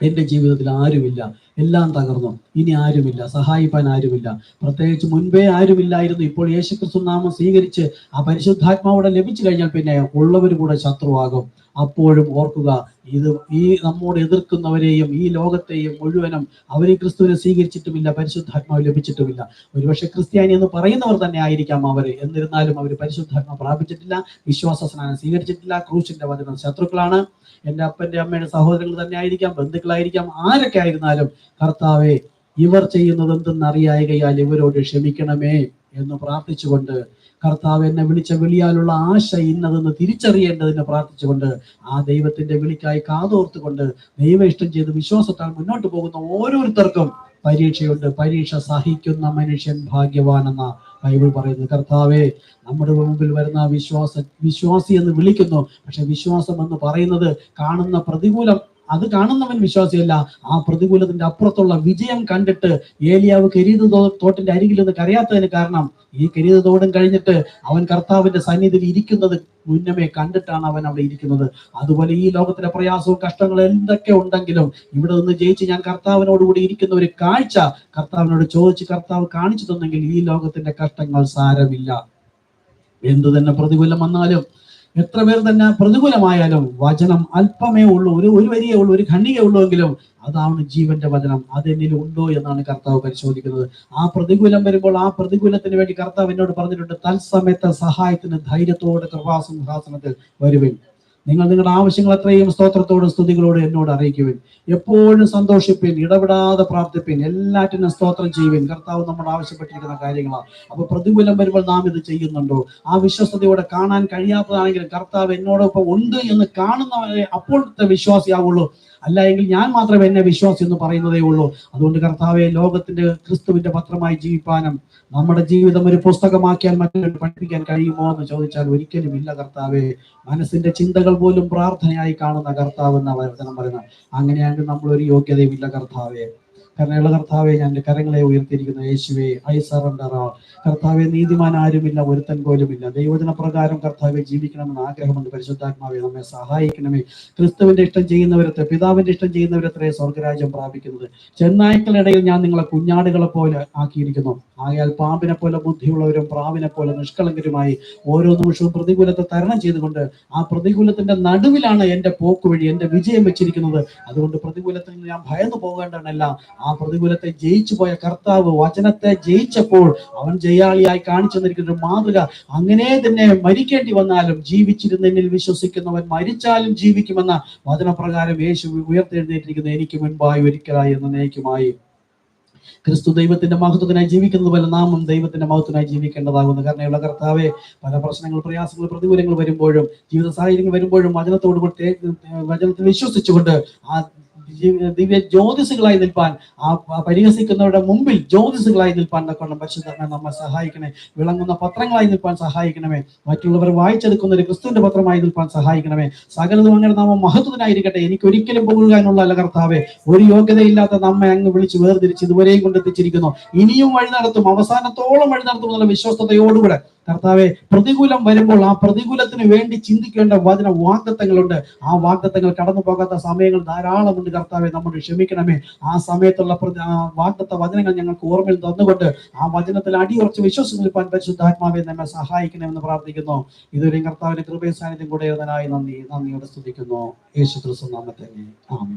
എൻ്റെ ജീവിതത്തിൽ ആരുമില്ല, എല്ലാം തകർന്നു, ഇനി ആരുമില്ല, സഹായിപ്പാൻ ആരുമില്ല. പ്രത്യേകിച്ച് മുൻപേ ആരുമില്ലായിരുന്നു. ഇപ്പോൾ യേശുക്രിസ്തു നാമം സ്വീകരിച്ച് ആ പരിശുദ്ധാത്മാവോടെ ലഭിച്ചു കഴിഞ്ഞാൽ പിന്നെ ഉള്ളവർ കൂടെ ശത്രുവാകും. അപ്പോഴും ഓർക്കുക, ഈ നമ്മോട് എതിർക്കുന്നവരെയും ഈ ലോകത്തെയും മുഴുവനും അവരെ ക്രിസ്തുവിനെ സ്വീകരിച്ചിട്ടുമില്ല, പരിശുദ്ധാത്മാവ് ലഭിച്ചിട്ടുമില്ല. ഒരുപക്ഷെ ക്രിസ്ത്യാനി എന്ന് പറയുന്നവർ തന്നെ ആയിരിക്കാം അവർ. എന്നിരുന്നാലും അവർ പരിശുദ്ധാത്മാവ് പ്രാപിച്ചിട്ടില്ല, വിശ്വാസ സ്നാനം സ്വീകരിച്ചിട്ടില്ല, ക്രൂശിന്റെ വചനം ശത്രുക്കളാണ്. എൻ്റെ അപ്പൻ്റെ അമ്മയുടെ സഹോദരങ്ങൾ തന്നെ ആയിരിക്കാം, ബന്ധുക്കളായിരിക്കാം, ആരൊക്കെ ആയിരുന്നാലും കർത്താവെ, ഇവർ ചെയ്യുന്നത് എന്തെന്നറിയായകയാൽ ഇവരോട് ക്ഷമിക്കണമേ എന്ന് പ്രാർത്ഥിച്ചുകൊണ്ട്, കർത്താവ് എന്നെ വിളിച്ച വിളിയാലുള്ള ആശ ഇന്നതെന്ന് തിരിച്ചറിയേണ്ടതിന് പ്രാർത്ഥിച്ചുകൊണ്ട്, ആ ദൈവത്തിന്റെ വിളിക്കായി കാതോർത്തുകൊണ്ട് ദൈവ ഇഷ്ടം ചെയ്ത് വിശ്വാസത്താൽ മുന്നോട്ട് പോകുന്ന ഓരോരുത്തർക്കും പരീക്ഷയുണ്ട്. പരീക്ഷ സഹിക്കുന്ന മനുഷ്യൻ ഭാഗ്യവാനെന്ന ബൈബിൾ പറയുന്നു. കർത്താവെ, നമ്മുടെ മുമ്പിൽ വരുന്ന വിശ്വാസി എന്ന് വിളിക്കുന്നു. പക്ഷെ വിശ്വാസം എന്ന് പറയുന്നത് കാണുന്ന പ്രതികൂലം, അത് കാണുന്നവൻ വിശ്വാസിയല്ല. ആ പ്രതികൂലത്തിന്റെ അപ്പുറത്തുള്ള വിജയം കണ്ടിട്ട് ഏലിയാവ് കെരീത് തോട്ടിന്റെ അരികിൽ നിന്ന് കരയാത്തതിന് കാരണം, ഈ കെരീത് തോടും കഴിഞ്ഞിട്ട് അവൻ കർത്താവിന്റെ സന്നിധിയിൽ ഇരിക്കുന്നത് മുന്നമേ കണ്ടിട്ടാണ് അവൻ അവിടെ ഇരിക്കുന്നത്. അതുപോലെ ഈ ലോകത്തിലെ പ്രയാസവും കഷ്ടങ്ങളും എന്തൊക്കെ ഉണ്ടെങ്കിലും ഇവിടെ നിന്ന് ജയിച്ച് ഞാൻ കർത്താവിനോടുകൂടി ഇരിക്കുന്ന ഒരു കാഴ്ച കർത്താവിനോട് ചോദിച്ച് കർത്താവ് കാണിച്ചു തന്നെങ്കിൽ ഈ ലോകത്തിന്റെ കഷ്ടങ്ങൾ സാരമില്ല. എന്തു തന്നെ പ്രതികൂലം വന്നാലും, എത്ര പേർ തന്നെ പ്രതികൂലമായാലും, വചനം അല്പമേ ഉള്ളൂ, ഒരു വരിയേ ഉള്ളൂ, ഒരു ഖണ്ഡികേ ഉള്ളൂ എങ്കിലും അതാണ് ജീവന്റെ വചനം. അതെന്നിൽ ഉണ്ടോ എന്നാണ് കർത്താവ് പരിശോധിക്കുന്നത്. ആ പ്രതികൂലം വരുമ്പോൾ ആ പ്രതികൂലത്തിന് വേണ്ടി കർത്താവ് എന്നോട് പറഞ്ഞിട്ടുണ്ട്, തത്സമയത്തെ സഹായത്തിന് ധൈര്യത്തോടെ കൃപാസിംഹാസനത്തിൽ വരുവിൻ. നിങ്ങൾ നിങ്ങളുടെ ആവശ്യങ്ങൾ എത്രയും സ്തോത്രത്തോടും സ്തുതികളോടും എന്നോട് അറിയിക്കുവിൻ. എപ്പോഴും സന്തോഷിപ്പിൻ, ഇടപെടാതെ പ്രാർത്ഥിപ്പിൻ, എല്ലാറ്റിനും സ്തോത്രം ചെയ്യുവിൻ. കർത്താവ് നമ്മൾ ആവശ്യപ്പെട്ടിരിക്കുന്ന കാര്യങ്ങളാണ്. അപ്പൊ പ്രതികൂലം വരുമ്പോൾ നാം ഇത് ചെയ്യുന്നുണ്ടോ? ആ വിശ്വസ്തയോടെ കാണാൻ കഴിയാത്തതാണെങ്കിലും കർത്താവ് എന്നോടൊപ്പം ഉണ്ട് എന്ന് കാണുന്നവരെ അപ്പോഴത്തെ വിശ്വാസിയാവുള്ളൂ. അല്ല എങ്കിൽ ഞാൻ മാത്രമേ എന്നെ വിശ്വാസി എന്ന് പറയുന്നതേ ഉള്ളൂ. അതുകൊണ്ട് കർത്താവെ, ലോകത്തിന്റെ ക്രിസ്തുവിന്റെ പത്രമായി ജീവിപ്പാനും നമ്മുടെ ജീവിതം ഒരു പുസ്തകമാക്കിയാൽ മറ്റൊരു പഠിപ്പിക്കാൻ കഴിയുമോ എന്ന് ചോദിച്ചാൽ ഒരിക്കലും ഇല്ല കർത്താവെ. മനസ്സിന്റെ ചിന്തകൾ പോലും പ്രാർത്ഥനയായി കാണുന്ന കർത്താവ് എന്ന വചനം പറയുന്നത്. അങ്ങനെയാണെങ്കിൽ നമ്മളൊരു യോഗ്യതയുമില്ല കർത്താവെ. കരുണയുള്ള കർത്താവെ, ഞാൻ എൻ്റെ കരങ്ങളെ ഉയർത്തിയിരിക്കുന്നു. യേശുവേ, ഐ സറണ്ടർ. കർത്താവെ, നീതിമാൻ ആരുമില്ല, ഒരുത്തൻ പോലുമില്ല. ദൈവജന പ്രകാരം കർത്താവെ ജീവിക്കണമെന്ന് ആഗ്രഹമുണ്ട്. പരിശുദ്ധാത്മാവെ, നമ്മെ സഹായിക്കണമേ. ക്രിസ്തുവിന്റെ ഇഷ്ടം ചെയ്യുന്നവരത്തെ, പിതാവിന്റെ ഇഷ്ടം ചെയ്യുന്നവരത്രേ സ്വർഗരാജ്യം പ്രാപിക്കുന്നത്. ചെന്നായ്ക്കളിടയിൽ ഞാൻ നിങ്ങളെ കുഞ്ഞാടുകളെ പോലെ ആക്കിയിരിക്കുന്നു. ആകയാൽ പാമ്പിനെ പോലെ ബുദ്ധിയുള്ളവരും പ്രാവിനെ പോലെ നിഷ്കളങ്കരുമായി ഓരോ നിമിഷവും പ്രതികൂലത്തെ തരണം ചെയ്തുകൊണ്ട് ആ പ്രതികൂലത്തിന്റെ നടുവിലാണ് എൻ്റെ പോക്കുവഴി, എൻ്റെ വിജയം വെച്ചിരിക്കുന്നത്. അതുകൊണ്ട് പ്രതികൂലത്തിൽ ഞാൻ ഭയന്നു പോകേണ്ടവനല്ല. ആ പ്രതികൂലത്തെ ജയിച്ചു പോയ കർത്താവ് വചനത്തെ ജയിച്ചപ്പോൾ അവൻ ജയാളിയായി കാണിച്ചു തന്നിരിക്കുന്ന ഒരു മാതൃക. അങ്ങനെ തന്നെ മരിക്കേണ്ടി വന്നാലും ജീവിച്ചിരുന്നതിൽ വിശ്വസിക്കുന്നവൻ മരിച്ചാലും ജീവിക്കുമെന്ന വചനപ്രകാരം യേശു ഉയർത്തെഴുന്നേറ്റിരിക്കുന്ന എനിക്ക് മുൻപായി ഒരിക്കലായി എന്നേക്കുമായി ക്രിസ്തു ദൈവത്തിന്റെ മഹത്വത്തിനായി ജീവിക്കുന്നത് പോലെ നാമും ദൈവത്തിന്റെ മഹത്വത്തിനായി ജീവിക്കേണ്ടതാകുന്നു. കാരണമുള്ള കർത്താവെ, പല പ്രശ്നങ്ങൾ, പ്രയാസങ്ങൾ, പ്രതികൂലങ്ങൾ വരുമ്പോഴും, ജീവിത സാഹചര്യങ്ങൾ വരുമ്പോഴും വചനത്തിൽ വിശ്വസിച്ചുകൊണ്ട് ആ ദിവ്യ ജ്യോതിസുകളായി നിൽപ്പാൻ, ആ പരിഹസിക്കുന്നവരുടെ മുമ്പിൽ ജ്യോതിസുകളായി നിൽപ്പാൻ തക്കവണ്ണം പരിശുദ്ധാത്മാവേ നമ്മെ സഹായിക്കണേ. വിളങ്ങുന്ന പത്രങ്ങളായി നിൽപ്പാൻ സഹായിക്കണമേ. മറ്റുള്ളവർ വായിച്ചെടുക്കുന്ന ഒരു ക്രിസ്തുവിന്റെ പത്രമായി നിൽപ്പാൻ സഹായിക്കണമേ. സകലതും അങ്ങനെ നാമ മഹത്വത്തിനായിരിക്കട്ടെ. എനിക്ക് ഒരിക്കലും പോകുവാനുള്ള കർത്താവെ, ഒരു യോഗ്യതയില്ലാത്ത നമ്മെ അങ്ങ് വിളിച്ച് വേർതിരിച്ച് ഇതുവരെയും കൊണ്ടെത്തിച്ചിരിക്കുന്നു. ഇനിയും വഴി നടത്തും, അവസാനത്തോളം വഴി നടത്തും എന്നുള്ള വിശ്വസ്തയോടുകൂടെ കർത്താവെ, പ്രതികൂലം വരുമ്പോൾ ആ പ്രതികൂലത്തിന് വേണ്ടി ചിന്തിക്കേണ്ട വചന വാഗ്ദത്തങ്ങളുണ്ട്. ആ വാഗ്ദത്തങ്ങൾ കടന്നു പോകാത്ത സമയങ്ങൾ ധാരാളമുണ്ട്. കർത്താവെ, നമ്മോട് ക്ഷമിക്കണമേ. ആ സമയത്തുള്ള വാഗ്ദത്ത വചനങ്ങൾ ഞങ്ങൾക്ക് ഓർമ്മയിൽ തന്നുകൊണ്ട് ആ വചനത്തിൽ അടിയുറച്ച് വിശ്വസിക്കാൻ പരിശുദ്ധാത്മാവെ നമ്മെ സഹായിക്കണമെന്ന് പ്രാർത്ഥിക്കുന്നു. ഇതുവരെ കർത്താവിന്റെ കൃപയും സാന്നിധ്യം കൂടെ നന്ദിയോടെ സ്തുതിക്കുന്നു. യേശു ക്രിസ്തു നാമത്തിൽ. ആമേൻ.